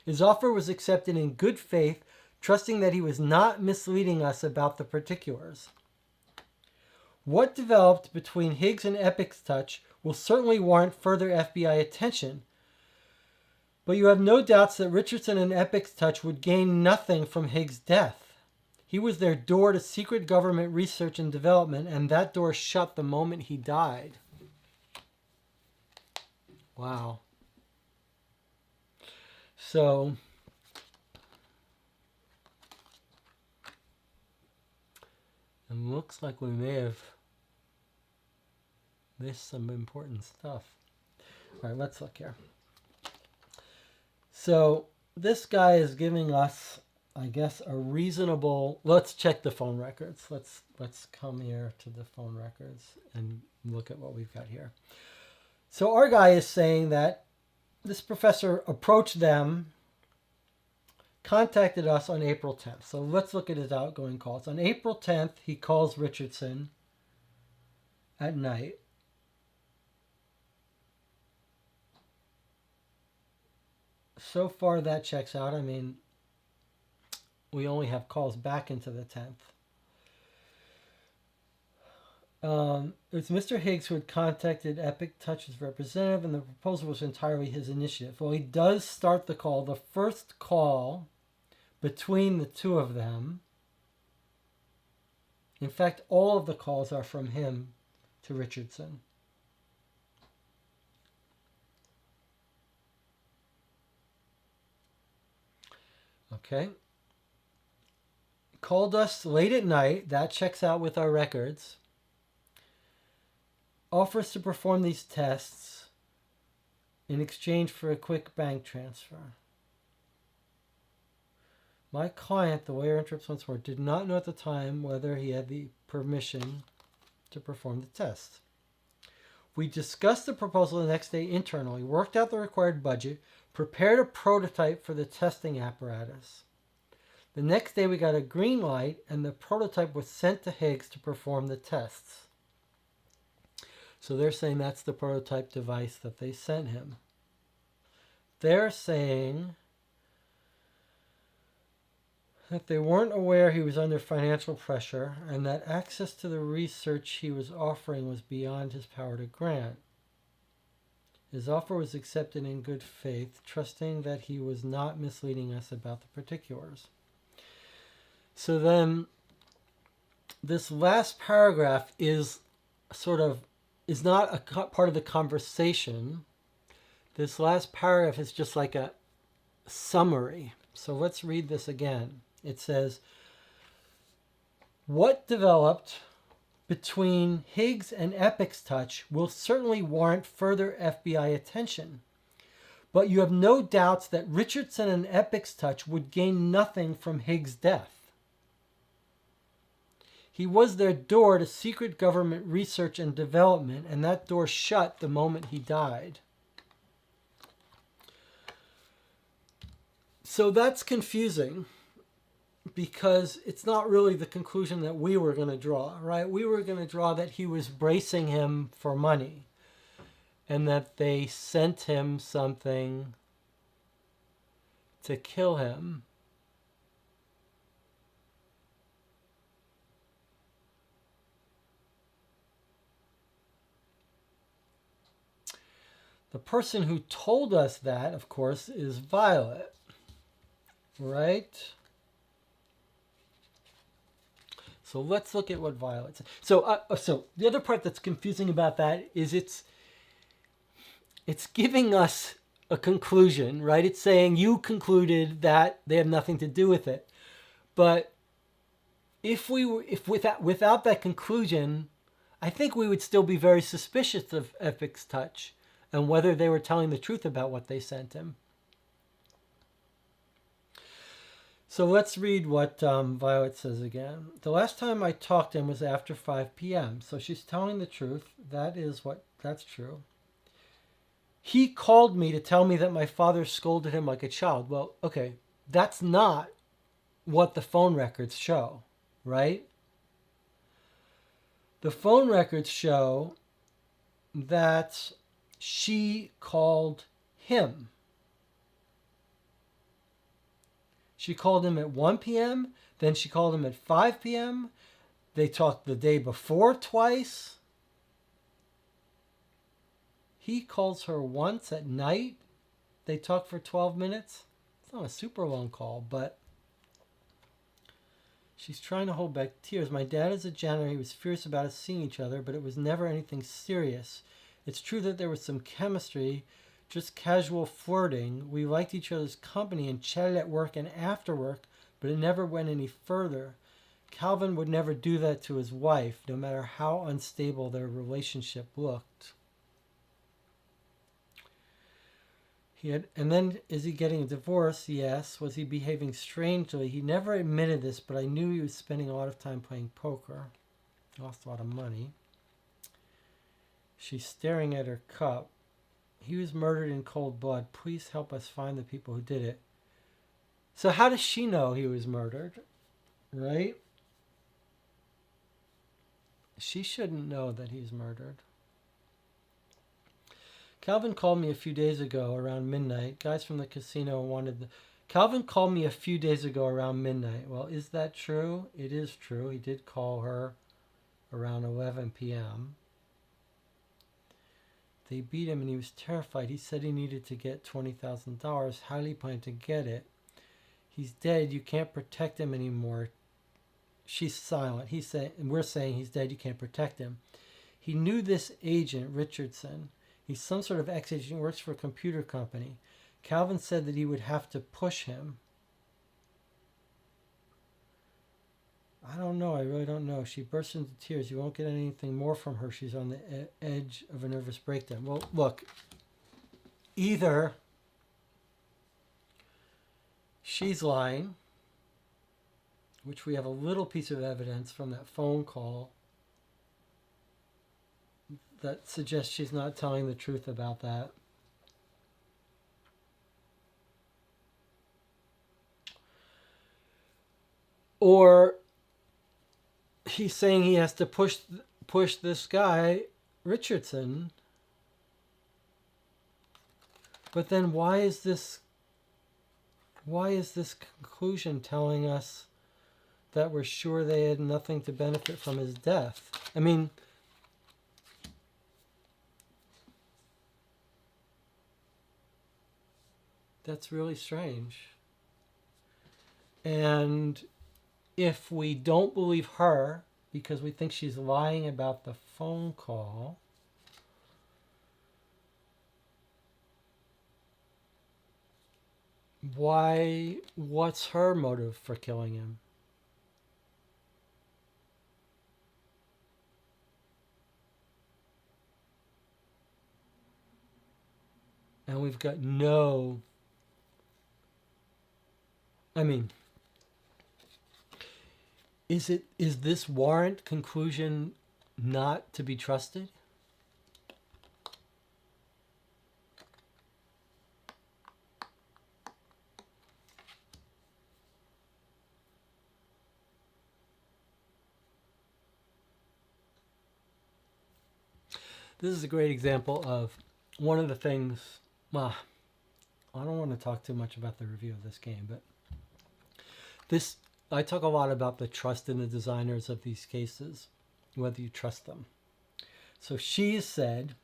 His offer was accepted in good faith, trusting that he was not misleading us about the particulars. What developed between Higgs and Epic's touch will certainly warrant further FBI attention, but you have no doubts that Richardson and Epic's touch would gain nothing from Higgs' death. He was their door to secret government research and development, and that door shut the moment he died. Wow. So, it looks like we may have missed some important stuff. All right, let's look here. So, this guy is giving us, I guess, a reasonable... Let's check the phone records. Let's come here to the phone records and look at what we've got here. So our guy is saying that this professor approached them, contacted us on April 10th. So let's look at his outgoing calls. On April 10th, he calls Richardson at night. So far that checks out. I mean, we only have calls back into the 10th. It's Mr. Higgs who had contacted Epic Touch's representative, and the proposal was entirely his initiative. Well, he does start the call. The first call between the two of them. In fact, all of the calls are from him to Richardson. Okay. Called us late at night. That checks out with our records. Offers to perform these tests in exchange for a quick bank transfer. My client, the lawyer interrupts once more, did not know at the time whether he had the permission to perform the test. We discussed the proposal the next day internally, worked out the required budget, prepared a prototype for the testing apparatus. The next day we got a green light and the prototype was sent to Higgs to perform the tests. So they're saying that's the prototype device that they sent him. They're saying that they weren't aware he was under financial pressure and that access to the research he was offering was beyond his power to grant. His offer was accepted in good faith, trusting that he was not misleading us about the particulars. So then, this last paragraph is not a part of the conversation. This last paragraph is just like a summary. So let's read this again. It says, what developed between Higgs and Epic's touch will certainly warrant further FBI attention. But you have no doubts that Richardson and Epic's touch would gain nothing from Higgs' death. He was their door to secret government research and development, and that door shut the moment he died. So that's confusing because it's not really the conclusion that we were going to draw, right? We were going to draw that he was bracing him for money and that they sent him something to kill him. The person who told us that, of course, is Violet, right? So let's look at what Violet said. So the other part that's confusing about that is it's giving us a conclusion, right? It's saying you concluded that they have nothing to do with it, but if without that conclusion, I think we would still be very suspicious of Epic's touch and whether they were telling the truth about what they sent him. So let's read what Violet says again. The last time I talked to him was after 5 p.m. So she's telling the truth. That's true. He called me to tell me that my father scolded him like a child. Well, okay, that's not what the phone records show, right? The phone records show that she called him. She called him at 1 p.m., then she called him at 5 p.m., They talked the day before twice. He calls her once at night. They talk for 12 minutes. It's not a super long call, but she's trying to hold back tears. My dad is a janitor. He was fierce about us seeing each other, but it was never anything serious. It's true that there was some chemistry, just casual flirting. We liked each other's company and chatted at work and after work, but it never went any further. Calvin would never do that to his wife, no matter how unstable their relationship looked. And then, is he getting a divorce? Yes. Was he behaving strangely? He never admitted this, but I knew he was spending a lot of time playing poker. Lost a lot of money. She's staring at her cup. He was murdered in cold blood. Please help us find the people who did it. So how does she know he was murdered? Right? She shouldn't know that he's murdered. Calvin called me a few days ago around midnight. Guys from the casino wanted Calvin called me a few days ago around midnight. Well, is that true? It is true. He did call her around 11 p.m. They beat him and he was terrified. He said he needed to get $20,000. How did he plan to get it? He's dead. You can't protect him anymore. She's silent. We're saying he's dead. You can't protect him. He knew this agent, Richardson. He's some sort of ex-agent, works for a computer company. Calvin said that he would have to push him. I don't know. I really don't know. She burst into tears. You won't get anything more from her. She's on the edge of a nervous breakdown. Well, look. Either she's lying, which we have a little piece of evidence from that phone call that suggests she's not telling the truth about that. Or he's saying he has to push this guy, Richardson. But then why is this conclusion telling us that we're sure they had nothing to benefit from his death? I mean, that's really strange. And if we don't believe her because we think she's lying about the phone call, what's her motive for killing him? And we've got no... I mean, is this warrant conclusion not to be trusted? This is a great example of one of the things, well, I don't want to talk too much about the review of this game, but I talk a lot about the trust in the designers of these cases, whether you trust them. So she said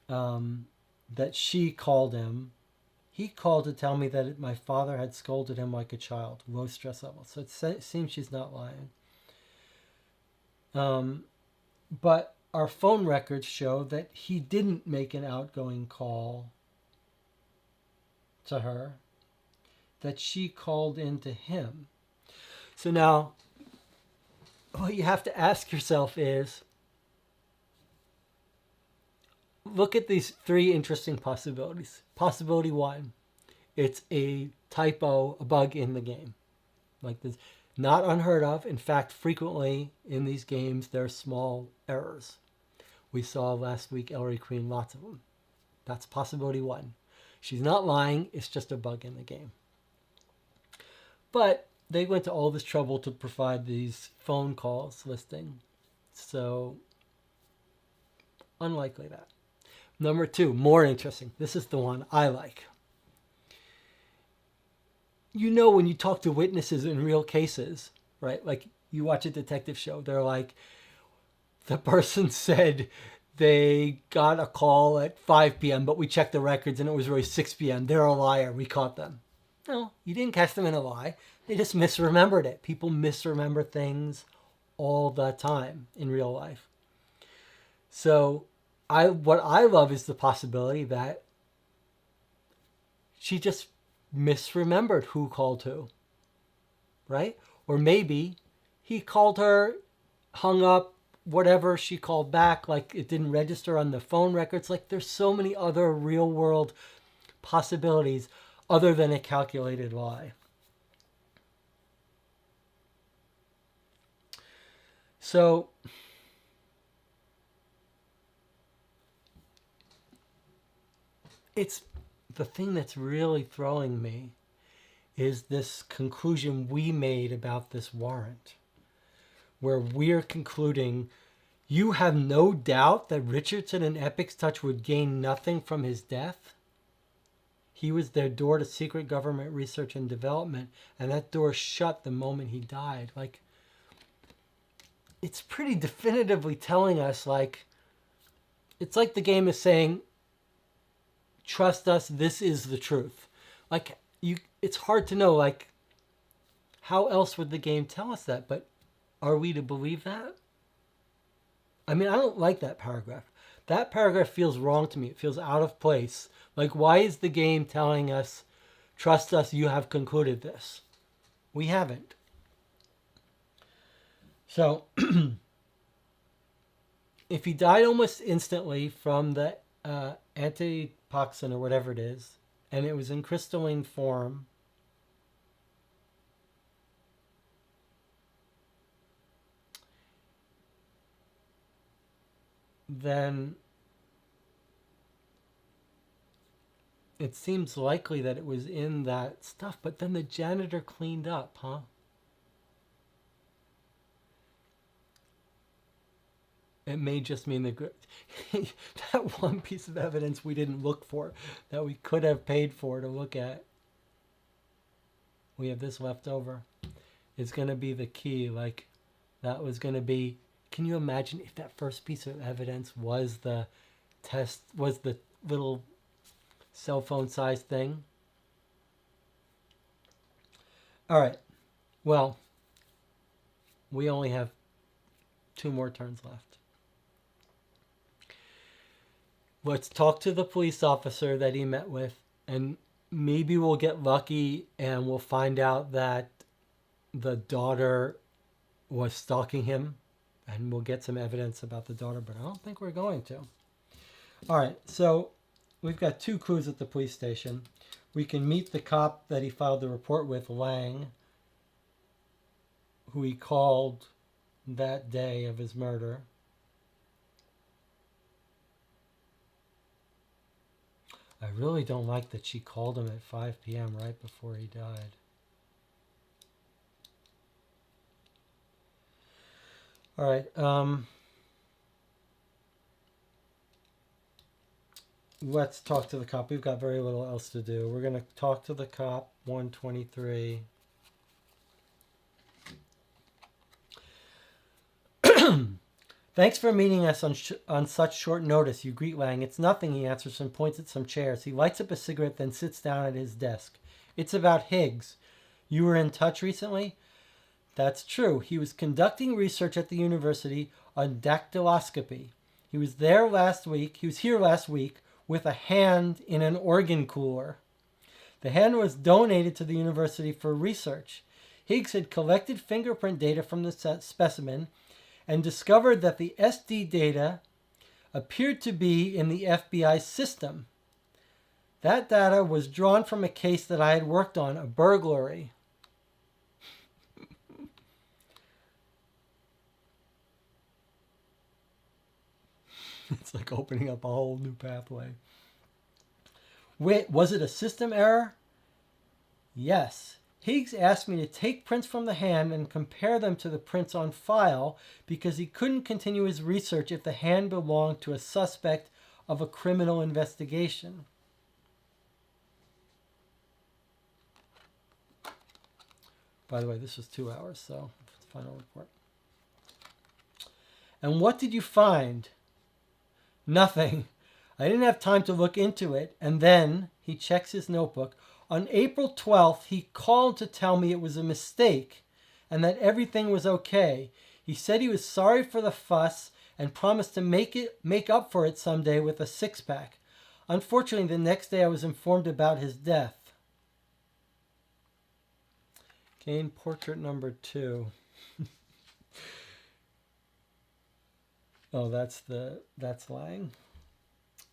that she called him. He called to tell me that my father had scolded him like a child, low stress level. So it seems she's not lying. But our phone records show that he didn't make an outgoing call to her, that she called in to him. So now, what you have to ask yourself is, look at these three interesting possibilities. Possibility one, it's a typo, a bug in the game. Like this, not unheard of. In fact, frequently in these games, there are small errors. We saw last week, Ellery Queen, lots of them. That's possibility one. She's not lying, it's just a bug in the game. But they went to all this trouble to provide these phone calls listing. So, unlikely that. Number two, more interesting. This is the one I like. You know, when you talk to witnesses in real cases, right? Like you watch a detective show, they're like, the person said they got a call at 5 p.m., but we checked the records and it was really 6 p.m. They're a liar. We caught them. No, you didn't catch them in a lie. They just misremembered it. People misremember things all the time in real life. So what I love is the possibility that she just misremembered who called who, right? Or maybe he called her, hung up, whatever, she called back, like it didn't register on the phone records. Like there's so many other real world possibilities other than a calculated lie. So it's the thing that's really throwing me is this conclusion we made about this warrant, where we're concluding you have no doubt that Richardson and Epic's Touch would gain nothing from his death. He was their door to secret government research and development, and that door shut the moment he died. Like, it's pretty definitively telling us, like, it's like the game is saying, trust us, this is the truth. Like, it's hard to know, like, how else would the game tell us that? But are we to believe that? I mean, I don't like that paragraph. That paragraph feels wrong to me. It feels out of place. Like, why is the game telling us, trust us, you have concluded this? We haven't. So, if he died almost instantly from the antipoxin or whatever it is, and it was in crystalline form, then it seems likely that it was in that stuff. But then the janitor cleaned up, huh? It may just mean that one piece of evidence we didn't look for, that we could have paid for to look at. We have this left over. It's going to be the key. Like, that was going to be, can you imagine if that first piece of evidence was the test, was the little cell phone size thing? All right. Well, we only have 2 more turns left. Let's talk to the police officer that he met with, and maybe we'll get lucky and we'll find out that the daughter was stalking him, and we'll get some evidence about the daughter, but I don't think we're going to. All right, so we've got 2 clues at the police station. We can meet the cop that he filed the report with, Lang, who he called that day of his murder. I really don't like that she called him at 5 p.m. right before he died. All right. Let's talk to the cop. We've got very little else to do. We're going to talk to the cop, 123. Thanks for meeting us on such short notice, you greet Lang. It's nothing, he answers and points at some chairs. He lights up a cigarette, then sits down at his desk. It's about Higgs. You were in touch recently? That's true. He was conducting research at the university on dactyloscopy. He was here last week with a hand in an organ cooler. The hand was donated to the university for research. Higgs had collected fingerprint data from the specimen and discovered that the SD data appeared to be in the FBI system. That data was drawn from a case that I had worked on, a burglary. It's like opening up a whole new pathway. Wait, was it a system error? Yes. Higgs asked me to take prints from the hand and compare them to the prints on file because he couldn't continue his research if the hand belonged to a suspect of a criminal investigation. By the way, this was 2 hours, so final report. And what did you find? Nothing. I didn't have time to look into it. And then he checks his notebook. On April 12th, he called to tell me it was a mistake and that everything was okay. He said he was sorry for the fuss and promised to make up for it someday with a six-pack. Unfortunately, the next day I was informed about his death. Kane, portrait number 2. Oh, that's Lang.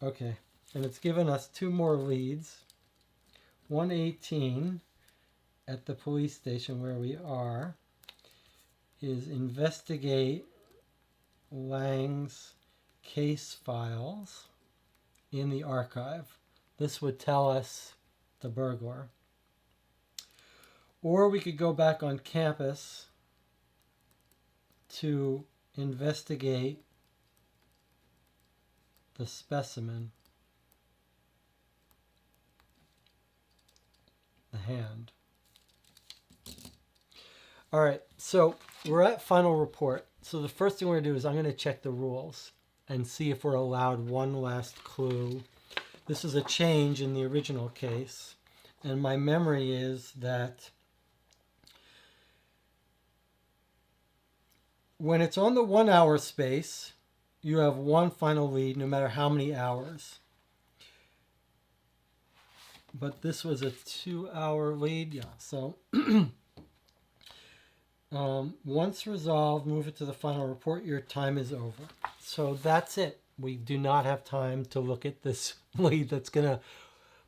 Okay, and it's given us 2 more leads. 118 at the police station where we are is investigate Lang's case files in the archive. This would tell us the burglar. Or we could go back on campus to investigate the specimen, the hand. All right, so we're at final report. So the first thing we're going to do is I'm going to check the rules and see if we're allowed one last clue. This is a change in the original case, and my memory is that when it's on the 1 hour space, you have one final lead no matter how many hours. But this was a 2 hour lead, yeah. So once resolved, move it to the final report. Your time is over. So that's it. We do not have time to look at this lead that's going to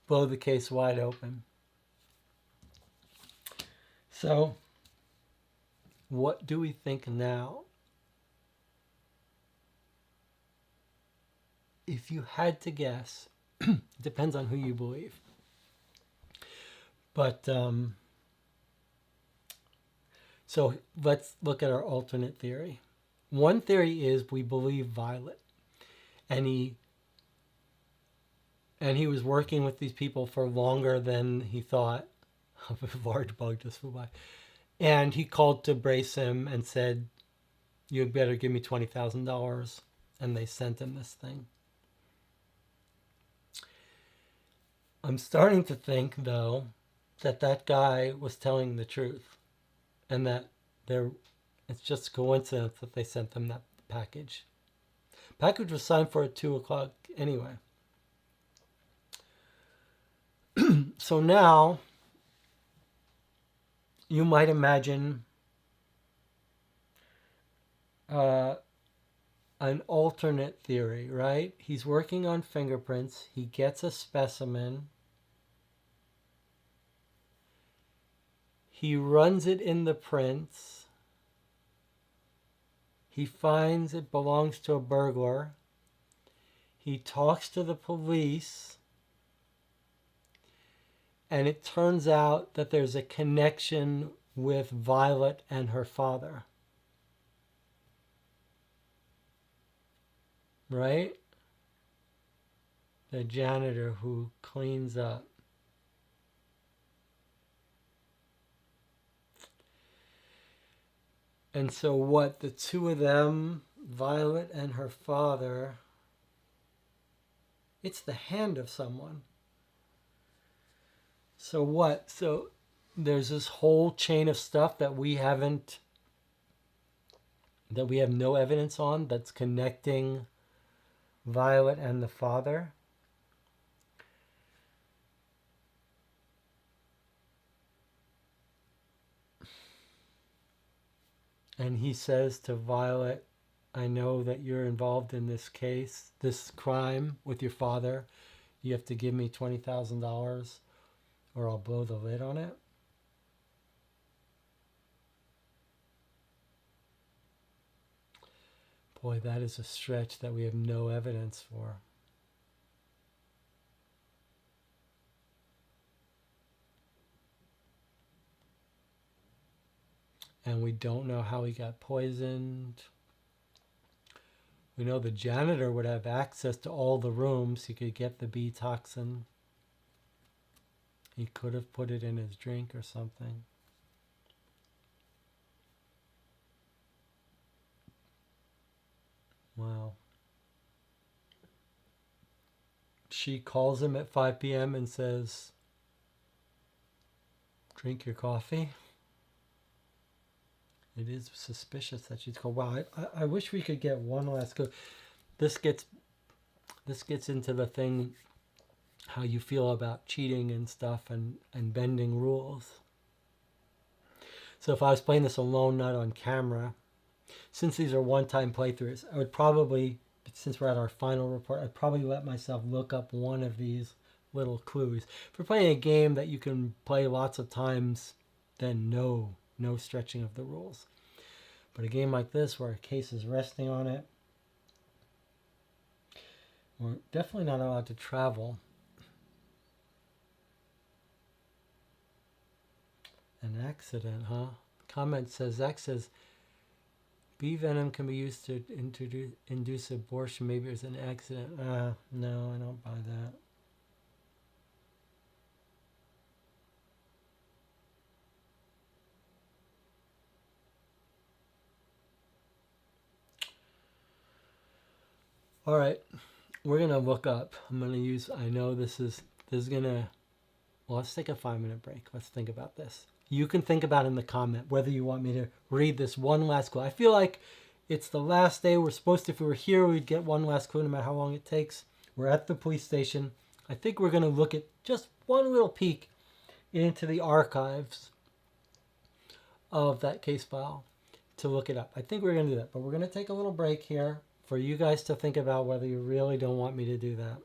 blow the case wide open. So what do we think now? If you had to guess, it depends on who you believe. But so let's look at our alternate theory. One theory is we believe Violet, and he was working with these people for longer than he thought. A large bug just flew by. And he called to brace him and said, "You better give me $20,000." And they sent him this thing. I'm starting to think, though, that guy was telling the truth, and that it's just a coincidence that they sent them that package. Package was signed for at 2 o'clock anyway. So now you might imagine an alternate theory, right? He's working on fingerprints. He gets a specimen. He runs it in the prints. He finds it belongs to a burglar. He talks to the police. And it turns out that there's a connection with Violet and her father. Right? The janitor who cleans up. And so what, the two of them, Violet and her father, it's the hand of someone. So what? So there's this whole chain of stuff that we have no evidence on that's connecting Violet and the father. And he says to Violet, "I know that you're involved in this case, this crime with your father. You have to give me $20,000 or I'll blow the lid on it." Boy, that is a stretch that we have no evidence for. And we don't know how he got poisoned. We know the janitor would have access to all the rooms. He could get the bee toxin. He could have put it in his drink or something. Wow. She calls him at 5 p.m. and says, drink your coffee. It is suspicious that she's called. Wow, I wish we could get one last go. This gets into the thing, how you feel about cheating and stuff and bending rules. So if I was playing this alone, not on camera, since these are one-time playthroughs, I would probably, since we're at our final report, I'd probably let myself look up one of these little clues. If we're playing a game that you can play lots of times, then no stretching of the rules. But a game like this, where a case is resting on it, we're definitely not allowed to travel. An accident, huh? Comment says, Zach says, bee venom can be used to induce abortion. Maybe it's an accident. No, I don't buy that. All right, we're gonna look up. I'm gonna use. I know this is gonna. Well, let's take a 5-minute break. Let's think about this. You can think about in the comment whether you want me to read this one last clue. I feel like it's the last day. We're supposed to, if we were here, we'd get one last clue no matter how long it takes. We're at the police station. I think we're going to look at just one little peek into the archives of that case file to look it up. I think we're going to do that, but we're going to take a little break here for you guys to think about whether you really don't want me to do that.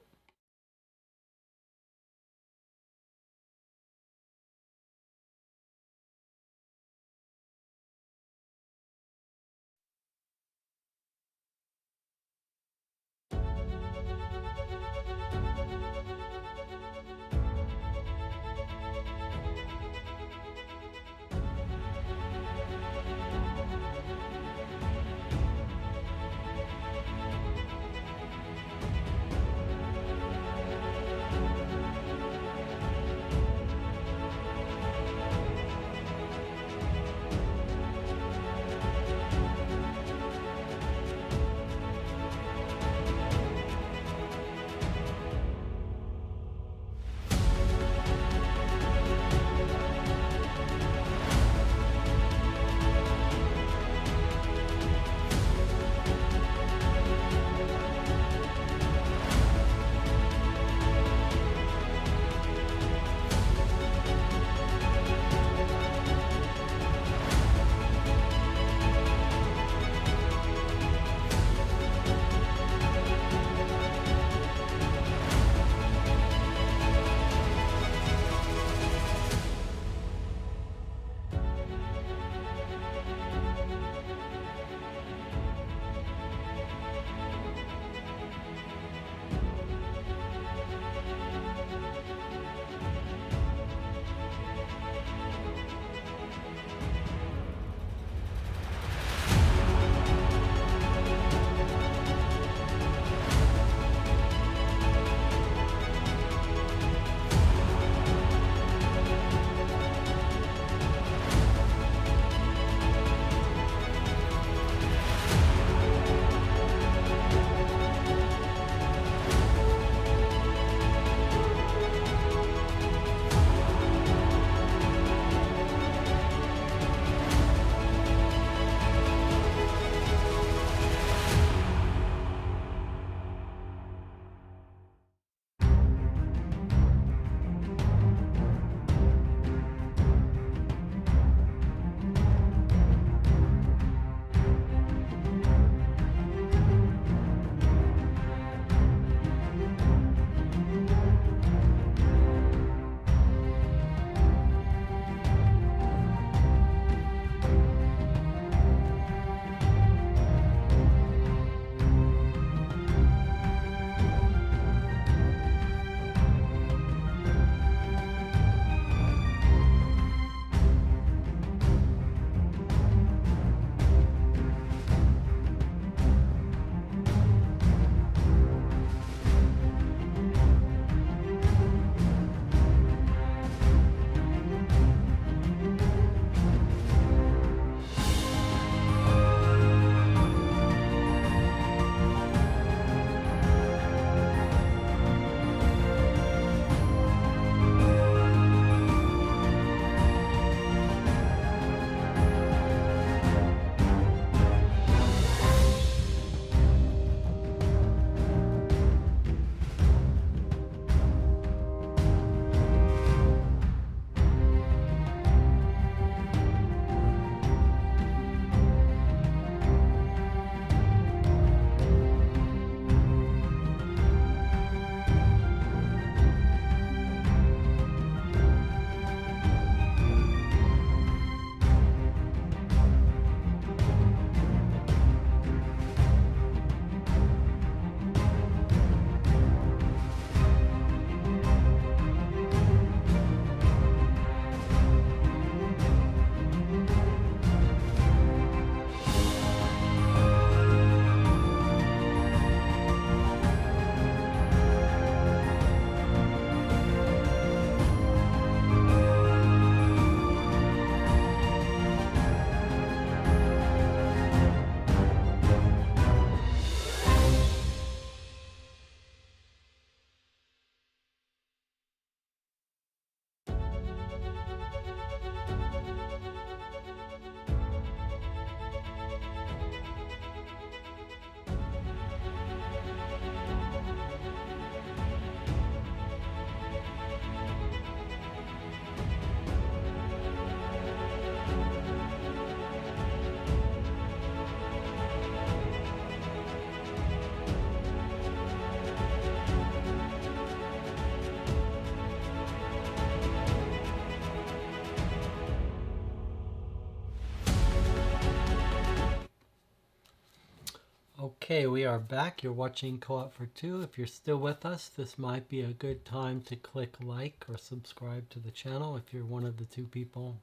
Okay, we are back. You're watching Co-op for Two. If you're still with us, this might be a good time to click like or subscribe to the channel if you're one of the two people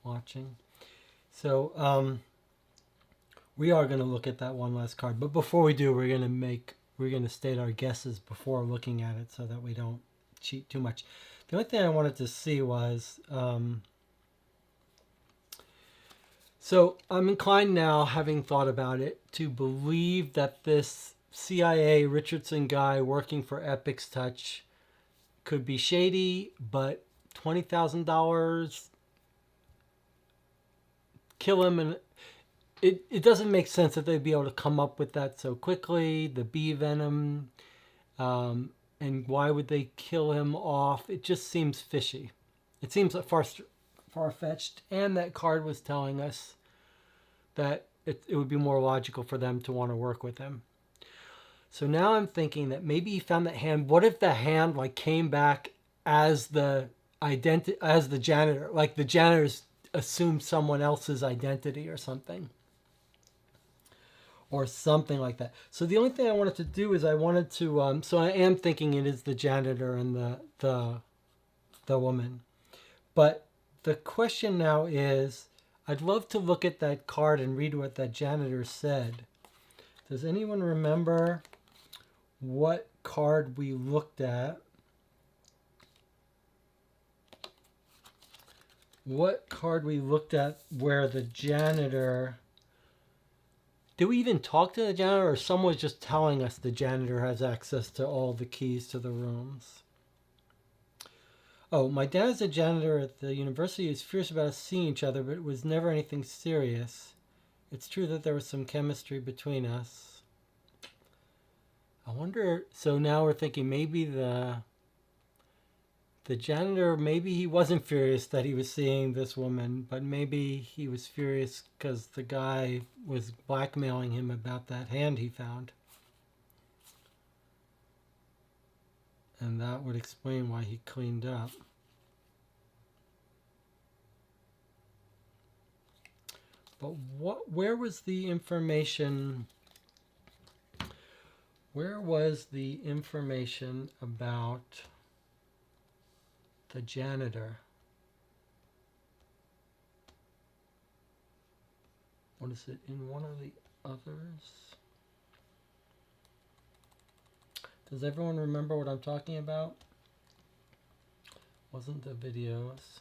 watching. So we are going to look at that one last card, but before we do, we're going to state our guesses before looking at it so that we don't cheat too much. The only thing I wanted to see was so I'm inclined now, having thought about it, to believe that this CIA Richardson guy working for Epic's Touch could be shady, but $20,000, kill him, and it doesn't make sense that they'd be able to come up with that so quickly. The bee venom, and why would they kill him off? It just seems fishy. It seems far-fetched, and that card was telling us that it would be more logical for them to want to work with him. So now I'm thinking that maybe he found that hand. What if the hand like came back as the janitor? Like the janitors assumed someone else's identity or something. Or something like that. So the only thing I wanted to do is I wanted to so I am thinking it is the janitor and the woman. But the question now is, I'd love to look at that card and read what that janitor said. Does anyone remember what card we looked at? What card we looked at where the janitor... Did we even talk to the janitor, or someone was just telling us the janitor has access to all the keys to the rooms? Oh, my dad is a janitor at the university. He was fierce about us seeing each other, but it was never anything serious. It's true that there was some chemistry between us. I wonder, so now we're thinking maybe the janitor, maybe he wasn't furious that he was seeing this woman, but maybe he was furious because the guy was blackmailing him about that hand he found. And that would explain why he cleaned up. But where was the information? Where was the information about the janitor? What is it, in one of the others? Does everyone remember what I'm talking about? Wasn't the videos?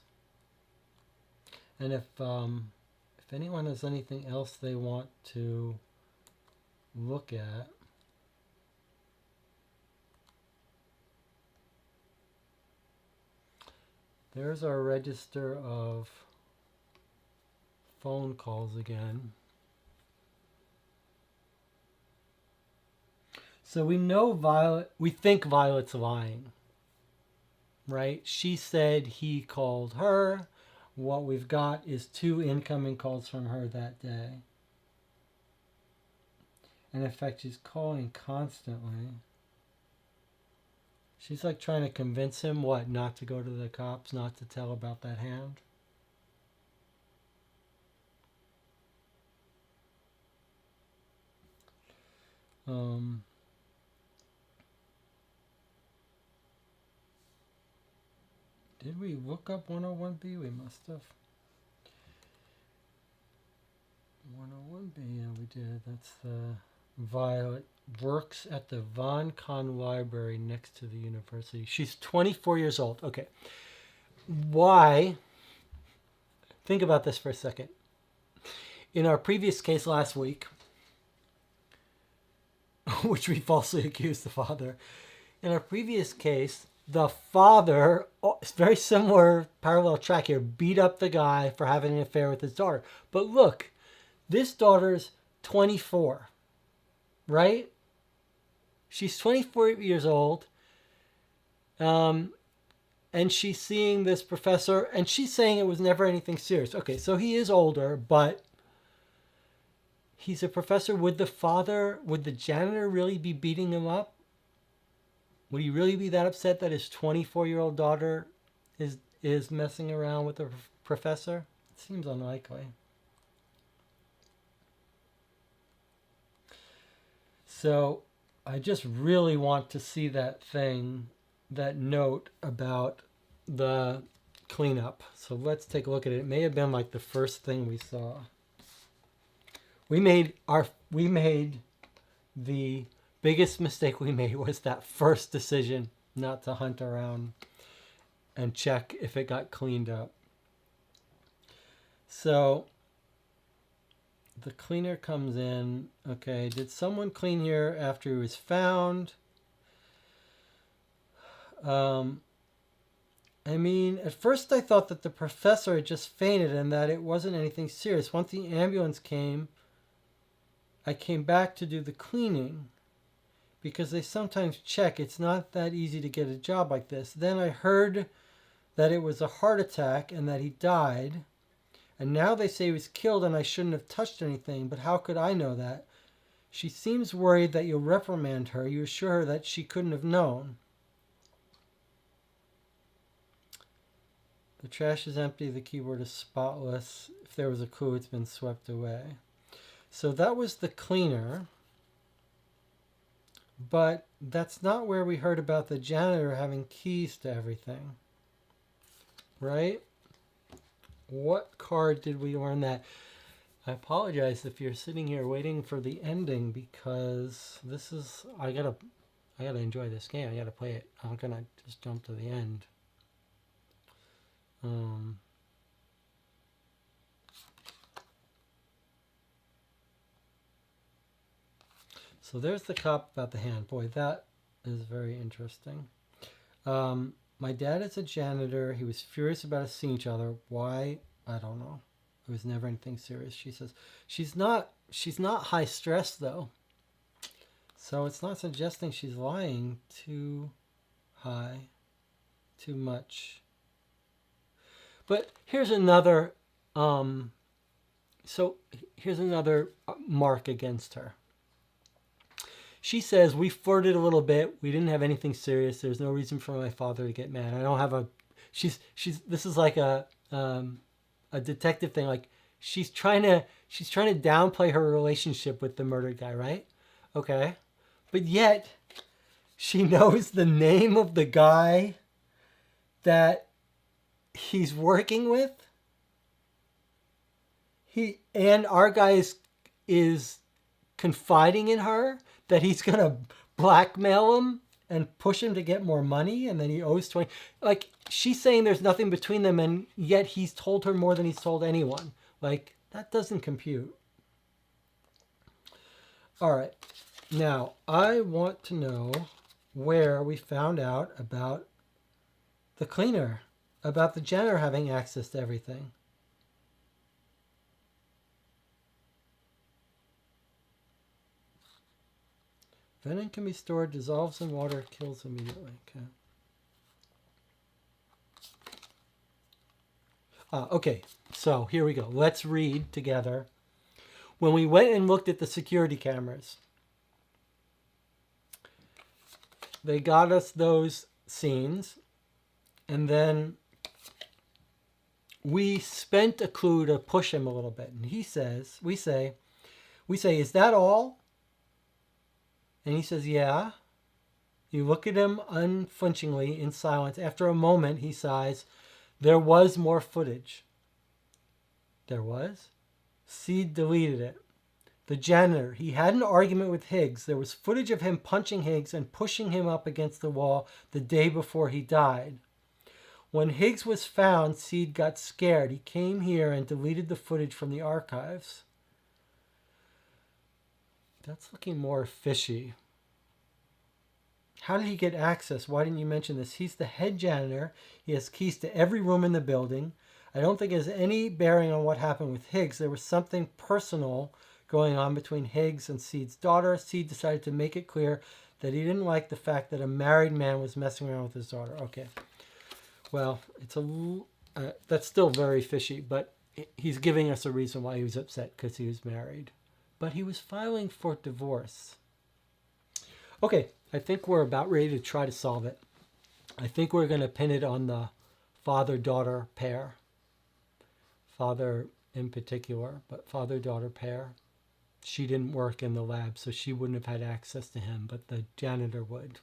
And if anyone has anything else they want to look at, there's our register of phone calls again. So we know we think Violet's lying, right? She said he called her. What we've got is 2 incoming calls from her that day. And in fact, she's calling constantly. She's like trying to convince him, what, not to go to the cops, not to tell about that hand. Did we look up 101B? We must have. 101B, yeah, we did. That's the Violet. Works at the Von Kahn Library next to the university. She's 24 years old. Okay. Why? Think about this for a second. In our previous case last week, which we falsely accused the father, in our previous case, the father, very similar parallel track here, beat up the guy for having an affair with his daughter. But look, this daughter's 24, right? She's 24 years old, and she's seeing this professor, and she's saying it was never anything serious. Okay, so he is older, but he's a professor. Would the janitor really be beating him up? Would he really be that upset that his 24-year-old daughter is messing around with the professor? It seems unlikely. So I just really want to see that thing, that note about the cleanup. So let's take a look at it. It may have been like the first thing we saw. We made the biggest mistake we made was that first decision not to hunt around and check if it got cleaned up. So the cleaner comes in. Okay, did someone clean here after he was found? I mean, at first I thought that the professor had just fainted and that it wasn't anything serious. Once the ambulance came, I came back to do the cleaning because they sometimes check. It's not that easy to get a job like this. Then I heard that it was a heart attack and that he died. And now they say he was killed and I shouldn't have touched anything. But how could I know that? She seems worried that you'll reprimand her. You assure her that she couldn't have known. The trash is empty. The keyboard is spotless. If there was a clue, it's been swept away. So that was the cleaner. But that's not where we heard about the janitor having keys to everything. Right? What card did we learn that? I apologize if you're sitting here waiting for the ending because this is, I gotta enjoy this game. I gotta play it. I'm gonna just jump to the end. So there's the cop about the hand. Boy, that is very interesting. My dad is a janitor. He was furious about us seeing each other. Why? I don't know. It was never anything serious. She says she's not high stress though. So it's not suggesting she's lying too high, too much. But here's another here's another mark against her. She says, we flirted a little bit. We didn't have anything serious. There's no reason for my father to get mad. I don't have a, this is like a detective thing. Like she's trying to downplay her relationship with the murdered guy, right? Okay. But yet she knows the name of the guy that he's working with. And our guy is confiding in her that he's going to blackmail him and push him to get more money, and then he owes 20. Like, she's saying there's nothing between them, and yet he's told her more than he's told anyone. Like, that doesn't compute. All right. Now, I want to know where we found out about the cleaner, about the janitor having access to everything. Venom can be stored, dissolves in water, kills immediately. Okay. Okay, so here we go. Let's read together. When we went and looked at the security cameras, they got us those scenes, and then we spent a clue to push him a little bit. And he says, we say, is that all? And he says, yeah. You look at him unflinchingly in silence. After a moment, he sighs, there was more footage. There was? Seed deleted it. The janitor, he had an argument with Higgs. There was footage of him punching Higgs and pushing him up against the wall the day before he died. When Higgs was found, Seed got scared. He came here and deleted the footage from the archives. That's looking more fishy. How did he get access? Why didn't you mention this? He's the head janitor. He has keys to every room in the building. I don't think it has any bearing on what happened with Higgs. There was something personal going on between Higgs and Seed's daughter. Seed decided to make it clear that he didn't like the fact that a married man was messing around with his daughter. Okay. Well, it's that's still very fishy, but he's giving us a reason why he was upset, because he was married. But he was filing for divorce. Okay, I think we're about ready to try to solve it. I think we're going to pin it on the father-daughter pair. Father in particular, but father-daughter pair. She didn't work in the lab, so she wouldn't have had access to him, but the janitor would.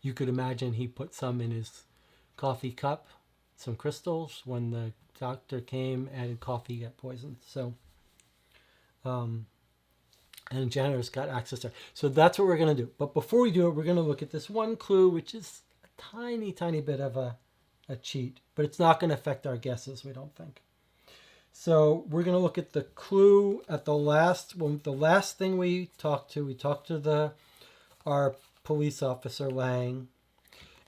You could imagine he put some in his coffee cup, some crystals. When the doctor came, added coffee, got poisoned. So, and janitors got access to her. So that's what we're going to do. But before we do it, we're going to look at this one clue, which is a tiny, tiny bit of a cheat. But it's not going to affect our guesses, we don't think. So we're going to look at the clue at the last thing we talked to. We talked to our police officer, Lang.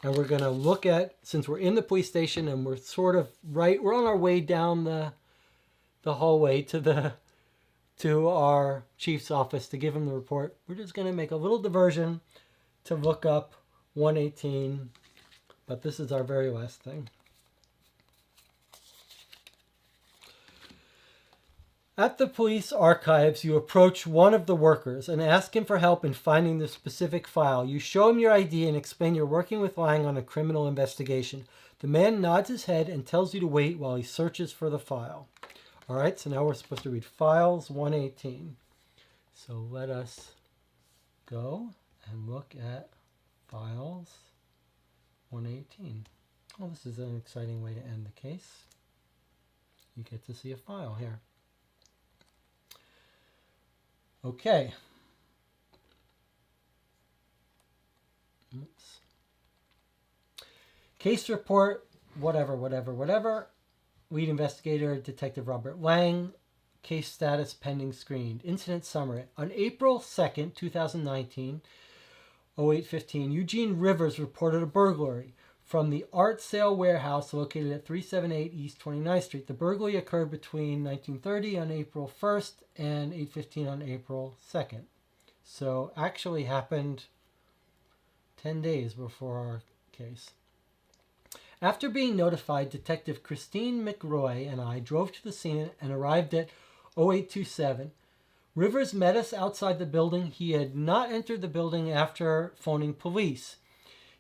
And we're going to look at, since we're in the police station and we're sort of we're on our way down the hallway to our chief's office to give him the report. We're just going to make a little diversion to look up 118. But this is our very last thing. At the police archives, you approach one of the workers and ask him for help in finding the specific file. You show him your ID and explain you're working with Lang on a criminal investigation. The man nods his head and tells you to wait while he searches for the file. All right, so now we're supposed to read Files 118. So let us go and look at Files 118. Oh, this is an exciting way to end the case. You get to see a file here. Okay. Oops. Case report, whatever. Lead investigator, Detective Robert Lang. Case status pending screened. Incident summary. On April 2nd, 2019, 08:15, Eugene Rivers reported a burglary from the art sale warehouse located at 378 East 29th Street. The burglary occurred between 19:30 on April 1st and 8:15 on April 2nd. So actually happened 10 days before our case. After being notified, Detective Christine McRoy and I drove to the scene and arrived at 0827. Rivers met us outside the building. He had not entered the building after phoning police.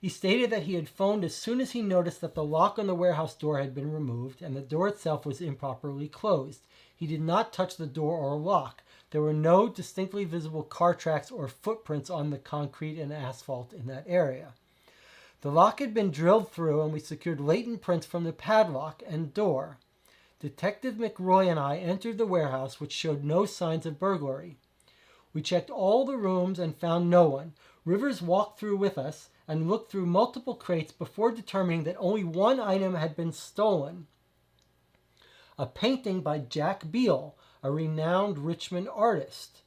He stated that he had phoned as soon as he noticed that the lock on the warehouse door had been removed and the door itself was improperly closed. He did not touch the door or lock. There were no distinctly visible car tracks or footprints on the concrete and asphalt in that area. The lock had been drilled through and we secured latent prints from the padlock and door. Detective McRoy and I entered the warehouse, which showed no signs of burglary. We checked all the rooms and found no one. Rivers walked through with us and looked through multiple crates before determining that only one item had been stolen. A painting by Jack Beale, a renowned Richmond artist.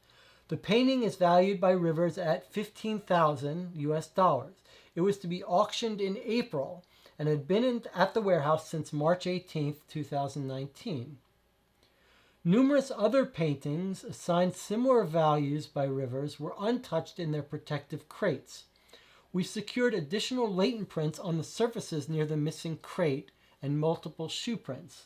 The painting is valued by Rivers at $15,000 US. It was to be auctioned in April and had been at the warehouse since March 18, 2019. Numerous other paintings assigned similar values by Rivers were untouched in their protective crates. We secured additional latent prints on the surfaces near the missing crate and multiple shoe prints.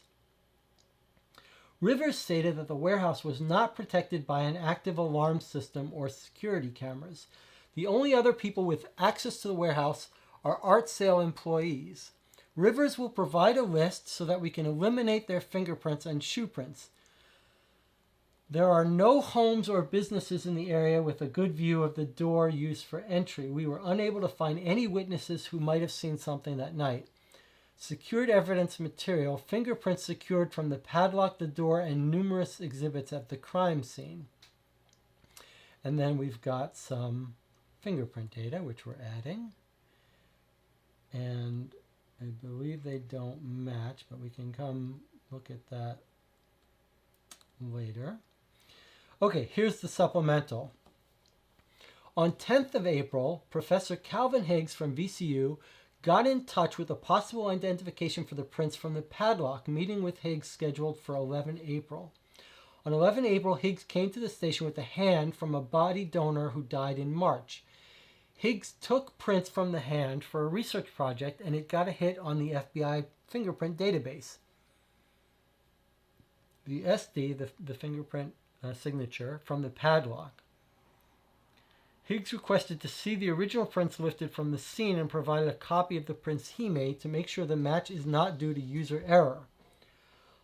Rivers stated that the warehouse was not protected by an active alarm system or security cameras. The only other people with access to the warehouse are art sale employees. Rivers will provide a list so that we can eliminate their fingerprints and shoe prints. There are no homes or businesses in the area with a good view of the door used for entry. We were unable to find any witnesses who might have seen something that night. Secured evidence material, fingerprints secured from the padlock, the door, and numerous exhibits at the crime scene. And then we've got some fingerprint data, which we're adding. And I believe they don't match, but we can come look at that later. Okay, here's the supplemental. On 10th of April, Professor Calvin Higgs from VCU got in touch with a possible identification for the prints from the padlock, meeting with Higgs scheduled for 11 April. On 11 April, Higgs came to the station with a hand from a body donor who died in March. Higgs took prints from the hand for a research project, and it got a hit on the FBI fingerprint database. The SD, the fingerprint signature, from the padlock. Higgs requested to see the original prints lifted from the scene and provided a copy of the prints he made to make sure the match is not due to user error.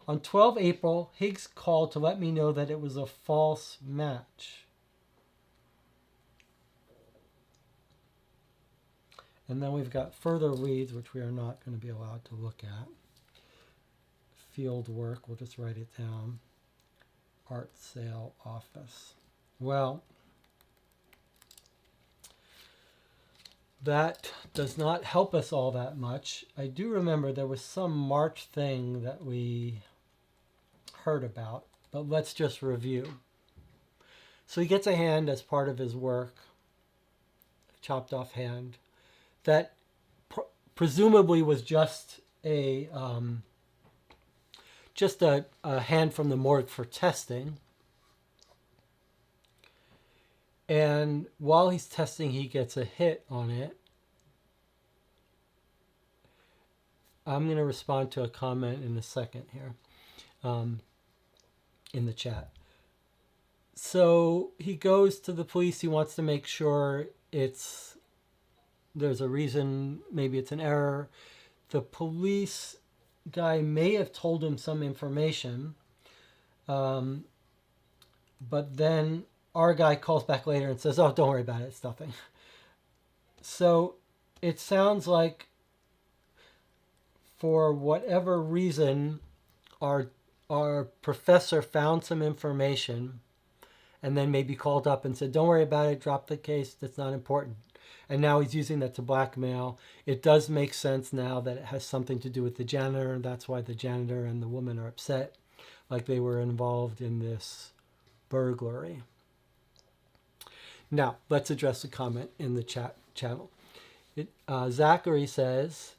On 12 April, Higgs called to let me know that it was a false match. And then we've got further leads, which we are not going to be allowed to look at. Field work, we'll just write it down. Art sale office. Well, that does not help us all that much. I do remember there was some March thing that we heard about, but let's just review. So he gets a hand as part of his work, a chopped off hand, that presumably was just a hand from the morgue for testing. And while he's testing, he gets a hit on it. I'm going to respond to a comment in a second here in the chat. So he goes to the police. He wants to make sure there's a reason, maybe it's an error. The police guy may have told him some information, but then our guy calls back later and says, oh, don't worry about it, it's nothing. So it sounds like for whatever reason, our professor found some information and then maybe called up and said, don't worry about it, drop the case, that's not important. And now he's using that to blackmail. It does make sense now that it has something to do with the janitor. That's why the janitor and the woman are upset, like they were involved in this burglary. Now, let's address a comment in the chat channel. Zachary says,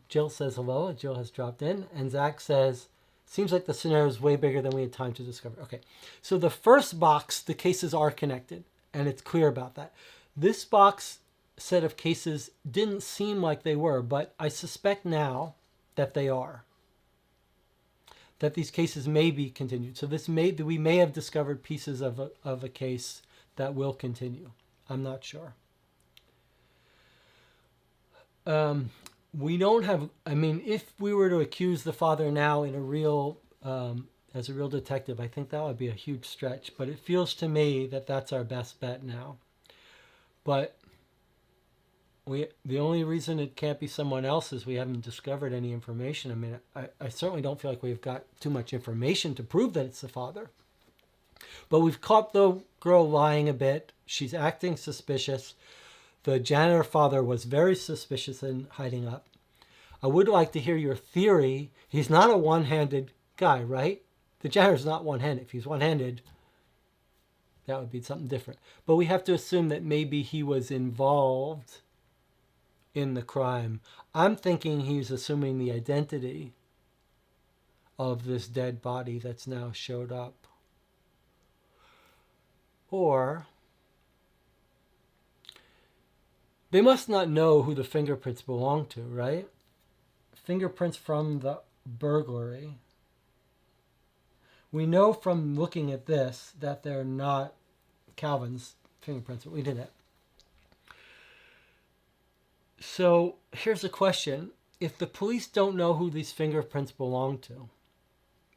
Jill says hello. Jill has dropped in. And Zach says, seems like the scenario is way bigger than we had time to discover. Okay, so the first box, the cases are connected, and it's clear about that. This box set of cases didn't seem like they were, but I suspect now that they are. That these cases may be continued. So we may have discovered pieces of a case that will continue. I'm not sure. We don't have, I mean, if we were to accuse the father now in a real, as a real detective, I think that would be a huge stretch. But it feels to me that that's our best bet now. But the only reason it can't be someone else is we haven't discovered any information. I mean, I certainly don't feel like we've got too much information to prove that it's the father. But we've caught the girl lying a bit. She's acting suspicious. The janitor father was very suspicious in hiding up. I would like to hear your theory. He's not a one-handed guy, right? The janitor's not one-handed. If he's one-handed, that would be something different. But we have to assume that maybe he was involved in the crime. I'm thinking he's assuming the identity of this dead body that's now showed up. Or they must not know who the fingerprints belong to, right? Fingerprints from the burglary. We know from looking at this that they're not Calvin's fingerprints, but we did it. So here's a question. If the police don't know who these fingerprints belong to,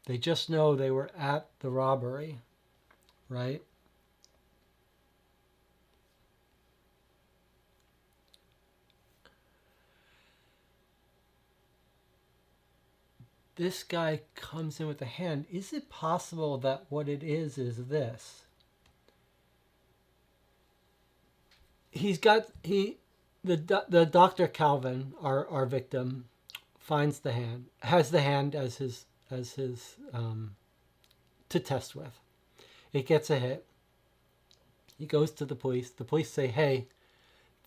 they just know they were at the robbery, right? This guy comes in with a hand. Is it possible that what it is this? The Dr. Calvin, our victim, finds the hand, has the hand as his to test with. It gets a hit. He goes to the police. The police say, hey,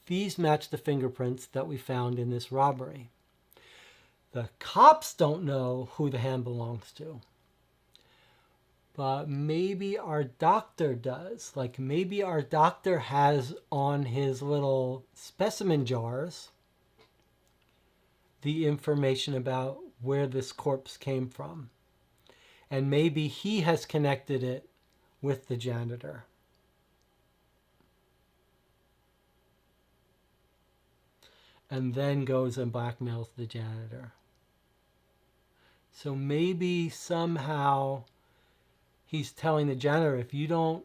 these match the fingerprints that we found in this robbery. The cops don't know who the hand belongs to. But maybe our doctor does. Like maybe our doctor has on his little specimen jars the information about where this corpse came from. And maybe he has connected it with the janitor. And then goes and blackmails the janitor. So maybe somehow he's telling the janitor, if you don't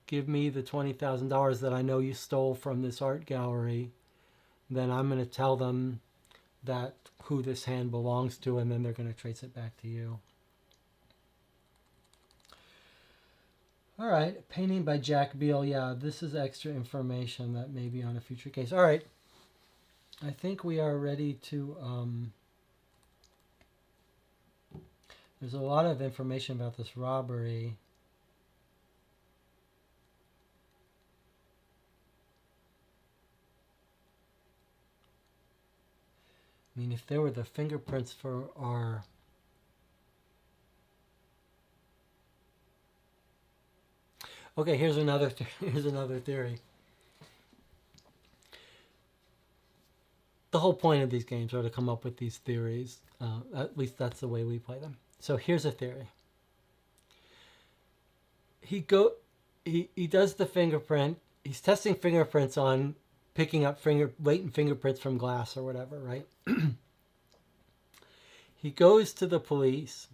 give me the $20,000 that I know you stole from this art gallery, then I'm going to tell them that who this hand belongs to, and then they're going to trace it back to you. All right, painting by Jack Beale. Yeah, this is extra information that may be on a future case. All right, I think we are ready to... there's a lot of information about this robbery. I mean, if there were the fingerprints for our... Okay, here's another theory. The whole point of these games are to come up with these theories. At least that's the way we play them. So here's a theory. He does the fingerprint. He's testing fingerprints on picking up latent fingerprints from glass or whatever, right? He goes to the police.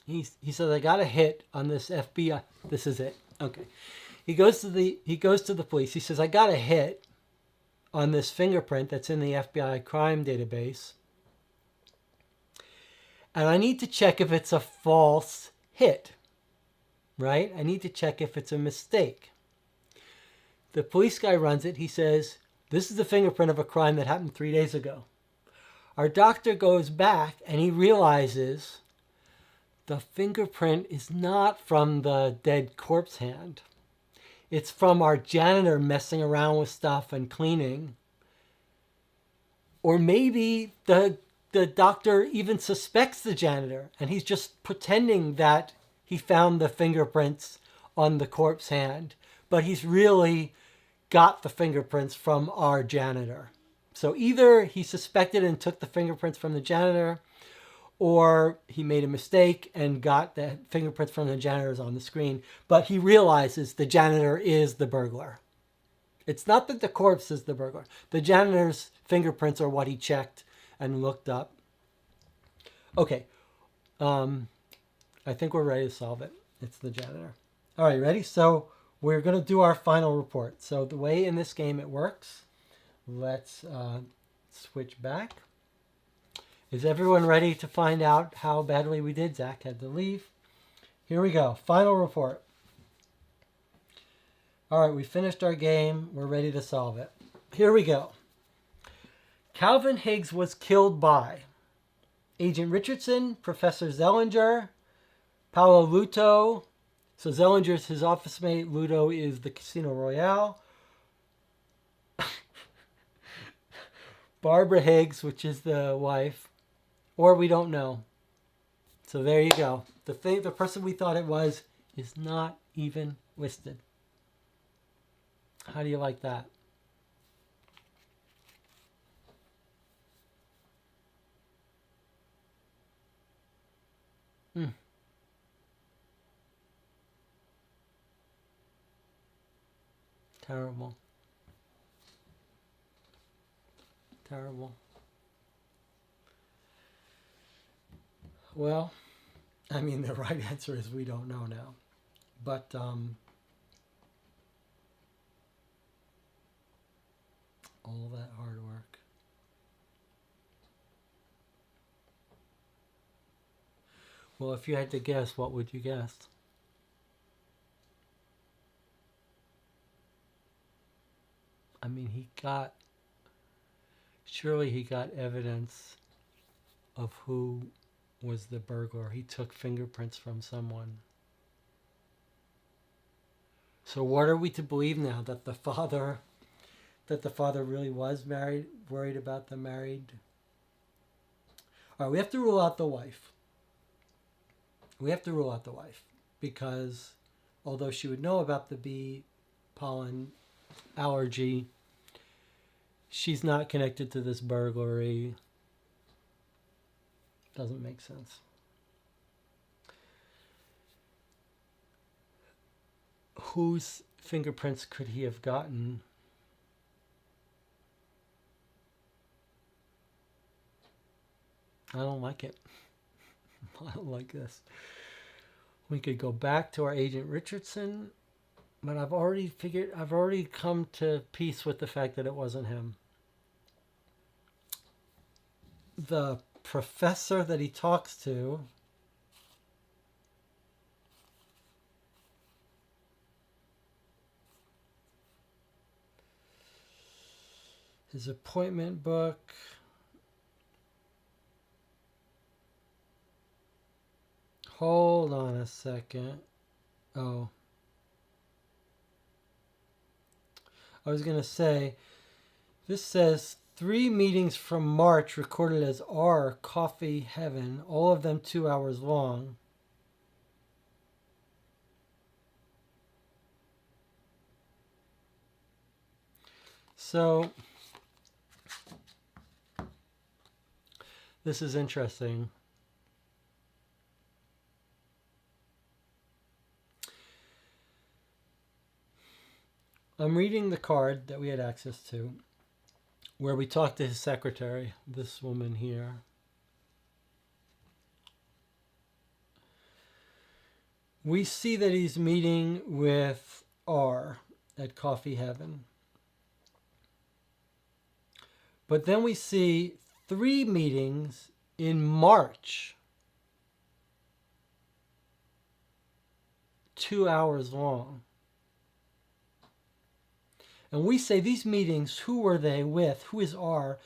He says, I got a hit on this FBI. This is it. Okay. He goes to the police. He says, I got a hit on this fingerprint that's in the FBI crime database. And I need to check if it's a false hit, right? I need to check if it's a mistake. The police guy runs it. He says, this is the fingerprint of a crime that happened 3 days ago. Our doctor goes back and he realizes the fingerprint is not from the dead corpse hand. It's from our janitor messing around with stuff and cleaning. Or maybe the doctor even suspects the janitor and he's just pretending that he found the fingerprints on the corpse hand, but he's really got the fingerprints from our janitor. So either he suspected and took the fingerprints from the janitor, or he made a mistake and got the fingerprints from the janitors on the screen, but he realizes the janitor is the burglar. It's not that the corpse is the burglar. The janitor's fingerprints are what he checked and looked up. Okay. I think we're ready to solve it. It's the janitor. All right, ready? So we're going to do our final report. So the way in this game it works, let's switch back. Is everyone ready to find out how badly we did? Zach had to leave. Here we go. Final report. All right, we finished our game. We're ready to solve it. Here we go. Calvin Higgs was killed by Agent Richardson, Professor Zellinger, Paolo Luto. So Zellinger's his office mate. Luto is the Casino Royale. Barbara Higgs, which is the wife. Or we don't know. So there you go. The person we thought it was is not even listed. How do you like that? Terrible. Terrible. Well, I mean, the right answer is we don't know now. But all that hard work. Well, if you had to guess, what would you guess? I mean, surely he got evidence of who was the burglar. He took fingerprints from someone. So what are we to believe now? That the father really was married, worried about the married? All right, we have to rule out the wife. We have to rule out the wife because although she would know about the bee pollen allergy, she's not connected to this burglary. Doesn't make sense. Whose fingerprints could he have gotten? I don't like it. I don't like this. We could go back to our Agent Richardson, but I've already come to peace with the fact that it wasn't him. The professor that he talks to, his appointment book. Hold on a second. Oh. I was going to say, this says 3 meetings from March recorded as R Coffee Heaven, all of them 2 hours long. So, this is interesting. I'm reading the card that we had access to, where we talked to his secretary, this woman here. We see that he's meeting with R at Coffee Heaven. But then we see 3 meetings in March, 2 hours long. And we say, these meetings, who were they with? Who is R?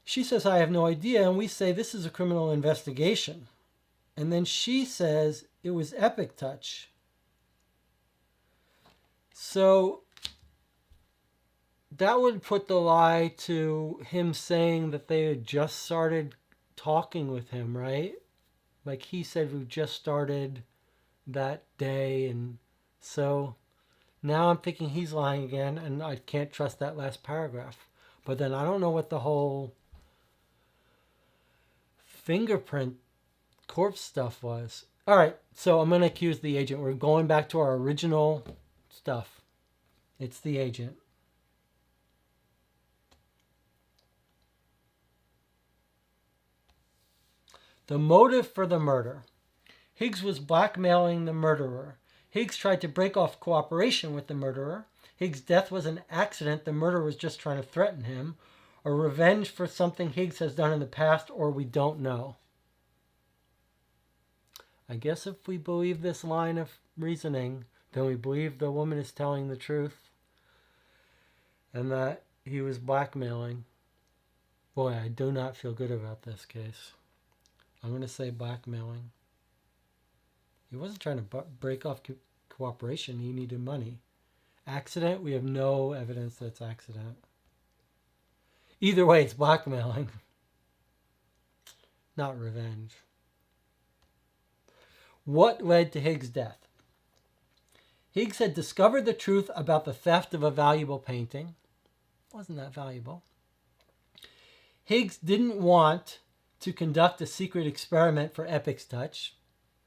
She says, I have no idea. And we say, this is a criminal investigation. And then she says, it was Epic Touch. So that would put the lie to him saying that they had just started talking with him, right? Like he said, we just started that day. And so now I'm thinking he's lying again, and I can't trust that last paragraph. But then I don't know what the whole fingerprint corpse stuff was. All right, so I'm going to accuse the agent. We're going back to our original stuff. It's the agent. The motive for the murder. Higgs was blackmailing the murderer. Higgs tried to break off cooperation with the murderer. Higgs' death was an accident. The murderer was just trying to threaten him. Or revenge for something Higgs has done in the past, or we don't know. I guess if we believe this line of reasoning, then we believe the woman is telling the truth and that he was blackmailing. Boy, I do not feel good about this case. I'm going to say blackmailing. He wasn't trying to break off cooperation. He needed money. Accident? We have no evidence that it's accident. Either way, it's blackmailing. Not revenge. What led to Higgs' death? Higgs had discovered the truth about the theft of a valuable painting. Wasn't that valuable? Higgs didn't want to conduct a secret experiment for Epic's Touch.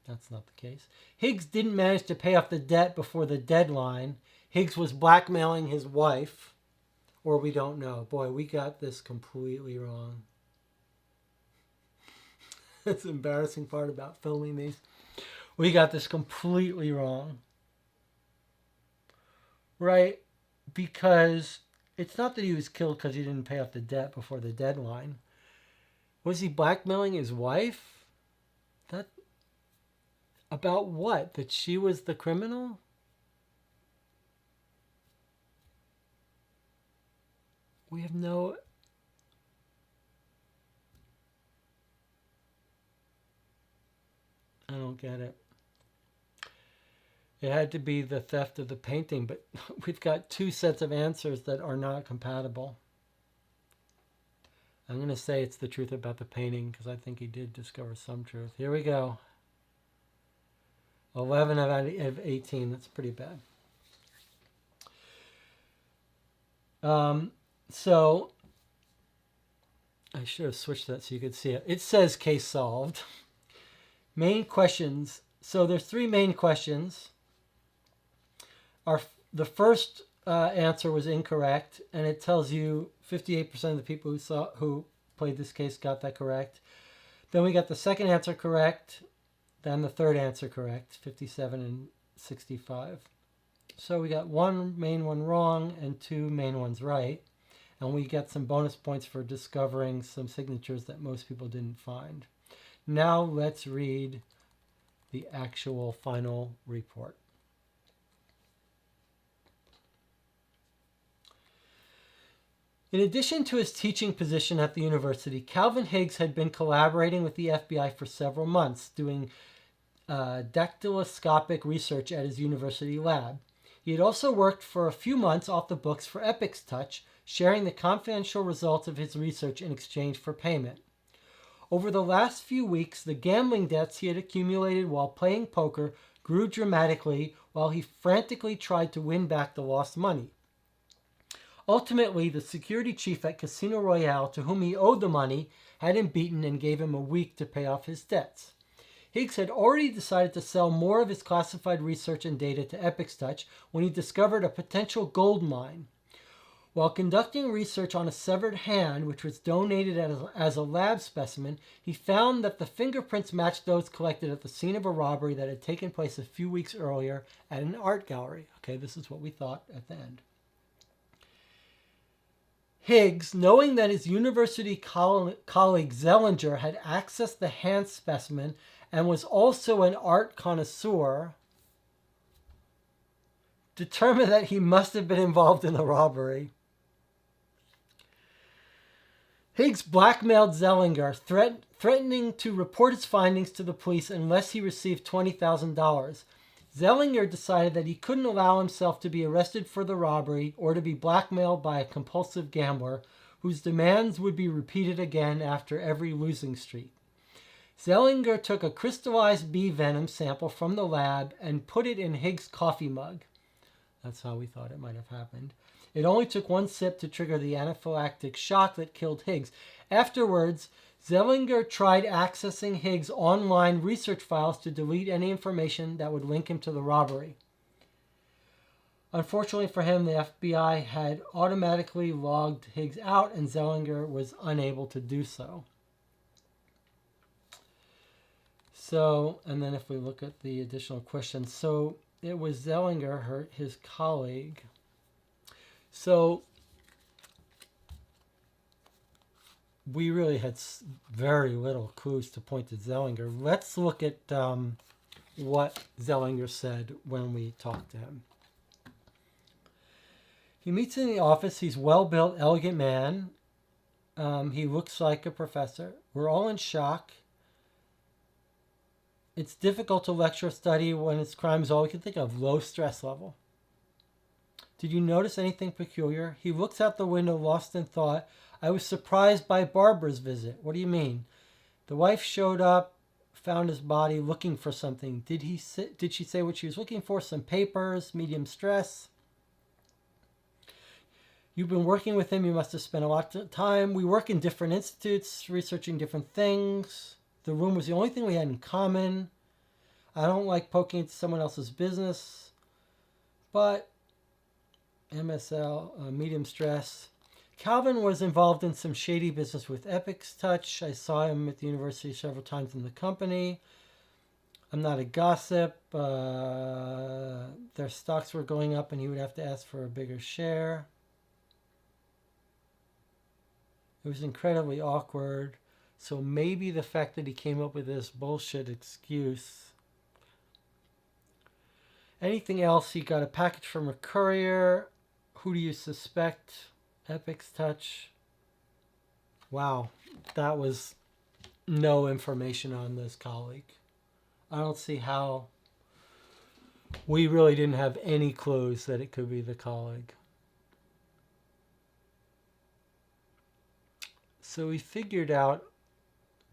That's not the case. Higgs didn't manage to pay off the debt before the deadline. Higgs was blackmailing his wife. Or we don't know. Boy, we got this completely wrong. That's the embarrassing part about filming these. We got this completely wrong. Right? Because it's not that he was killed because he didn't pay off the debt before the deadline. Was he blackmailing his wife? That about what? That she was the criminal? We have no... I don't get it. It had to be the theft of the painting, but we've got 2 sets of answers that are not compatible. I'm going to say it's the truth about the painting because I think he did discover some truth. Here we go. 11 of 18. That's pretty bad. So I should have switched that so you could see it. It says case solved. Main questions. So there's 3 main questions. The first answer was incorrect, and it tells you 58% of the people who played this case got that correct. Then we got the second answer correct, then the third answer correct, 57 and 65. So we got one main one wrong and two main ones right. And we get some bonus points for discovering some signatures that most people didn't find. Now let's read the actual final report. In addition to his teaching position at the university, Calvin Higgs had been collaborating with the FBI for several months, doing dactyloscopic research at his university lab. He had also worked for a few months off the books for Epic's Touch, sharing the confidential results of his research in exchange for payment. Over the last few weeks, the gambling debts he had accumulated while playing poker grew dramatically while he frantically tried to win back the lost money. Ultimately, the security chief at Casino Royale, to whom he owed the money, had him beaten and gave him a week to pay off his debts. Higgs had already decided to sell more of his classified research and data to Epic's Touch when he discovered a potential gold mine. While conducting research on a severed hand, which was donated as a lab specimen, he found that the fingerprints matched those collected at the scene of a robbery that had taken place a few weeks earlier at an art gallery. Okay, this is what we thought at the end. Higgs, knowing that his university colleague Zellinger had accessed the hand specimen and was also an art connoisseur, determined that he must have been involved in the robbery. Higgs blackmailed Zellinger, threatening to report his findings to the police unless he received $20,000. Zellinger decided that he couldn't allow himself to be arrested for the robbery or to be blackmailed by a compulsive gambler whose demands would be repeated again after every losing streak. Zellinger took a crystallized bee venom sample from the lab and put it in Higgs' coffee mug. That's how we thought it might have happened. It only took one sip to trigger the anaphylactic shock that killed Higgs. Afterwards, Zellinger tried accessing Higgs' online research files to delete any information that would link him to the robbery. Unfortunately for him, the FBI had automatically logged Higgs out and Zellinger was unable to do so. So, and then if we look at the additional questions, so it was Zellinger, his colleague. So we really had very little clues to point to Zellinger. Let's look at what Zellinger said when we talked to him. He meets in the office. He's well-built, elegant man. He looks like a professor. We're all in shock. It's difficult to lecture or study when it's crime is all we can think of, low stress level. Did you notice anything peculiar? He looks out the window, lost in thought. I was surprised by Barbara's visit. What do you mean? The wife showed up, found his body looking for something. Did she say what she was looking for? Some papers, medium stress? You've been working with him. You must have spent a lot of time. We work in different institutes, researching different things. The room was the only thing we had in common. I don't like poking into someone else's business, but MSL, medium stress. Calvin was involved in some shady business with Epic's Touch. I saw him at the university several times in the company. I'm not a gossip. Their stocks were going up and he would have to ask for a bigger share. It was incredibly awkward. So maybe the fact that he came up with this bullshit excuse. Anything else? He got a package from a courier. Who do you suspect? Epic's Touch. Wow, that was no information on this colleague. I don't see how. We really didn't have any clues that it could be the colleague. So we figured out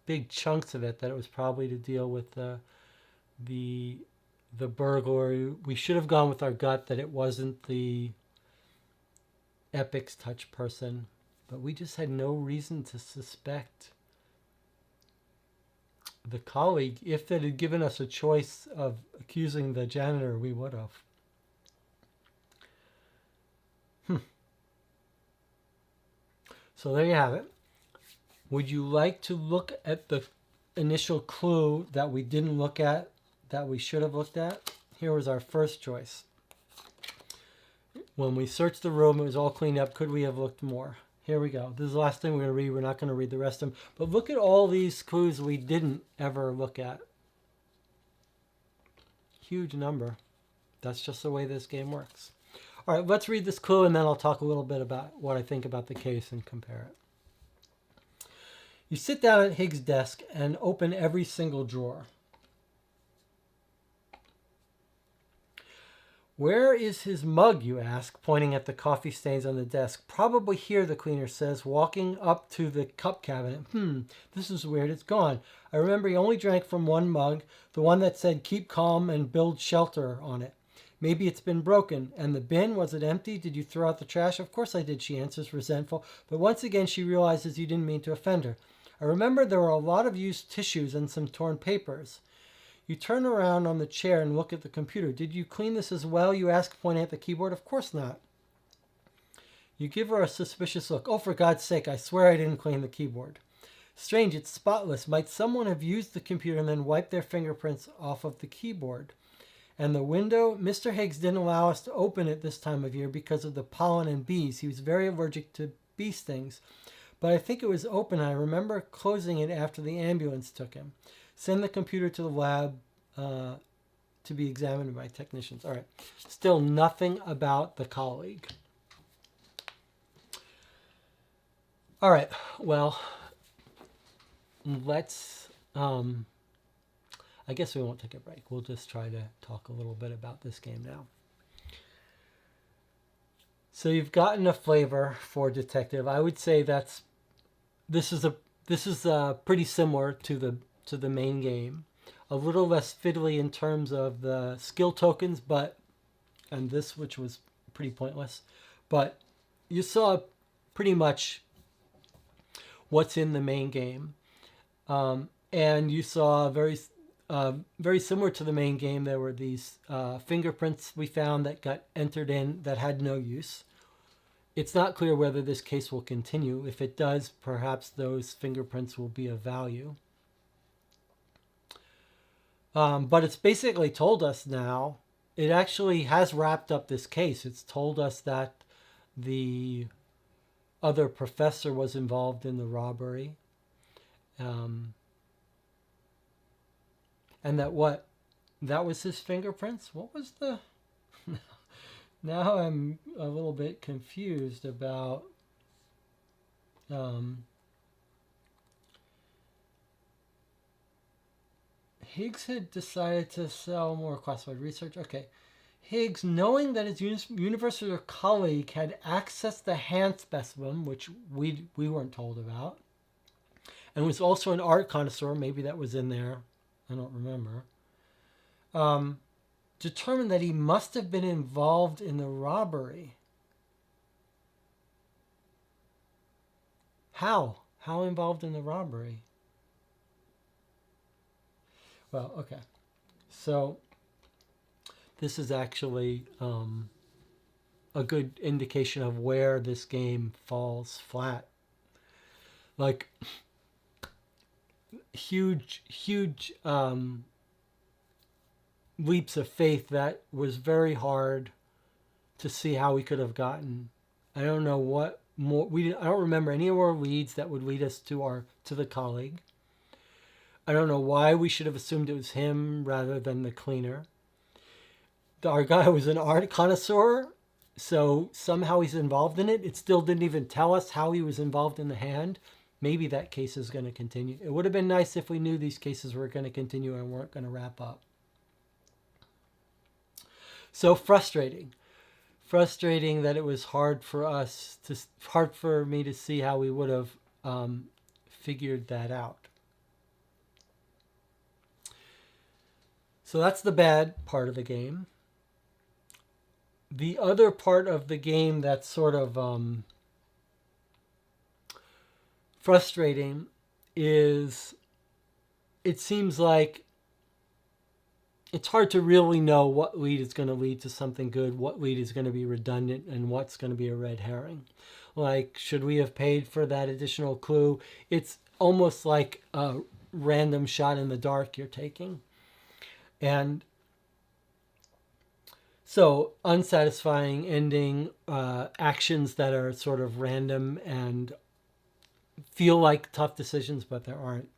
big chunks of it, that it was probably to deal with the burglary. We should have gone with our gut that it wasn't the Epic's Touch person, but we just had no reason to suspect the colleague. If it had given us a choice of accusing the janitor, we would have. So there you have it. Would you like to look at the initial clue that we didn't look at, that we should have looked at. Here was our first choice. When we searched the room, it was all cleaned up. Could we have looked more? Here we go. This is the last thing we're going to read. We're not going to read the rest of them. But look at all these clues we didn't ever look at. Huge number. That's just the way this game works. All right, let's read this clue, and then I'll talk a little bit about what I think about the case and compare it. You sit down at Higgs' desk and open every single drawer. Where is his mug, you ask, pointing at the coffee stains on the desk. Probably here, the cleaner says, walking up to the cup cabinet. This is weird. It's gone. I remember he only drank from one mug, the one that said, keep calm and build shelter on it. Maybe it's been broken. And the bin, was it empty? Did you throw out the trash? Of course I did, she answers, resentful. But once again, she realizes you didn't mean to offend her. I remember there were a lot of used tissues and some torn papers. You turn around on the chair and look at the computer. Did you clean this as well? You ask, pointing at the keyboard. Of course not. You give her a suspicious look. Oh, for God's sake, I swear I didn't clean the keyboard. Strange, it's spotless. Might someone have used the computer and then wiped their fingerprints off of the keyboard? And the window, Mr. Higgs didn't allow us to open it this time of year because of the pollen and bees. He was very allergic to bee stings. But I think it was open. I remember closing it after the ambulance took him. Send the computer to the lab to be examined by technicians. All right. Still nothing about the colleague. All right. Well, let's... I guess we won't take a break. We'll just try to talk a little bit about this game now. So you've gotten a flavor for detective. I would say this is pretty similar to the main game. A little less fiddly in terms of the skill tokens, and this, which was pretty pointless. But you saw pretty much what's in the main game, and you saw very similar to the main game. There were these fingerprints we found that got entered in that had no use. It's not clear whether this case will continue. If it does, perhaps those fingerprints will be of value. But it's basically told us now, it actually has wrapped up this case. It's told us that the other professor was involved in the robbery. And that was his fingerprints? What was the... Now I'm a little bit confused about Higgs had decided to sell more classified research. Okay. Higgs, knowing that his university colleague had accessed the hand specimen, which we weren't told about, and was also an art connoisseur, maybe that was in there, I don't remember, determined that he must have been involved in the robbery. How? How involved in the robbery? Well, okay. So this is actually a good indication of where this game falls flat. Like huge leaps of faith that was very hard to see how we could have gotten. I don't know what more I don't remember any more leads that would lead us to the colleague. I don't know why we should have assumed it was him rather than the cleaner. Our guy was an art connoisseur, so somehow he's involved in it. It still didn't even tell us how he was involved in the hand. Maybe that case is going to continue. It would have been nice if we knew these cases were going to continue and weren't going to wrap up. So frustrating. Frustrating that it was hard for me to see how we would have figured that out. So that's the bad part of the game. The other part of the game that's sort of frustrating is it seems like it's hard to really know what lead is going to lead to something good, what lead is going to be redundant, and what's going to be a red herring. Like, should we have paid for that additional clue? It's almost like random shot in the dark you're taking. And so unsatisfying ending, actions that are sort of random and feel like tough decisions, but there aren't.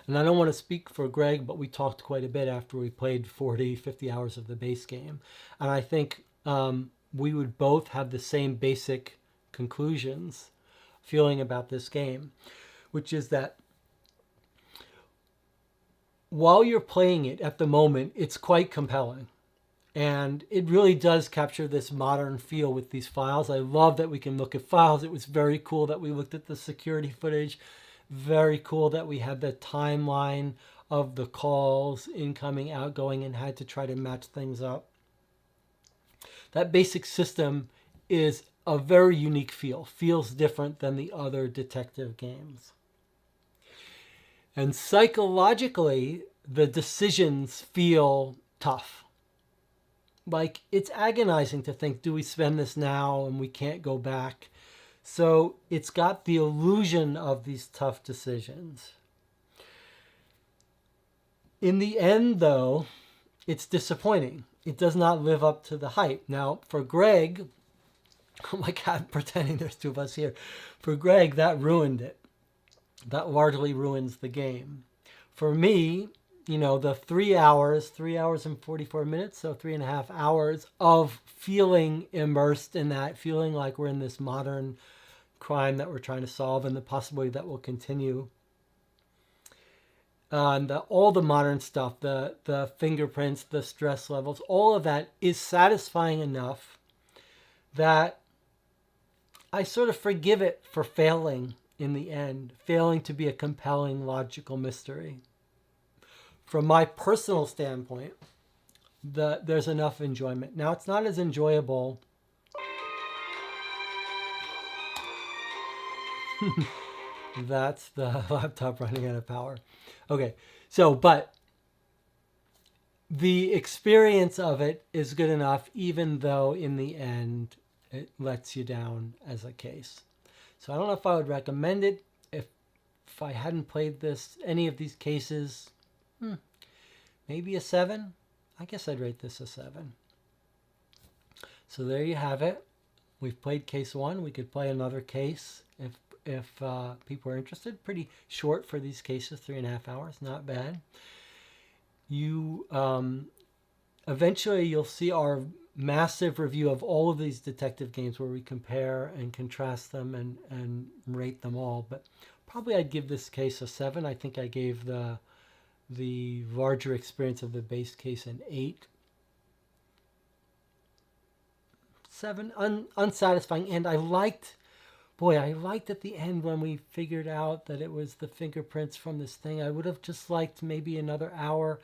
And I don't want to speak for Greg, but we talked quite a bit after we played 40, 50 hours of the base game. And I think we would both have the same basic conclusions feeling about this game, which is that while you're playing it at the moment, it's quite compelling. And it really does capture this modern feel with these files. I love that we can look at files. It was very cool that we looked at the security footage. Very cool that we had the timeline of the calls, incoming, outgoing, and had to try to match things up. That basic system is a very unique feel. Feels different than the other detective games. And psychologically, the decisions feel tough. Like, it's agonizing to think, do we spend this now and we can't go back? So it's got the illusion of these tough decisions. In the end, though, it's disappointing. It does not live up to the hype. Now, for Greg, oh my God, pretending there's two of us here. For Greg, that ruined it. That largely ruins the game. For me, you know, the 3 hours and 44 minutes, so 3.5 hours of feeling immersed in that, feeling like we're in this modern crime that we're trying to solve and the possibility that will continue. And all the modern stuff, the fingerprints, the stress levels, all of that is satisfying enough that I sort of forgive it for failing in the end, failing to be a compelling, logical mystery. From my personal standpoint, there's enough enjoyment. Now, it's not as enjoyable. That's the laptop running out of power. Okay, so, but the experience of it is good enough, even though in the end it lets you down as a case. So I don't know if I would recommend it if I hadn't played any of these cases. Maybe a 7. I guess I'd rate this a 7. So there you have it. We've played case 1. We could play another case if people are interested. Pretty short for these cases, 3.5 hours, not bad. You eventually you'll see our massive review of all of these detective games where we compare and contrast them and rate them all. But probably I'd give this case a 7. I think I gave the larger experience of the base case an 8. 7, unsatisfying. And I liked at the end when we figured out that it was the fingerprints from this thing. I would have just liked maybe another hour.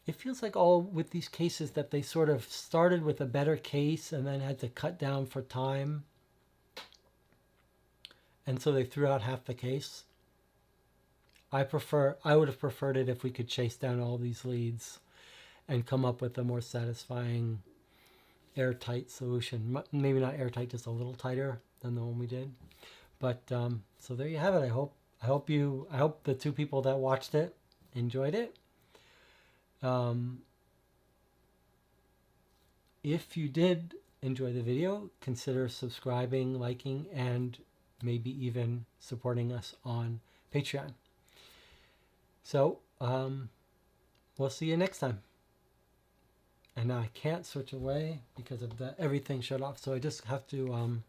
It feels like all with these cases that they sort of started with a better case and then had to cut down for time. And so they threw out half the case. I would have preferred it if we could chase down all these leads and come up with a more satisfying, airtight solution. Maybe not airtight, just a little tighter than the one we did. But so there you have it. I hope the two people that watched it enjoyed it. If you did enjoy the video, consider subscribing, liking, and maybe even supporting us on Patreon. So, we'll see you next time. And now I can't switch away because of everything shut off. So I just have to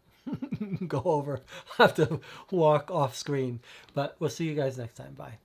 have to walk off screen. But we'll see you guys next time. Bye.